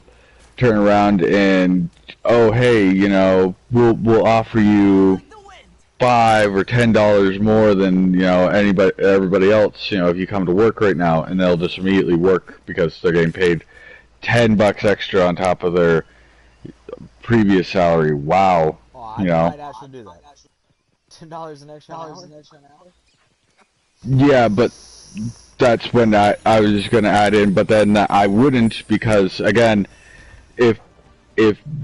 turn around and, oh hey, you know, we'll offer you The wind. $5 or $10 more than, you know, everybody else, you know, if you come to work right now, and they'll just immediately work because they're getting paid $10 extra on top of their previous salary. Wow. Oh, I You know. might actually do that. $10 an extra an hour? Yeah, but that's when I was just gonna add in, but then I wouldn't, because again, if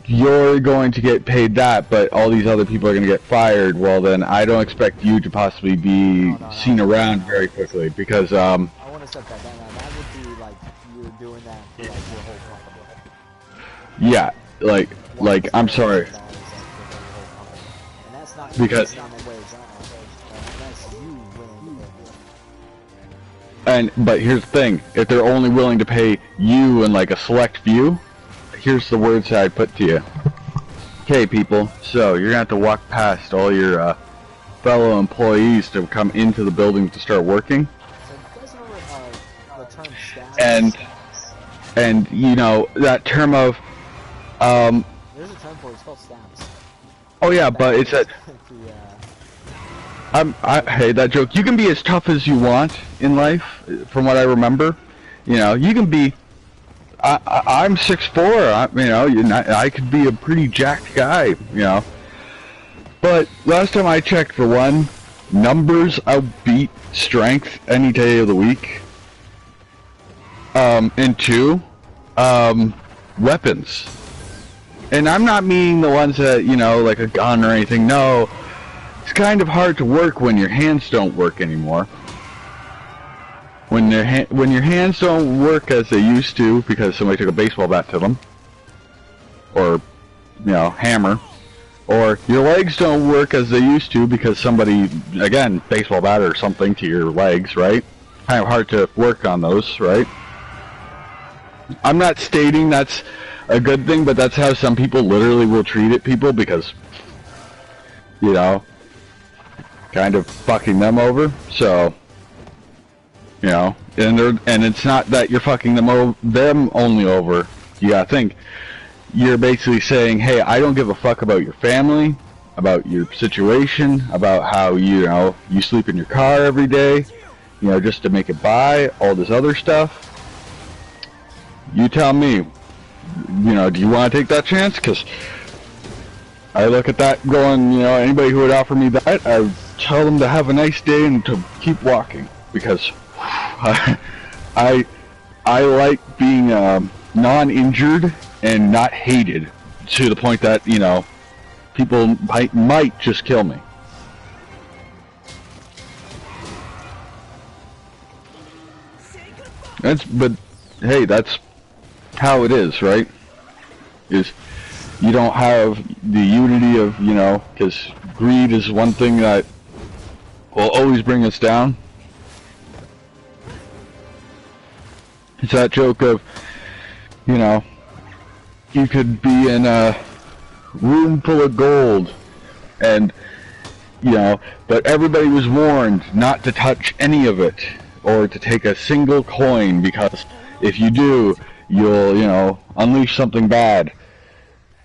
you're going to get paid that, but all these other people are going to get fired, well then I don't expect you to possibly be seen around very quickly, because I want to set that down. That would be like you're doing that for like your whole company. yeah, like I'm sorry, $1,000 extra for your whole company. And that's not Because- that's not the way it's done. That's you willing to but here's the thing, if they're only willing to pay you and like a select few, here's the words that I put to you. Okay, people, so you're gonna have to walk past all your fellow employees to come into the building to start working, So you guys know the term stabs? and you know that term of There's a term for it. It's called stabs. oh yeah, but it's a hey, that joke. You can be as tough as you want in life, from what I remember. You know, you can be. I'm 6'4". You know, I could be a pretty jacked guy. You know, but last time I checked, for one, numbers outbeat strength any day of the week. And two, weapons. And I'm not meaning the ones that, you know, like a gun or anything. No. It's kind of hard to work when your hands don't work anymore. When your hands don't work as they used to because somebody took a baseball bat to them, or, you know, hammer, or your legs don't work as they used to because somebody, again, baseball bat or something to your legs, right? Kind of hard to work on those, right? I'm not stating that's a good thing, but that's how some people literally will treat it, people, because, you know, kind of fucking them over. So, you know, and it's not that you're fucking them only over. You gotta think, you're basically saying, hey, I don't give a fuck about your family, about your situation, about how, you know, you sleep in your car every day, you know, just to make it by, all this other stuff. You tell me, you know, do you want to take that chance? Because I look at that going, you know, anybody who would offer me that, I would tell them to have a nice day and to keep walking, because I like being non-injured and not hated to the point that, you know, people might just kill me. But hey, that's how it is, right? Is you don't have the unity of, you know, because greed is one thing that will always bring us down. It's that joke of, you know, you could be in a room full of gold, and, you know, but everybody was warned not to touch any of it, or to take a single coin, because if you do, you'll, you know, unleash something bad.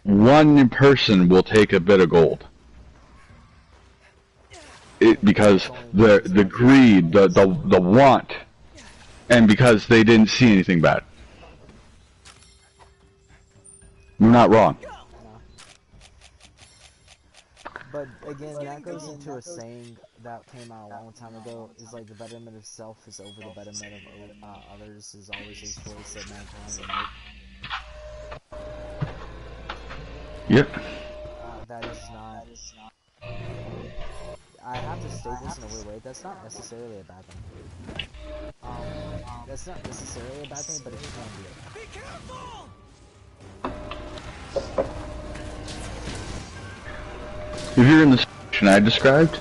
One person will take a bit of gold. Because the greed, the want, and because they didn't see anything bad. You're not wrong. But again, that goes into a saying that came out a long time ago, is like the betterment of self is over the betterment of others is always a choice that mankind will make. Yep. That is not... I have to state this in a weird way, that's not necessarily a bad thing. That's not necessarily a bad thing, but it can be a bad thing. Be careful! If you're in the situation I described,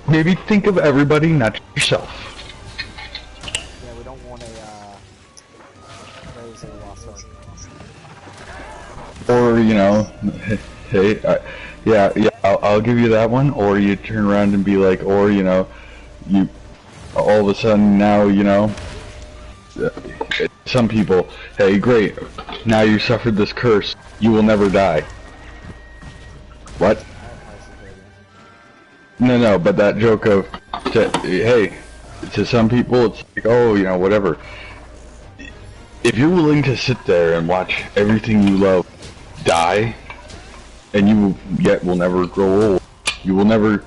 maybe think of everybody, not yourself. Yeah, we don't want a, phrase that we lost hope. Or, you know, hey, yeah, I'll give you that one. Or you turn around and be like, or, you know, you all of a sudden now, you know, some people, hey, great, now you suffered this curse, you will never die. What? No, but that joke of, hey, to some people it's like, oh, you know, whatever. If you're willing to sit there and watch everything you love die, and you yet will never grow old, you will never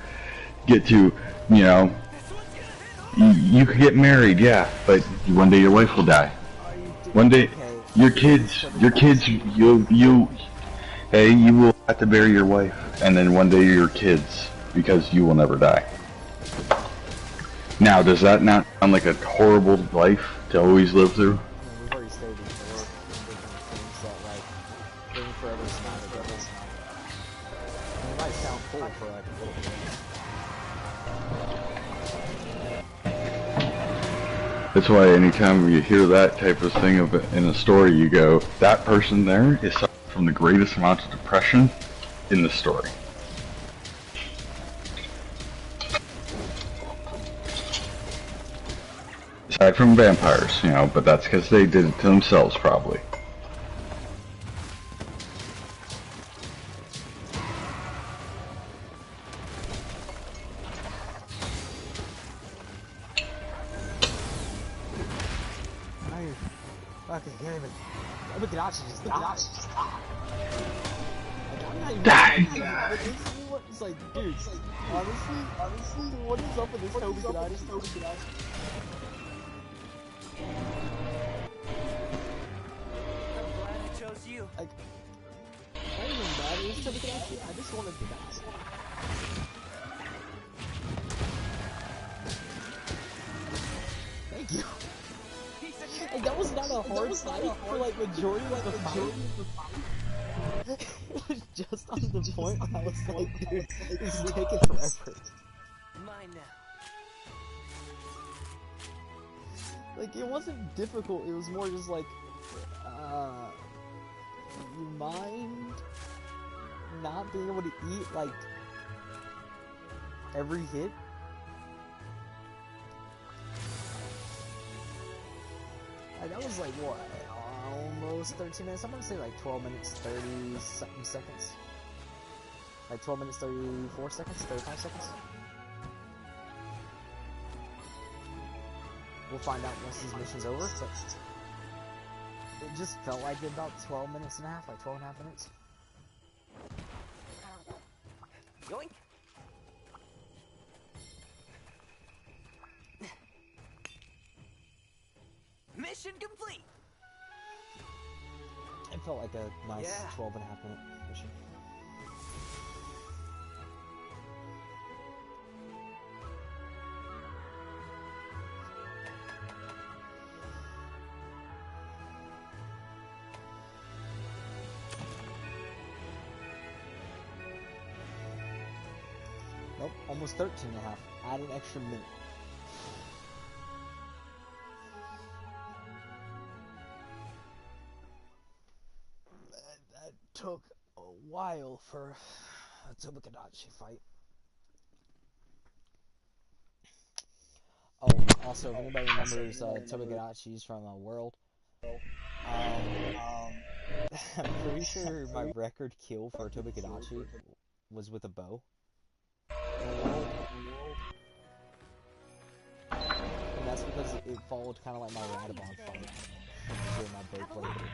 get to, you know, you could get married, yeah, but one day your wife will die. One day, your kids, hey, you will have to bury your wife, and then one day your kids, because you will never die. Now, does that not sound like a horrible life to always live through? We've already stated before different things that like living forever is not a devil. It might sound cool for like a little bit. That's why anytime you hear that type of thing in a story, you go, that person there is suffering from the greatest amount of depression in the story. Aside from vampires, you know, but that's because they did it to themselves, probably. Fucking can't even. Look at Archie just die. I'm not even Die. but this is what it's like, dude. Honestly, what is up with this Toby Gennady? I'm glad I chose you. Like, I don't even matter. It's Toby Gennady. I just wanted to die. Thank you. Like, that was not a hard fight for like majority of the fight. It was just on the point I was like, dude, this is taking forever. Mine now. Like, it wasn't difficult, it was more just like, you mind not being able to eat, like, every hit? That was like, what, almost 13 minutes? I'm gonna say like 12 minutes, 30 something seconds. Like 12 minutes, 34 seconds, 35 seconds. We'll find out once this mission's over, but it just felt like about 12 minutes and a half, like 12 and a half minutes. Yoink. Mission complete. It felt like a nice Yeah. 12 and a half minute mission. Nope, almost 13 and a half. Add an extra minute. That took a while for a Tomodachi fight. Oh, also, if anybody remembers Tomodachi's from World, I'm pretty sure my record kill for Tomodachi was with a bow. And that's because it followed kind of like my Radabon fight during my bow playthrough.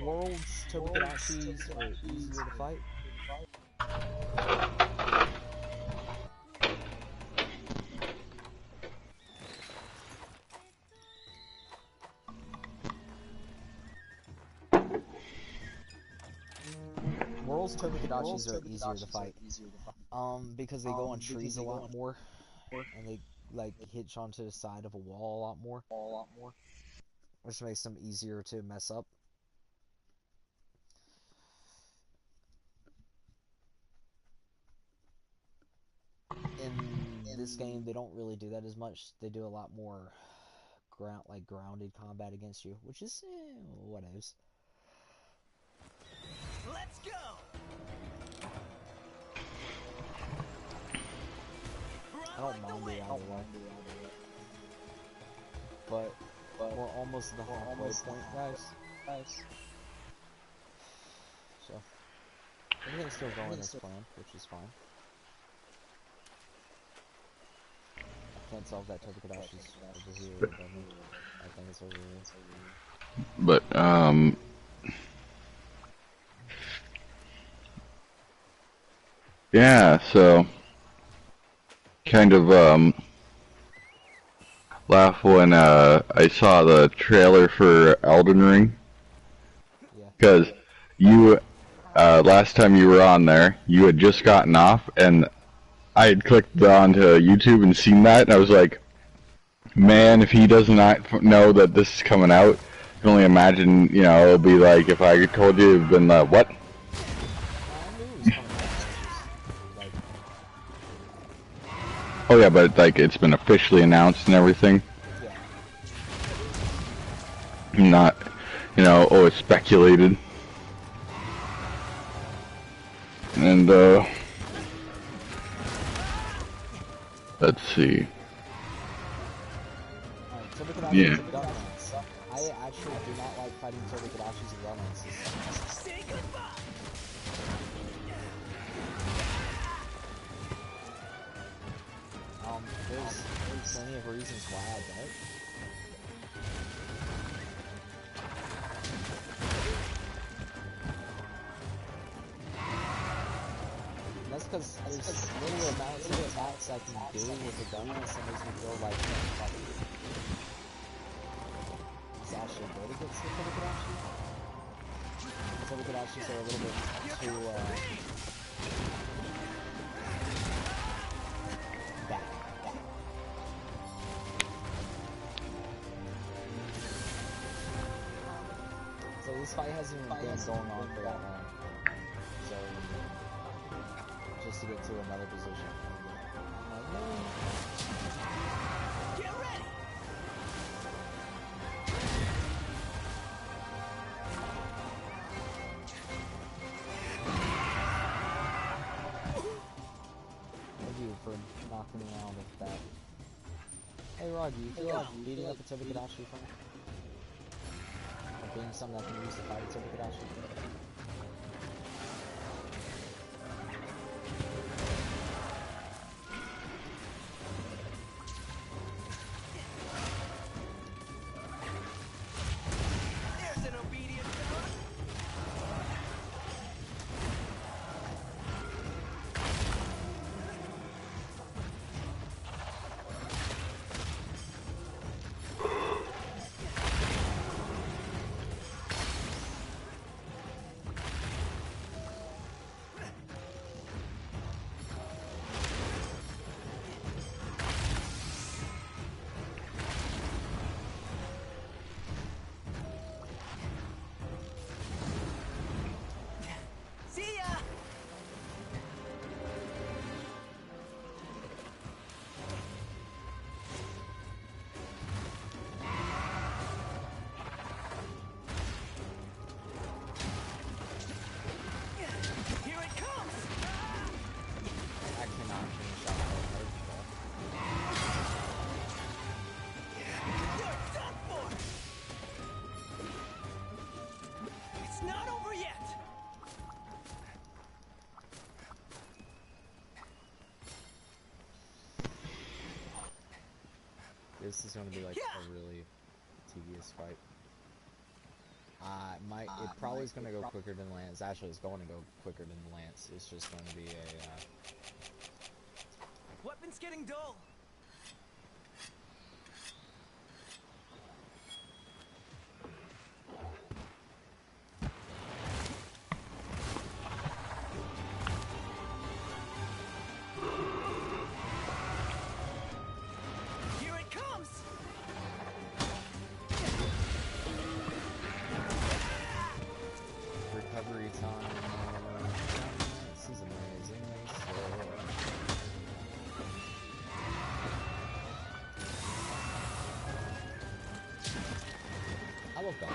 World's Tobogachis are easier to fight. World's Tomogadachis are easier to fight. Because they go on trees a lot more, and they like hitch onto the side of a wall a lot more, which makes them easier to mess up. In this game, they don't really do that as much. They do a lot more grounded combat against you, which is whatevs. Let's go. don't mind it either way. But we're almost at the halfway point, guys. So everything's still going as planned, which is fine. I can't solve that Tobukadashi's over here. But I think it's over here. But yeah, so kind of laugh when I saw the trailer for Elden Ring, because you last time you were on there, you had just gotten off, and I had clicked onto YouTube and seen that, and I was like, man, if he does not know that this is coming out, I can only imagine, you know, it'll be like if I told you it'd been what? Oh yeah, but like it's been officially announced and everything. Not, you know, oh, it's speculated. And let's see. Yeah. I actually do not like fighting Tobukadashis and Reallances. Say goodbye. There's plenty of reasons why I don't. And that's because there's little amounts of attacks I can do with the gun that makes me feel like it's actually good against the Tobukadashi. Tobukadashis are a little bit too back. So this fight hasn't even been going on for that long. So just to get to another position. I'm like, no. Get ready. Thank you for knocking me out with that. Hey Rod, do you feel like beating up a Tobukadashi for me? Or being something I can use to fight a Tobukadashi? There's an obedient fella. See ya. Here it comes. I cannot finish off that hard. You're done for. It's not over yet. This is going to be like a really tedious fight. It probably is going to go quicker than Lance. Actually, it's going to go quicker than Lance. It's just going to be a, Weapon's getting dull. Here it comes. recovery time. This is amazingly slow. I love guns.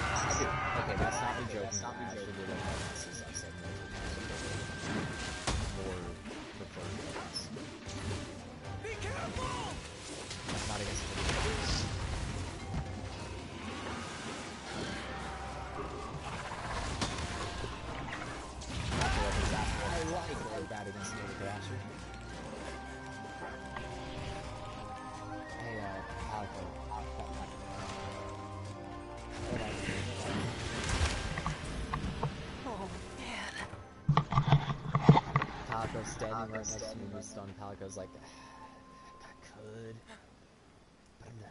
I do. Okay, that's not me joking. I actually do love guns, as I've said multiple times. More preferred guns. standing right next to me with stunned Palico's like, I could, but I'm not.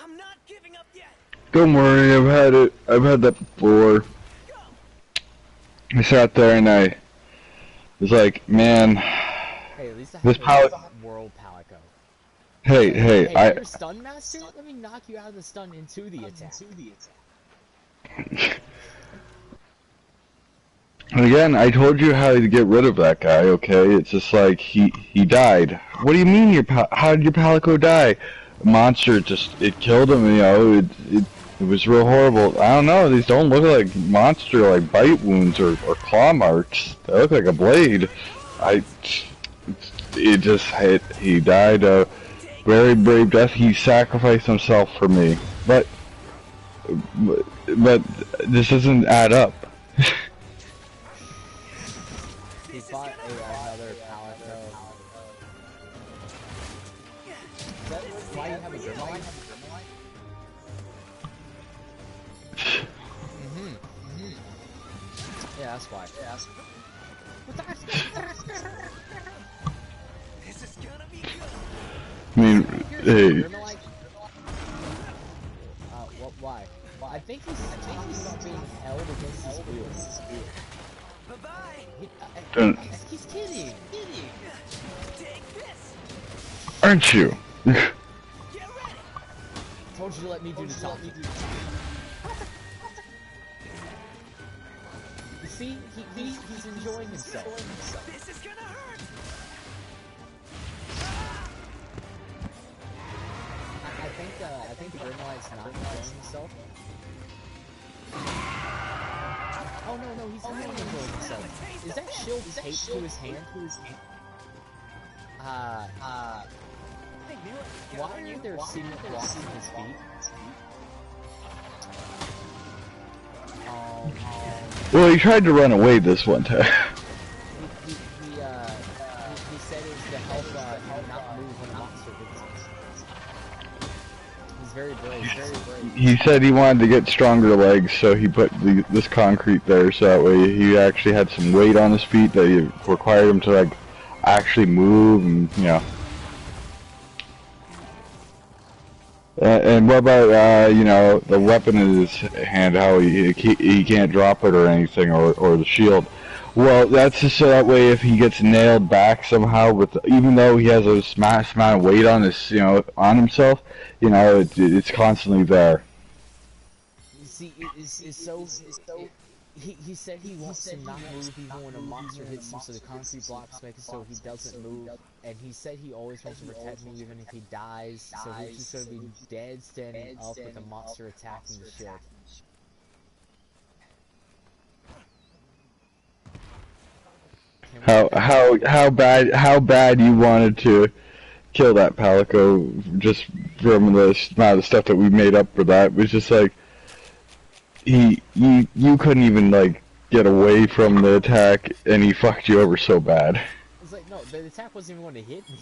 I'm not giving up yet. Don't worry, I've had it. I've had that before. I sat there and I was like, man, Hey, at least I this have Palico. a world Palico. Hey, You're a stun master? Let me knock you out of the stun into the attack. And again, I told you how to get rid of that guy, okay? It's just like, he died. What do you mean how did your Palico die? Monster just, it killed him, you know, it was real horrible. I don't know, these don't look like monster, like bite wounds or claw marks. They look like a blade. He died a very brave death. He sacrificed himself for me. But this doesn't add up. He fought another Palico. Is that why you have a Grimlock? Yeah, that's why. This is gonna be good. I mean, hey, Grimlock? Why? Well, I think he's talking about being held against his will. Bye-bye. He's kidding. Take this. aren't you? Get ready. Told you to let me do the talking. You see, he's enjoying himself. This is gonna hurt. I think the Grimlock's not enjoying himself. Oh no, he's not enjoying himself. Is that shield taped to his hand? Why are there secret blocks in his feet? Well, he tried to run away this one time. He said it was to help him not move when a monster hits him. He's very brave, He said he wanted to get stronger legs, so he put this concrete there, so that way he actually had some weight on his feet that required him to like actually move, and you know. And what about you know, the weapon in his hand? How he can't drop it or anything, or the shield. Well, that's just so that way if he gets nailed back somehow, with even though he has a smash amount of weight on his, you know, on himself, you know, it's constantly there. You see, it's so. He said he wants to not move even when a monster hits him, so the concrete blocks make it so he doesn't move. And he said he always wants to protect me even if he dies, so he's just gonna be dead standing up with a monster attacking the shield. How bad you wanted to kill that Palico just from the amount of stuff that we made up for that. It was just like you couldn't even like get away from the attack, and he fucked you over so bad. It's like, no, the attack wasn't even going to hit me.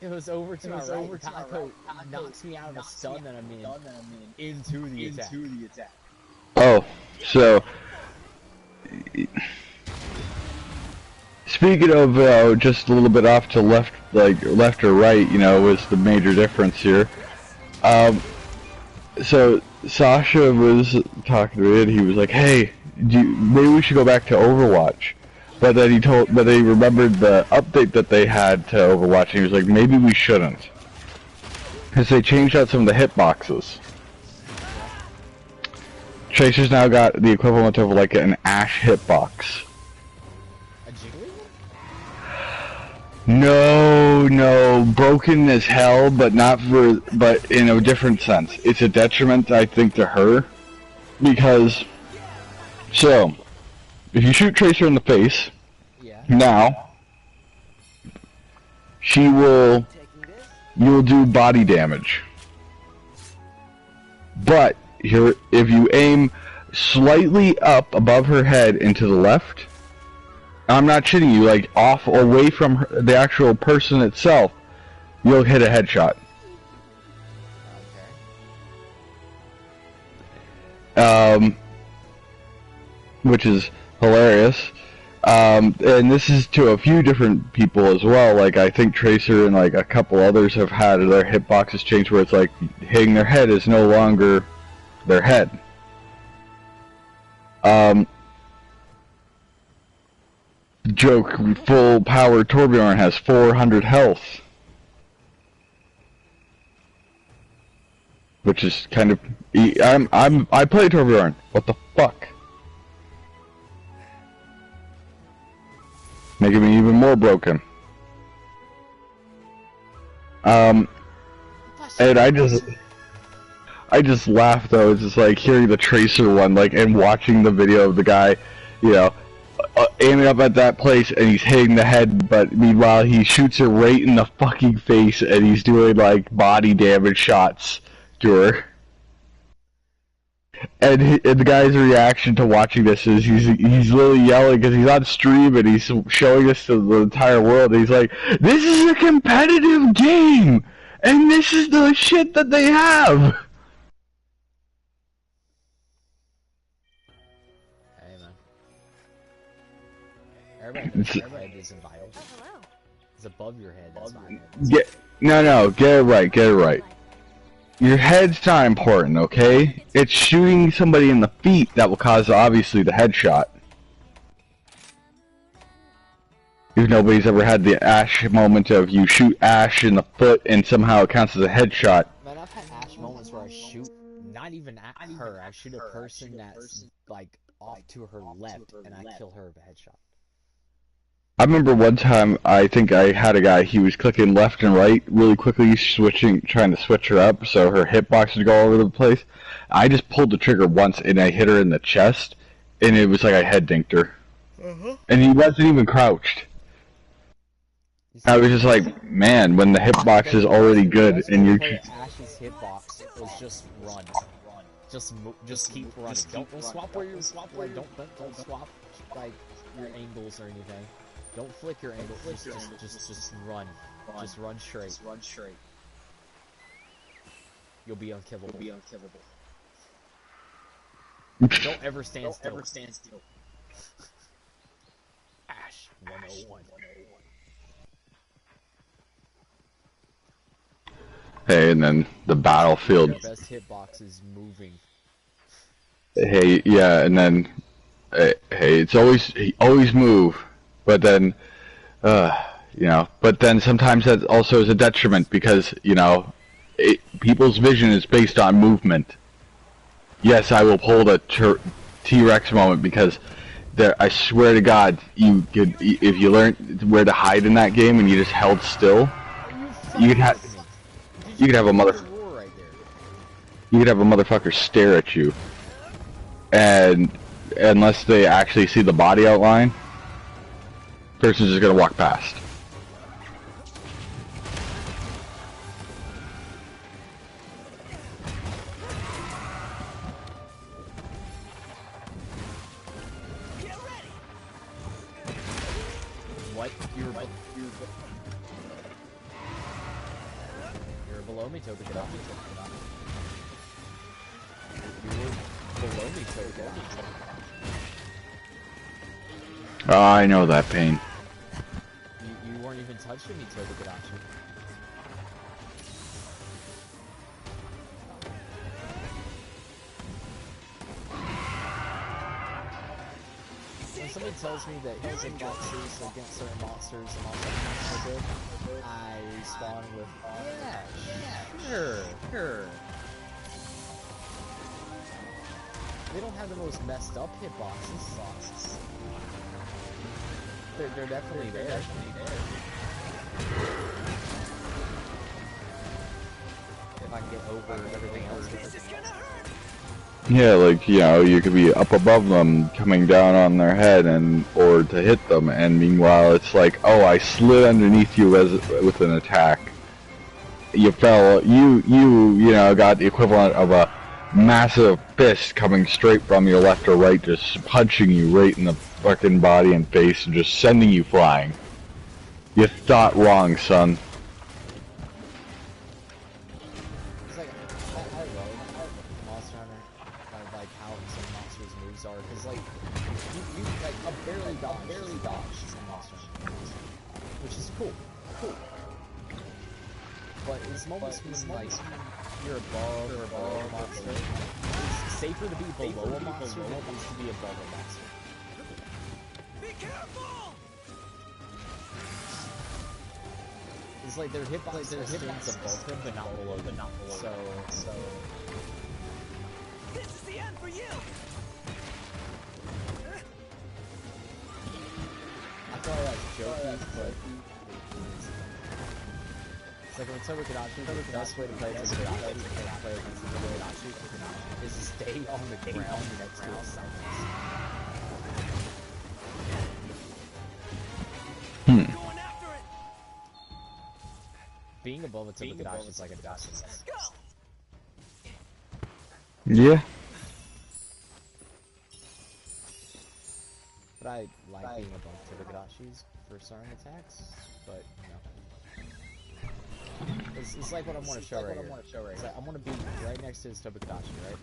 It was over to my right. Palico knocks me out of the stun that I'm in into the attack. Oh, so speaking of just a little bit off to left, like left or right, you know, was the major difference here. So Sasha was talking to me, and he was like, "Hey, maybe we should go back to Overwatch." But then he remembered the update that they had to Overwatch, and he was like, "Maybe we shouldn't," because they changed out some of the hitboxes. Tracer's now got the equivalent of like an Ashe hitbox. A Jiggly? No, broken as hell, but but in a different sense. It's a detriment, I think, to her, because, so, if you shoot Tracer in the face, now, you will do body damage. But, here, if you aim slightly up above her head and to the left, I'm not shitting you, like off away from her, the actual person itself, you'll hit a headshot. Which is hilarious. And this is to a few different people as well. Like I think Tracer and like a couple others have had their hitboxes changed where it's like hitting their head is no longer their head. Joke, full power Torbjorn has 400 health. Which is kind of... I play Torbjorn. What the fuck? Making me even more broken. And I just laugh though. It's just like hearing the Tracer one, like, and watching the video of the guy, you know, aiming up at that place and he's hitting the head, but meanwhile he shoots her right in the fucking face and he's doing like body damage shots to her. And the guy's reaction to watching this is he's literally yelling because he's on stream and he's showing this to the entire world. And he's like, "This is a competitive game, and this is the shit that they have." Hey man, everybody's head isn't vital. Oh, hello. It's above your head. That's vital. Get it right. Get it right. Your head's not important, okay? It's shooting somebody in the feet that will cause, obviously, the headshot. If nobody's ever had the Ash moment of you shoot Ash in the foot and somehow it counts as a headshot. Man, I've had Ash moments where I shoot, not even at her, I shoot a person that's, like, off to her left, and I kill her with a headshot. I remember one time, I think I had a guy, he was clicking left and right really quickly, trying to switch her up so her hitbox would go all over the place. I just pulled the trigger once and I hit her in the chest, and it was like I head dinked her. And he wasn't even crouched. I was just like, man, when the hitbox is already good and you're... Ash's hitbox was just run. Just keep running. Don't swap where you swap, like, don't swap, like, your angles or anything. Don't flick your angle. Just run. Just run straight. You'll be unkillable. Don't ever stand still. Ash 101. Hey, and then the battlefield. Your best hitbox is moving. Hey, yeah, and then hey, it's always move. But then, you know, but then sometimes that also is a detriment because, you know, people's vision is based on movement. Yes, I will pull the T-Rex moment because I swear to God, if you learned where to hide in that game and you just held still, you could have a motherfucker stare at you, and unless they actually see the body outline, person's just gonna walk past. What? You're below me, Toby. Get off me. You were below me, Toby. Get off me. Oh, I know that pain. You weren't even touching me, Toby. Get off me. When somebody tells me that his hitboxes against certain monsters and monster attacks are good, I respond with, yeah, sure. They don't have the most messed up hitboxes. They're definitely there. If I can get over everything else. This is gonna hurt. Yeah, like, you know, you could be up above them, coming down on their head, or to hit them, and meanwhile it's like, oh, I slid underneath you with an attack. You fell, you know, got the equivalent of a massive fist coming straight from your left or right, just punching you right in the fucking body and face, and just sending you flying. You thought wrong, son. It's like, I love Monster Hunter, kind of like how some monsters' moves are, because like, you like, a barely dodge But it's moments when like you're above or below a monster. It's safer to be below a monster than it is to be above a monster. Be careful! It's like their hitbox stands above them, but not below them. So This is the end for you! I feel like that's joking, but it's like when Tobukadashi, the best way to play Tobukadashi is to stay on the ground next to its sights. Going after it! Being above a Tobukadashi is like a dust. Go! Yeah. But I like being above Tobukadashis for certain attacks, but you know. It's like what I want to show right here. It's like I want to be right next to his Tobukadashi, right?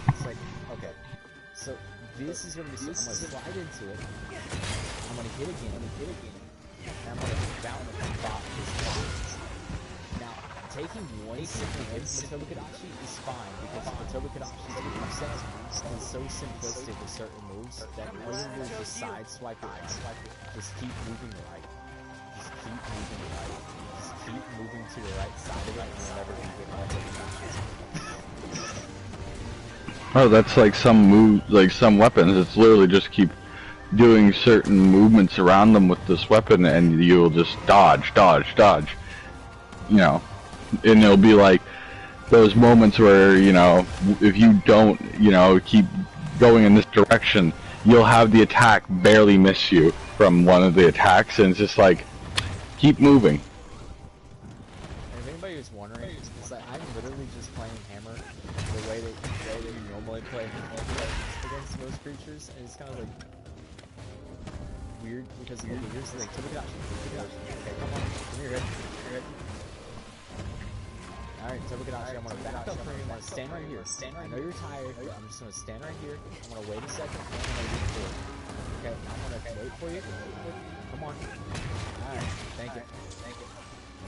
It's like, okay, so this is going to be, I'm going to slide into it, I'm going to hit again, and I'm going to bounce and bop his box. Now, taking one simple hit from the Tobukadashi is fine, because the Tobukadashi's moveset is so simplistic with certain moves that all you do is just side swipe your right, just keep moving right, just keep moving right. Keep moving to the right side of it, and you'll never be getting all the. Oh, that's like some move, like some weapons. It's literally just keep doing certain movements around them with this weapon, and you'll just dodge. You know, and it'll be like those moments where, you know, if you don't, you know, keep going in this direction, you'll have the attack barely miss you from one of the attacks, and it's just like, keep moving. If anybody was wondering, it's like I'm literally just playing Hammer the way that you normally play against most creatures, and it's kind of like weird because okay, here's the thing. Tobukadashi. Okay, come on, come here, Red. Alright, Tobukadashi, I'm gonna back up for you. I'm gonna stand right here. I know you're tired, but I'm just gonna stand right here. I'm gonna wait a second, and I'm gonna wait for you. Okay, I'm gonna wait for you. Come on. Alright, thank you.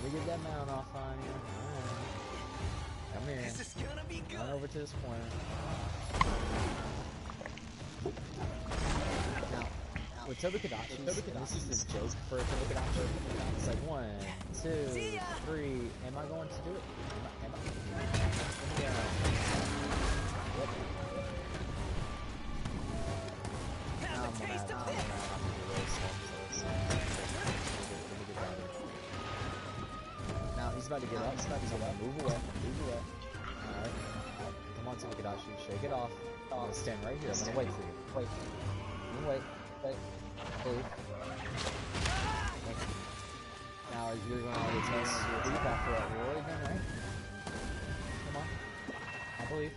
Let me get that mount off on you. Alright. Come here. This is gonna be good! Run over to this corner. Now, with Tobukadashi, this is the joke for a Tobukadashi. It's like 1, 2, 3. Am I going to do it? Am I? Yeah. Yep. Now I'm gonna have to do this. Now he's about to get up. He's gonna move away. Alright. Come on, Tobukadashi. Shake it off. I'm gonna stand right here. I'm gonna wait for you. Wait. I'm gonna wait. Now you're going to test your leap after that roar again, right? Come on. I believe.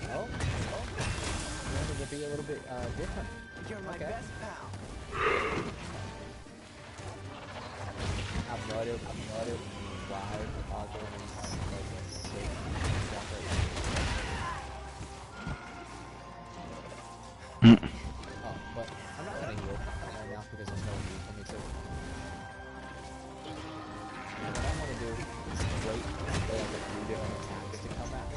Oh. You wanted to be a little bit different. You're my best pal! I've noted why Ogre is so but I'm not gonna heal right now because there's no need for me to. And what I want to do is wait for like a few different attacks to come at me.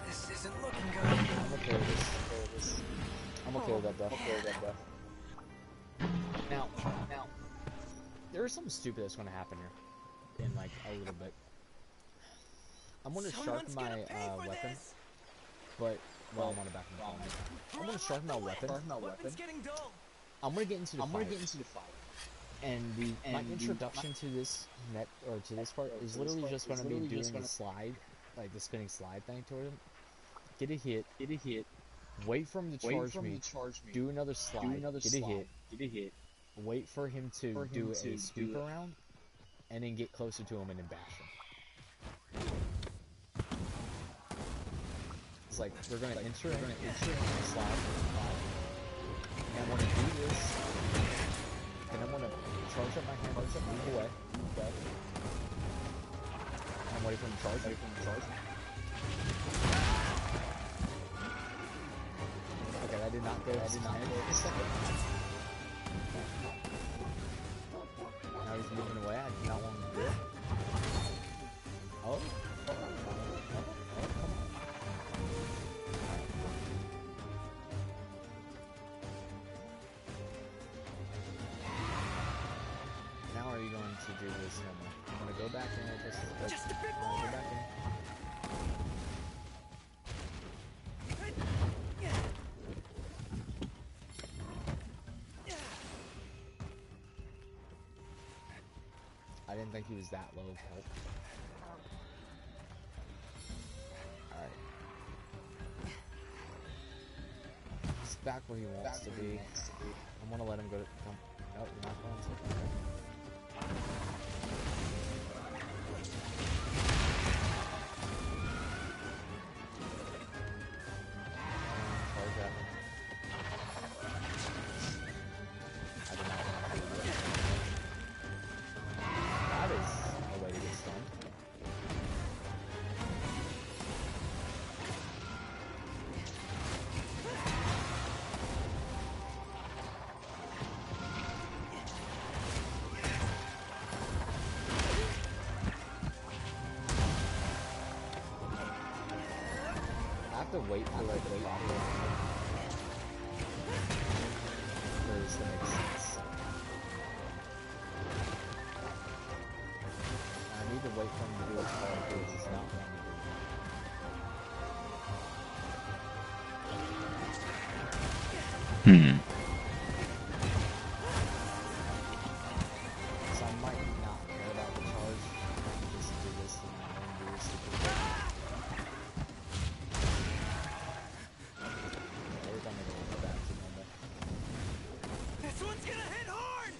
This isn't looking good. I'm okay with this. I'm okay with that though. Now, there's something stupid that's gonna happen here in like a little bit. I'm gonna sharpen my weapon, but well, I'm on the back of the phone. I'm gonna sharpen my weapon. Weapon's getting dull. I'm gonna get into the fight. And my introduction to this to this part is literally just gonna be doing the slide, like the spinning slide thing toward him. Get a hit. Wait for him to charge me. Do another slide. Get a hit. Wait for him to do a scoop around, and then get closer to him and then bash him. It's like we're gonna enter and slide. And I'm gonna do this. And I'm gonna charge up my hammer, move away. I'm waiting for him to charge. Okay, that did not go as planned for a second. this no more. I'm gonna go back in with this. Just a bit I'm more. gonna go back in. I didn't think he was that low of health. Alright. He's back where he wants to be. I'm gonna let him go to... Come. No, you're not going to. Charge at him. I did not want to do that. That is a way to get stunned. I have to wait for like the proper for this to make sense. I need to wait for him to do his part because he's not going to do Hmm. So I might not care about the charge. Just do this and then do this. We're gonna go back to normal. This one's gonna hit hard!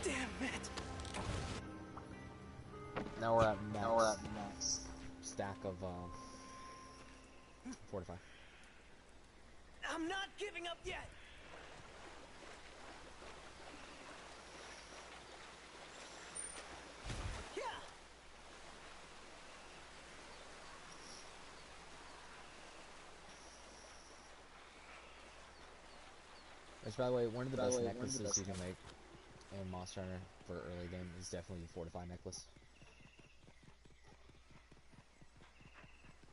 Damn it! Now we're at max stack of fortify. I'm not giving up yet! Yeah! Which, by the way, one of the best necklaces you can make in Monster Hunter for early game is definitely the fortify necklace.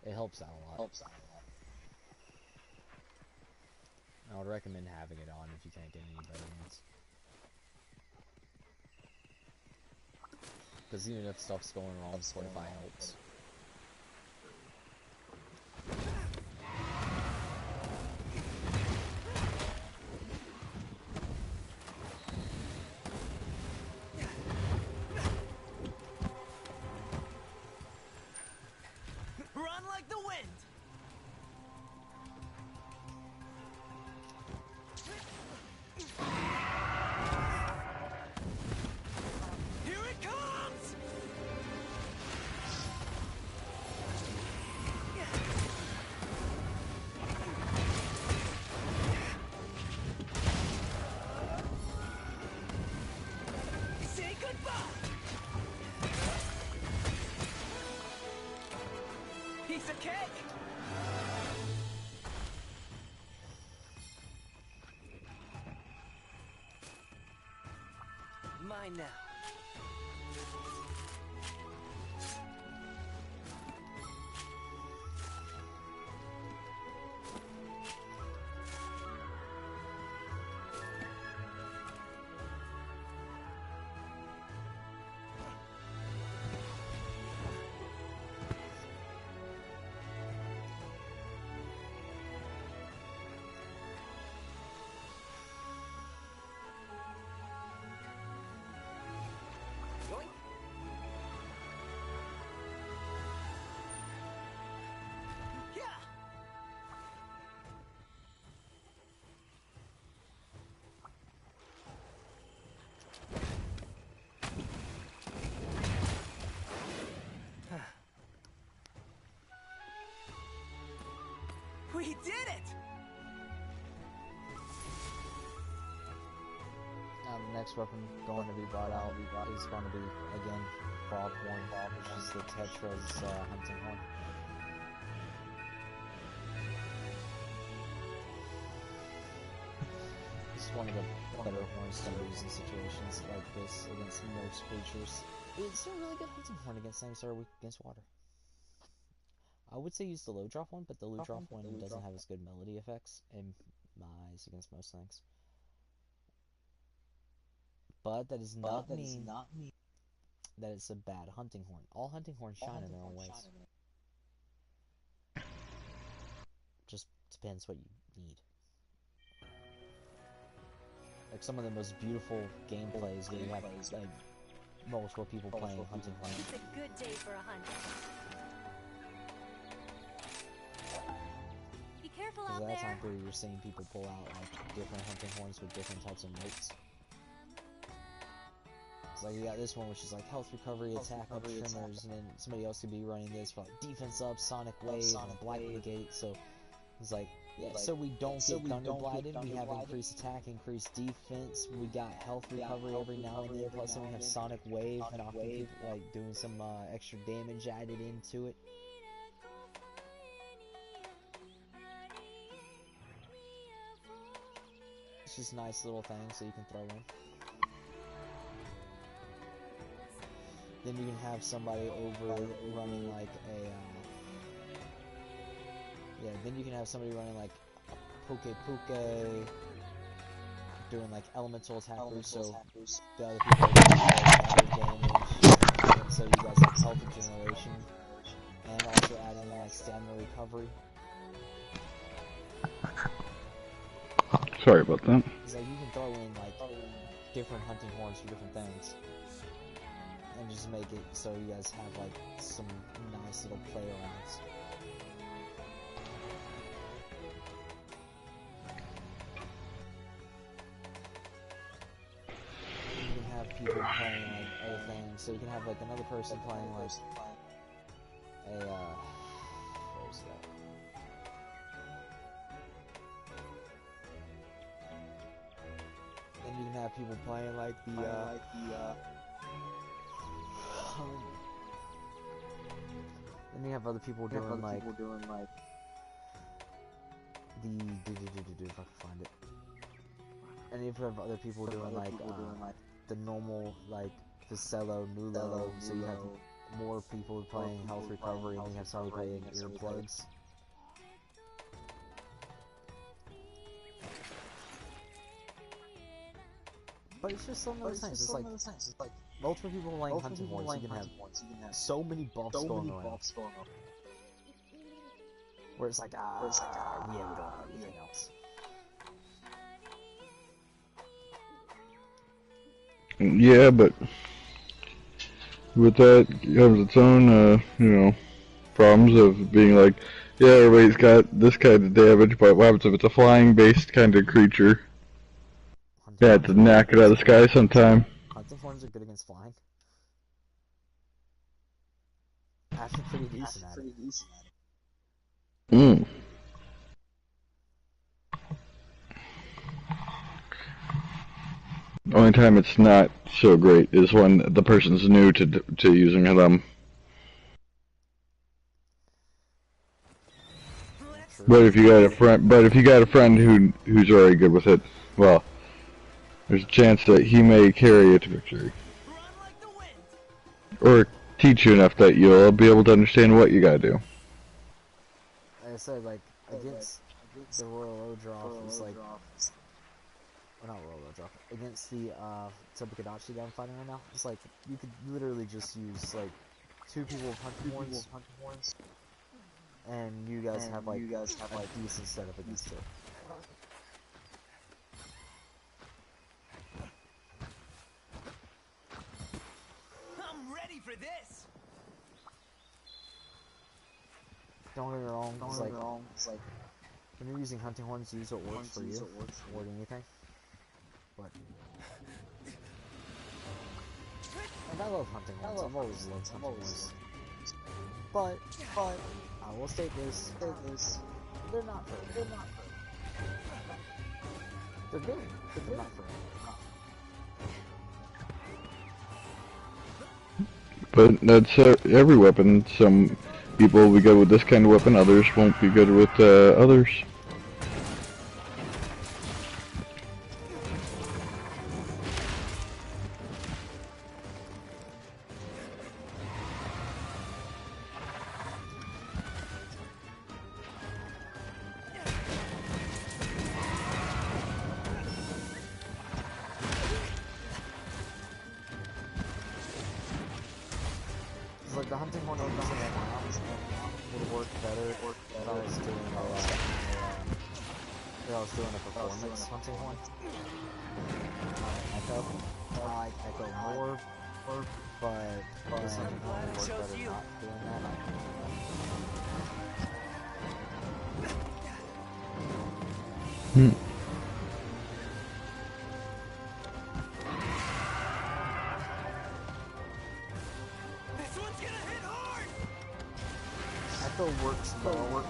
It helps out a lot. I would recommend having it on if you can't get any better ones. Because even if stuff's going wrong, fortify helps. Run like the wind! Here it comes! Say goodbye! Piece of cake! Mine now. Yoink. Yeah. We did it! The next weapon going to be brought out is going to be, again, Bob Horn, which is the Tetra's hunting horn. This is one of the better horns to use in situations like this against most creatures. It's a really good hunting horn against things that are weak against water. I would say use the low drop one, but the low drop one doesn't have as good melody effects in my eyes against most things. But that does not mean that it's a bad hunting horn. All hunting horns shine in their own ways. Just depends what you need. Like some of the most beautiful gameplays where you have like multiple people playing hunting horn. It's a good day for a hunt. Be careful Because out at that there. time period, you're seeing people pull out like different hunting horns with different types of notes. So you got this one, which is like health recovery, attack up trimmers, and then somebody else could be running this for like defense up, sonic wave, and a black negate. So it's like, yeah, so we don't get thunder blighted. We have increased attack, increased defense. We got health recovery every now and then. Plus, then we have sonic wave, knocking people, like doing some extra damage added into it. It's just nice little things so you can throw in. Then you can have somebody over running like a, then you can have somebody running like a Poke Poke, doing like elemental attack boost, so the other people are doing like damage, and so you guys have health regeneration, and also adding like stamina recovery. Sorry about that. It's like you can throw in like different hunting horns for different things. And just make it so you guys have like some nice little play arounds. You can have people playing like other things, so you can have like another person playing like a what was that? Then you can have people playing like the then you have other people doing like the if I can find it. And you have other people doing like the normal like the cello, nulo, so you have more people playing health recovery, and then you have somebody playing earplugs. But it's just some of those things. It's like multiple people playing hunting horns. You can have so many buffs going around. Where it's like, we don't have anything else. Yeah, but with that comes its own, problems of being like, yeah, everybody's got this kind of damage, but what happens if it's a flying-based kind of creature? Yeah, to knock it out of the sky sometime. Hunting horns are good against flying. Actually pretty decent at it. The only time it's not so great is when the person's new to using them. But if you got a friend, who's already good with it, well, there's a chance that he may carry it to victory, or teach you enough that you'll be able to understand what you gotta do. Like I said, like against the Royal Odroff, it's like, well, not Royal Odroff, against the Tsubakadachi that I'm fighting right now, it's like you could literally just use like 2 people with hunting horns, and you guys have like a decent setup against it. I'm ready for this. Don't get me wrong, it's like when you're using hunting horns, use what works for you, more than anything. But and I love hunting horns. I've always loved hunting horns. But I will state this: they're not for me. They're good, but they're not for me. But that's every weapon. Some people will be good with this kind of weapon, others won't be good with others. the hunting horn I'm using right now would work better if I was doing a performance hunting horn. Echo. I like Echo more, but this hunting horn would work better not doing that. This one's gonna hit hard. Echo works well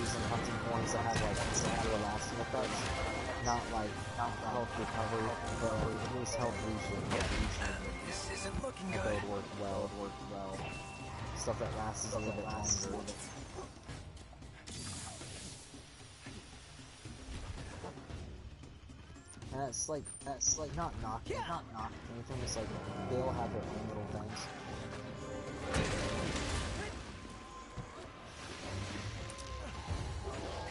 using hunting horns that have like longer lasting effects. Not health recovery, but at least health regen. This isn't looking Echo good. would work well. Stuff that lasts a little bit longer. And that's like not knocking anything. It's like they all have their own little things.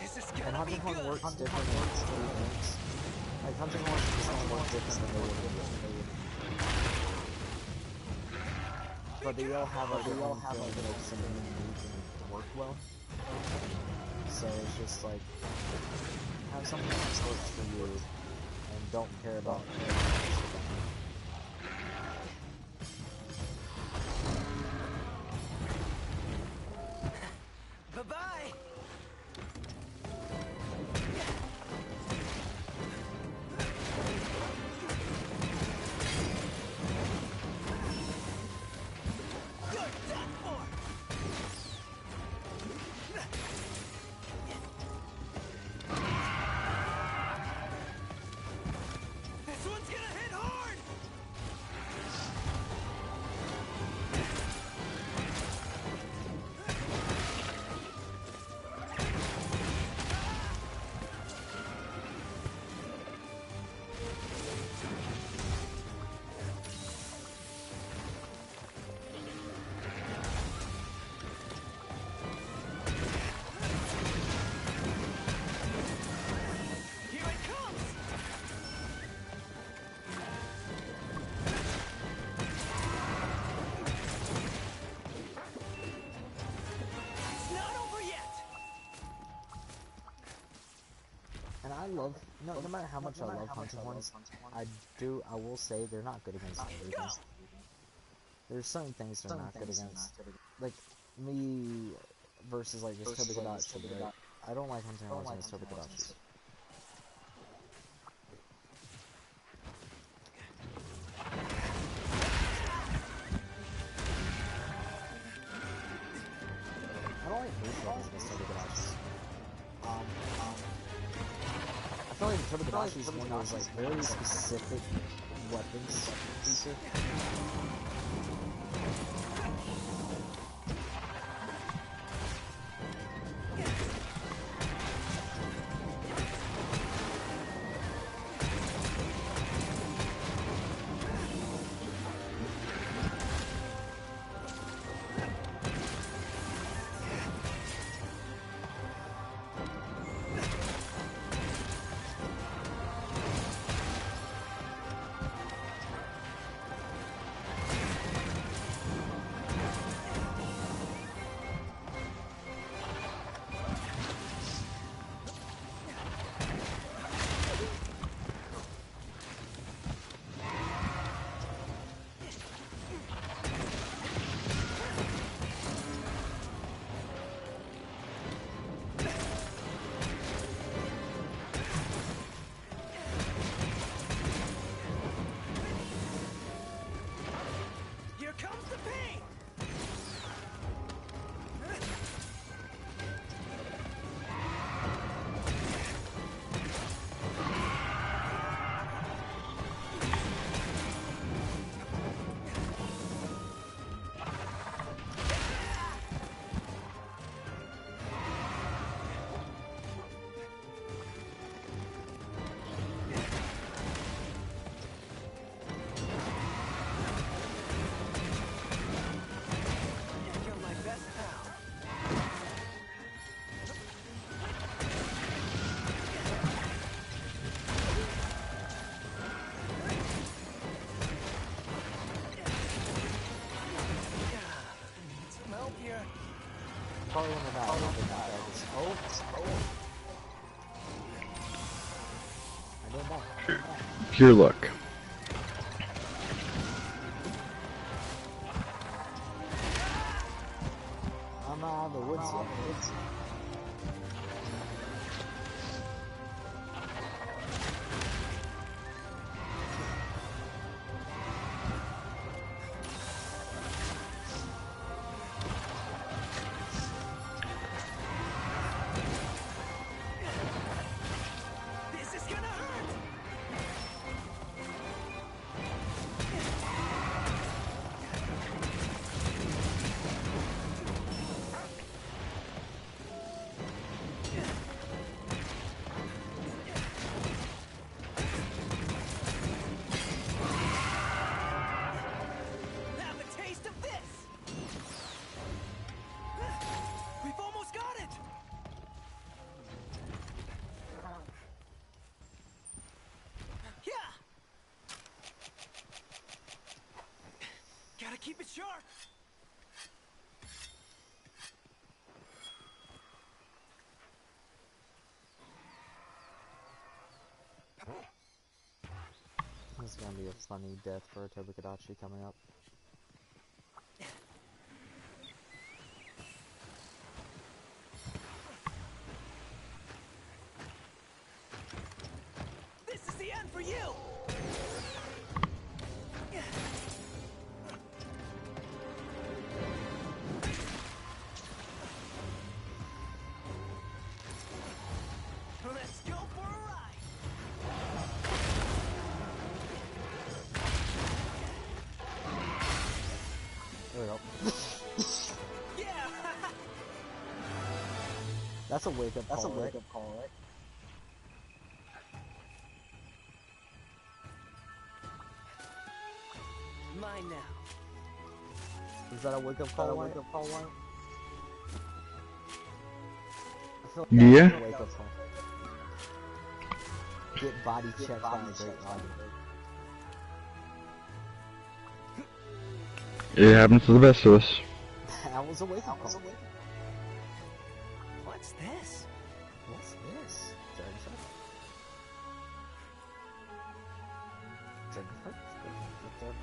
This is And gonna be hunting horn good. works different in three things. Like hunting horns just don't work different than they would. But they all have like their own thing that makes them unique and work well. So it's just like have something that works for you and don't care about Bye-bye. You're done for. This one's gonna hit hard. Here it comes. It's not over yet. And I love no matter how much I love hunting horns, I will say they're not good against everything. There's certain things they're not good against. Like me versus like just Tobi-Kadachi, right? I don't like hunting horns against Tobi-Kadachi. I don't like boost weapons against Tobi-Kadachi. I feel like Tobi-Kadachi is one of those like very specific weapons feature. probably want to die. I don't think I died this. Oh. I didn't die. Pure luck. I'm not out of the woods yet. This is gonna hurt. Have a taste of this. We've almost got it. Yeah. Gotta keep it sharp. This is gonna be a funny death for Tobi-Kadachi coming up. This is the end for you. Let's go for a ride. There we go. Yeah. That's a wake up call. That's a right? wake up call, right? Mine now. Is that a wake up call? Wake up call one? I feel like Yeah. that's a wake up call. Get body checked by the Great Lobby. It happens to the best of us. That was a wake up call. What's this? What's this?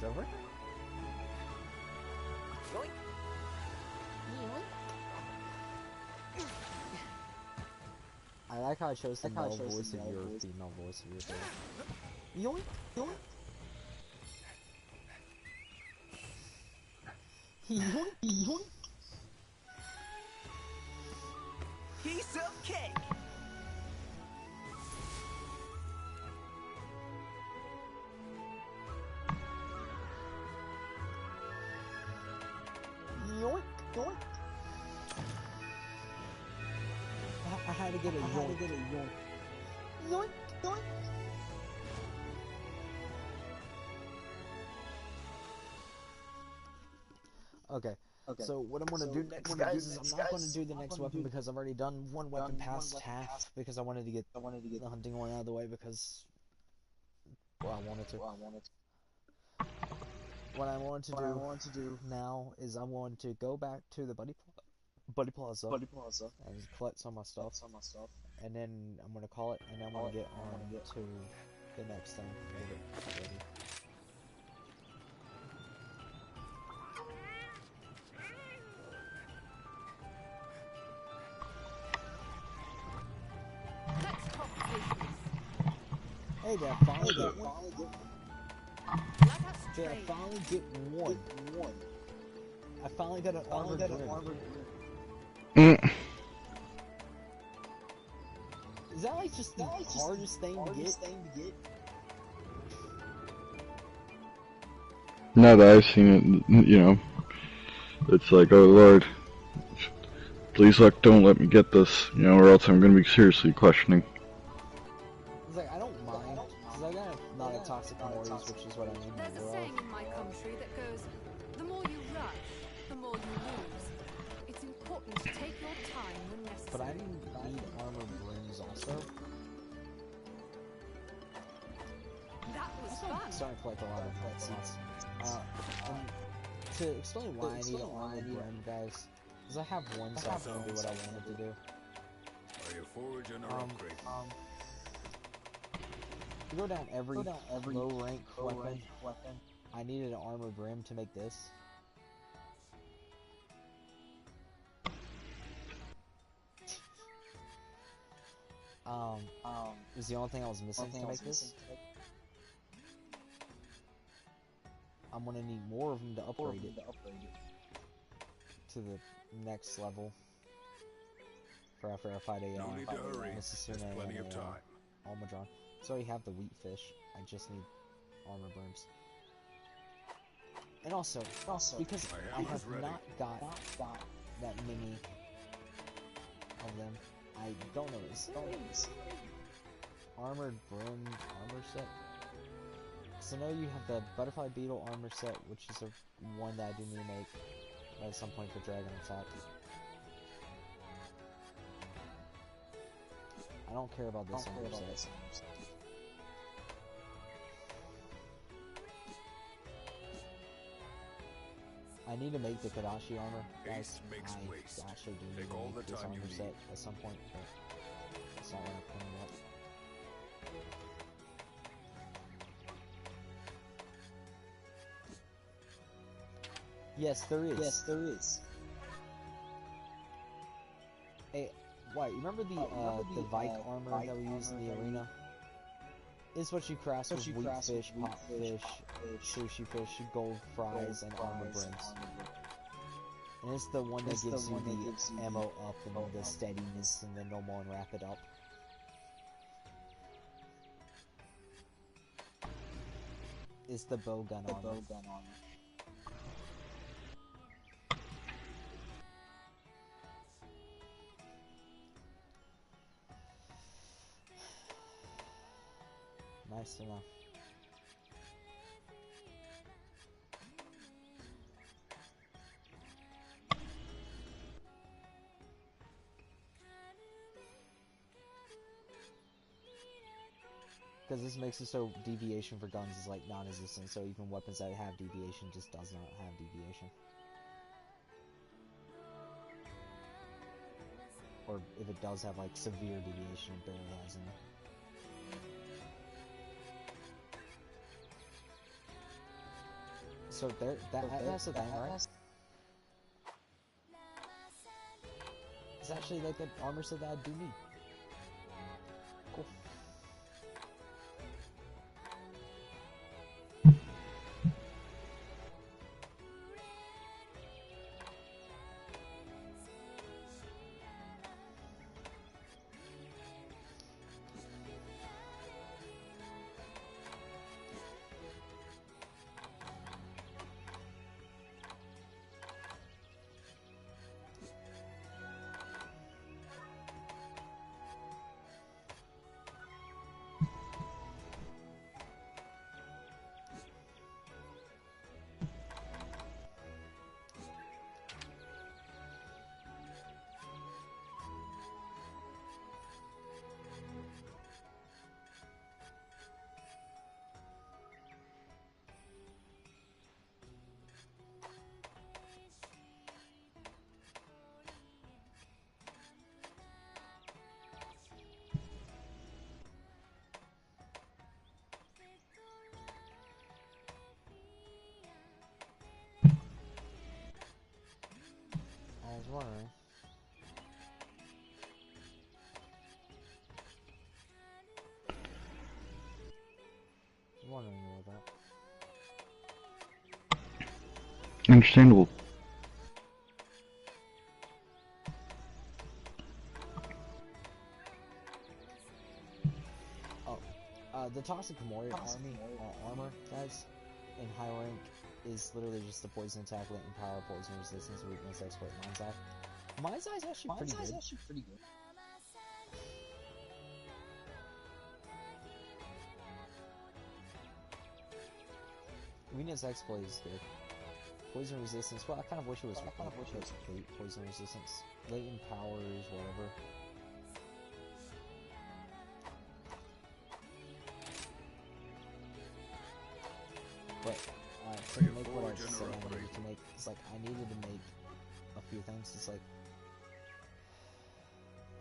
Over? Yoink. I like how I chose the male voice of your female voice of your thing. Yoink! Yoink! Yoink! Yoink! Piece of cake. Yoink! Yoink! I had to get a yoink. Yoink! Yoink! Okay. So what I'm gonna do next, guys, is I'm not gonna do the next weapon because I've already done one weapon past half because I wanted to get the hunting one out of the way because well, I wanted to. What I want to do now is I want to go back to the Buddy Plaza and collect some of my stuff, and then I'm gonna call it, and then I'm gonna get on to the next thing. Get it ready. Let's talk business. Hey, did I finally get one? Let us Did I trade. finally get one? I finally got an armored grim. Mm. Is that like just the hardest thing to get? Now that I've seen it, you know, it's like, oh Lord, please luck, don't let me get this, you know, or else I'm gonna be seriously questioning. It's like, I don't mind, because I got a lot of toxic minorities, which is what I need in There's the a world. saying in my country that goes, the more you rush, the more you lose. It's important to take your time when necessary. But I need armored brims also. That was I'm fun. starting to collect a lot of cutscenes. And to explain why I need an armored brim, guys, Because I have one, so I can do what I wanted to do. Are you foraging or upgrading? To go down every low rank weapon, I needed an armor brim to make this. It was the only thing I was missing to make this. I'm gonna need more of them to upgrade it to the next level for after I fight a No need to hurry. Mrs. There's plenty of time. Almadron. So I already have the wheat fish. I just need armor brims. And also because My I hammer's have ready. not got that many of them, I don't know this. Armored brim armor set. So now you have the butterfly beetle armor set, which is one that I do need to make at some point for dragon attack. I don't care about this armor set. I need to make the Kadashi armor, guys. Haste makes waste. I actually do need Take to all make the this time armor you set need. at some point, but it's not gonna come up. Yes, there is. Hey, White, you remember the Vike armor that we used in the arena? It's what you craft with wheat fish, pot fish, sushi fish, gold fries, and armor brims. And it's the one that gives you the ammo up and the steadiness and the normal and rapid up. It's the bow gun armor. Nice to know. Because this makes it so deviation for guns is like non-existent, so even weapons that have deviation just does not have deviation. Or if it does have like severe deviation, it barely has any. So that's the thing, right? It's actually like an armor set that I do need. Cool. I was wondering. About that. Understandable. The Toxic Gamorrean armor, guys, in high rank is literally just the poison attack, latent power, poison resistance, weakness, exploit, mind's eye. Mind's eye is actually pretty good. Weakness, exploit is good. Poison resistance, well, I kind of wish it was poison resistance. Latent powers, whatever. But to make what I said I needed to make, it's like I needed to make a few things. It's like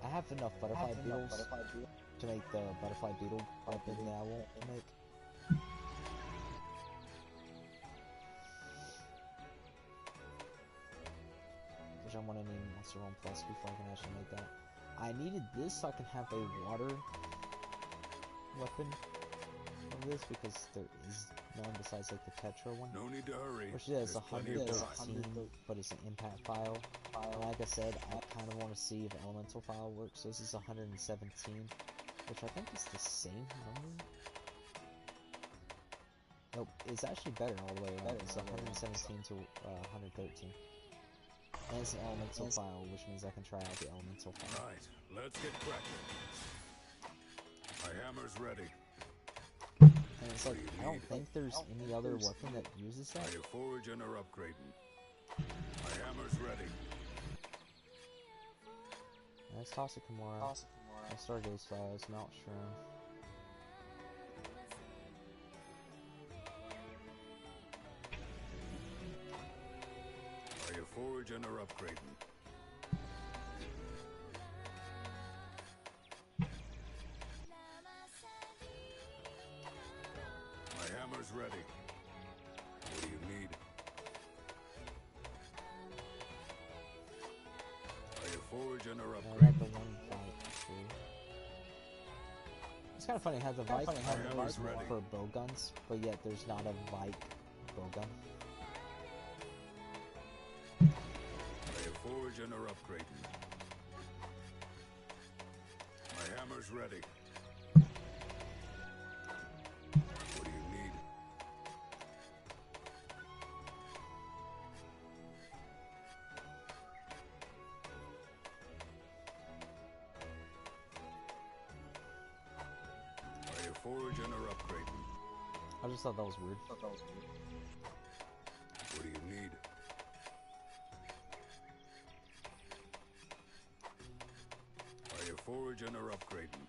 I have enough butterfly beetles to make the butterfly beetle weapon that I won't make. Which I'm gonna need Monster Run Plus before I can actually make that. I needed this so I can have a water weapon of this because there is none besides like the Tetra one. No need to hurry. Which is There's plenty of time. 113, but it's an impact file. And like I said, I kind of want to see if elemental file works. So this is 117, which I think is the same number. Nope, it's actually better all the way around. It's 117 to 113. And it's an elemental file, which means I can try out the elemental file. Right, let's get cracking. My hammer's ready. And it's like, I don't think there's any other weapon that uses Are that. you foraging or upgrading? My hammer's ready. That's Toxic Kimura. That's Stargaze Files, Mount Shroom. Are you foraging or upgrading? My hammer's ready. What do you need? Are you foraging or I got upgrading? the one fight too. It's kind of funny, it has a Vike hammer's ready. for bow guns, but yet there's not a Vike bow gun. Are you foraging or upgrading? My hammer's ready. What do you need? Are you foraging or upgrading? I just thought that was weird. What do you need? Are you foraging or upgrading?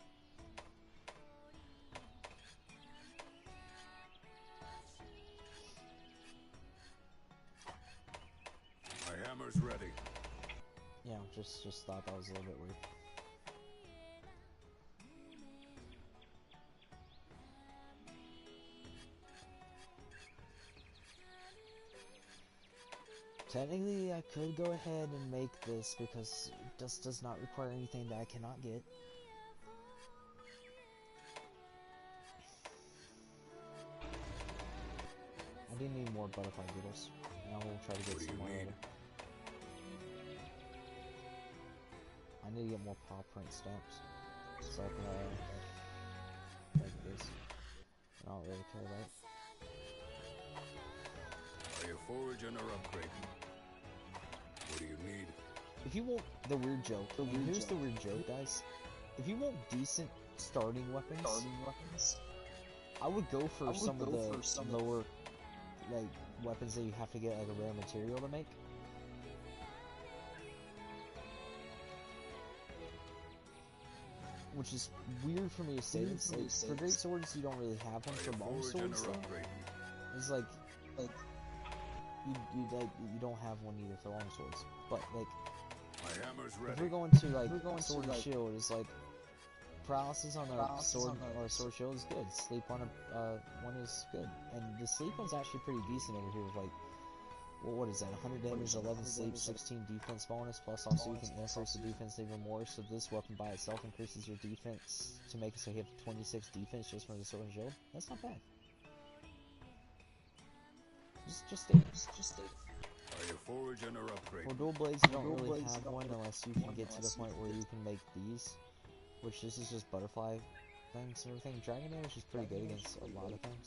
My hammer's ready. Yeah, just thought that was a little bit weird. Technically, I could go ahead and make this because it just does not require anything that I cannot get. I do need more butterfly beetles, and I will try to get What do some you more need? later. I need to get more paw print stamps, so I can make this. I don't really care about it. Are you foraging or upgrading? What do you need? If you want the weird joke, here's the weird joke, guys. If you want decent starting weapons, I would go for some of the lower, like, weapons that you have to get like a rare material to make. Which is weird for me to say. It's like, for great swords, you don't really have one. Are For you long foraging swords, or though, upgrading? it's like you don't have one either for long swords. But like, My hammer's if ready. we're going to like sword and shield, it's like paralysis on a sword or a sword shield is good. Sleep on a one is good, and the sleep one's actually pretty decent over here. With like, well, what is that? 100 damage, 11 sleep, 16 defense bonus, plus also you can increase the defense even more. So this weapon by itself increases your defense to make it so you have 26 defense just from the sword and shield. That's not bad. Just state it. Are you foraging or For upgrading? dual blades, you don't really have one unless you can get to the point where you can make these. Which this is just butterfly things and everything. Dragon damage is pretty good against a lot of things.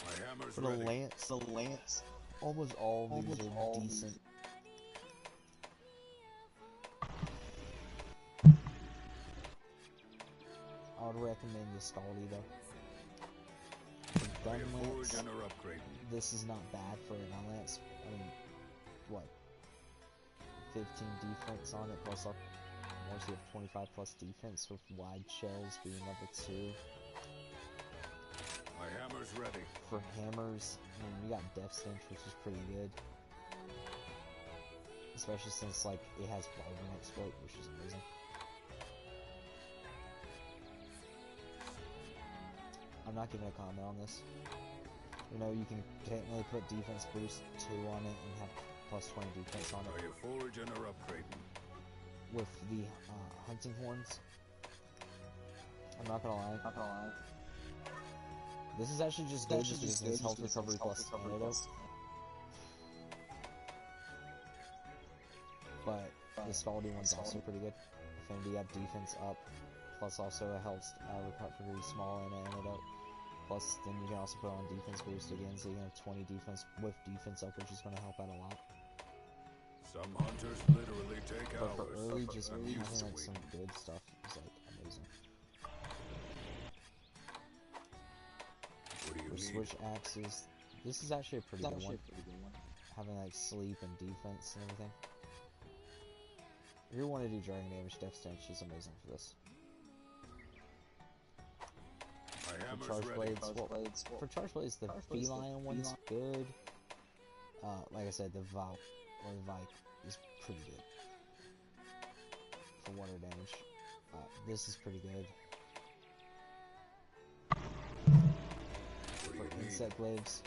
My hammer's For ready. the lance, almost all of these are decent. I would recommend the Scaldi though. The Are you gun lance, foraging or upgrading? this is not bad for a gun lance. I mean, what? 15 defense on it, plus up. Once you have 25 plus defense with wide shells being level 2. My My hammer's ready. For hammers, I mean, we got Death Stench, which is pretty good. Especially since, like, it has Wyvern Exploit, which is amazing. I'm not giving a comment on this. You know, you can technically put defense boost 2 on it and have plus 20 defense on Are it you foraging or upgrading? with the hunting horns. I'm not gonna lie. This is actually just good just because it's health recovery plus antidote. But the Scaldy one's also pretty good. Affinity up, defense up, plus also a health recovery small and an antidote. Plus, then you can also put on defense boost again, so you can have 20 defense with defense up, which is going to help out a lot. Some hunters literally take But for hours. early, just I'm having used to like it. some good stuff is like amazing. What do you For need? switch axes, this is actually a pretty good one. Having like sleep and defense and everything. If you want to do dragon damage, Death Stench is amazing for this. My For hammer's charge ready. blades, for charge blades, the feline one's good. Like I said, the Valk or the Vike is pretty good for water damage. This is pretty good. What do For you need? insect glaives,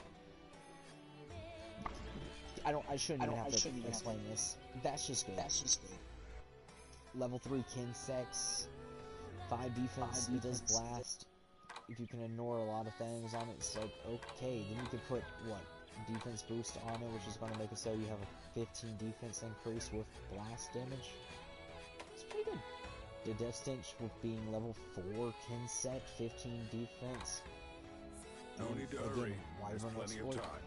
I shouldn't even have to explain this. That's just good. Level 3 Kinsects, 5 defense, it does blast. If you can ignore a lot of things on it, it's like, okay, then you can put, what, defense boost on it, which is going to make it so you have a 15 defense increase with blast damage. It's pretty good. The Death Stench with being level 4 Kinsect, 15 defense. No And need to again, hurry. There's Wyvern plenty of Exploit. time.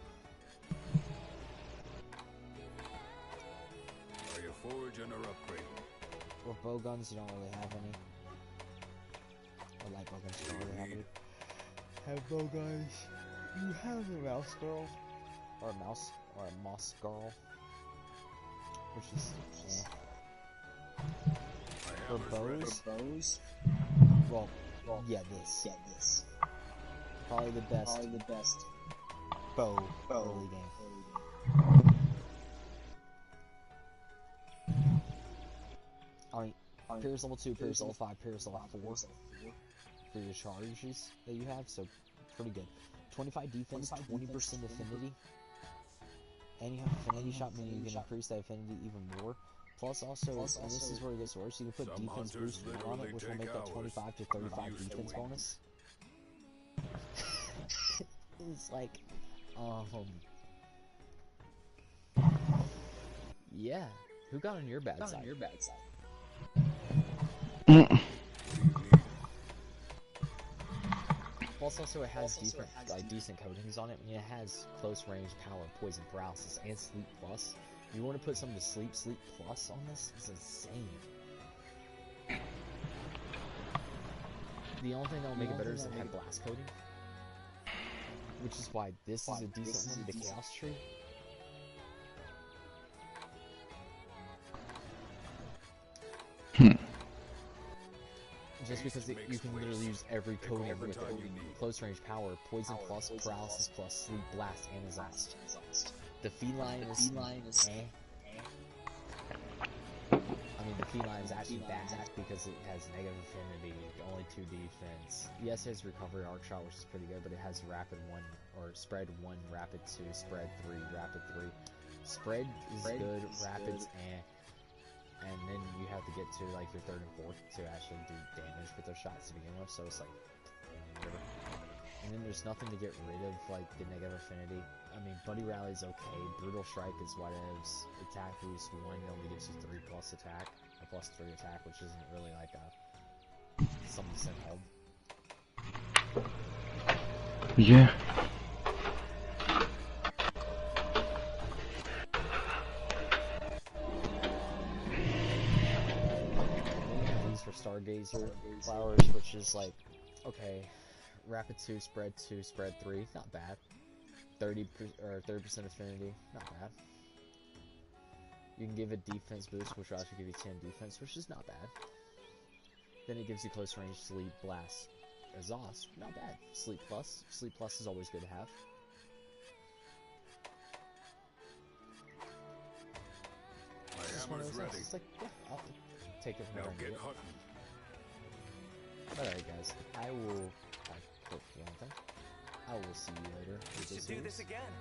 Are you foraging or upgrading? With bow guns, you don't really have any. Or light bow guns, you don't really have any. Have bow guns. You have a mouse girl. Or a mouse. Or a moss girl. Which is, My For hammer's ready. bows, well, yeah, this. Probably the best bow early game. I mean, Pierce level 2, Pierce level 5, Pierce level 4 for your charges that you have, so pretty good. 25 defense, 20% affinity, and you have affinity shot, meaning you can increase that affinity even more. Plus also, and this is where it gets worse, you can put Some defense hunters boost 1 on it, literally which will take make that hours. 25 to 35 I'm used to defense it. bonus. It's like, yeah, who got on your bad side? Plus, also, it has decent coatings on it. I mean, it has close range, power, poison, paralysis, and sleep plus. You want to put some to sleep plus on this? It's insane. The only thing that will make it better is it had blast coating, which is why this is a decent one. The Chaos Tree. Just because you can literally use every coating with it. Close range power, poison plus, paralysis plus, sleep, blast, and exhaust. The feline is eh. I mean, the feline is actually bad because it has negative affinity, only 2 defense. Yes, it has recovery arc shot, which is pretty good, but it has rapid 1, or spread 1, rapid 2, spread 3, rapid 3. Spread is good, rapid's eh. And then you have to get to like your 3rd and 4th to actually do damage with those shots to begin with, so it's like, whatever. And then there's nothing to get rid of, like the negative affinity. I mean, Buddy Rally's okay. Brutal Strike is what gives attack boost 1, it only gives you 3 plus attack, or plus 3 attack, which isn't really like a something to send home. Yeah. These for Stargazer flowers, which is like, okay, rapid 2, spread 3, not bad. 30% affinity, not bad. You can give it defense boost, which will actually give you 10 defense, which is not bad. Then it gives you close range, sleep, blast, exhaust, not bad. Sleep Plus. Sleep Plus is always good to have. My It's one of hammer's those ready. things, it's like, yeah, I'll take it Now whenever I need get it. hunting. Alright guys, I will, quit for one thing. I will see you later. We with should do this series. again.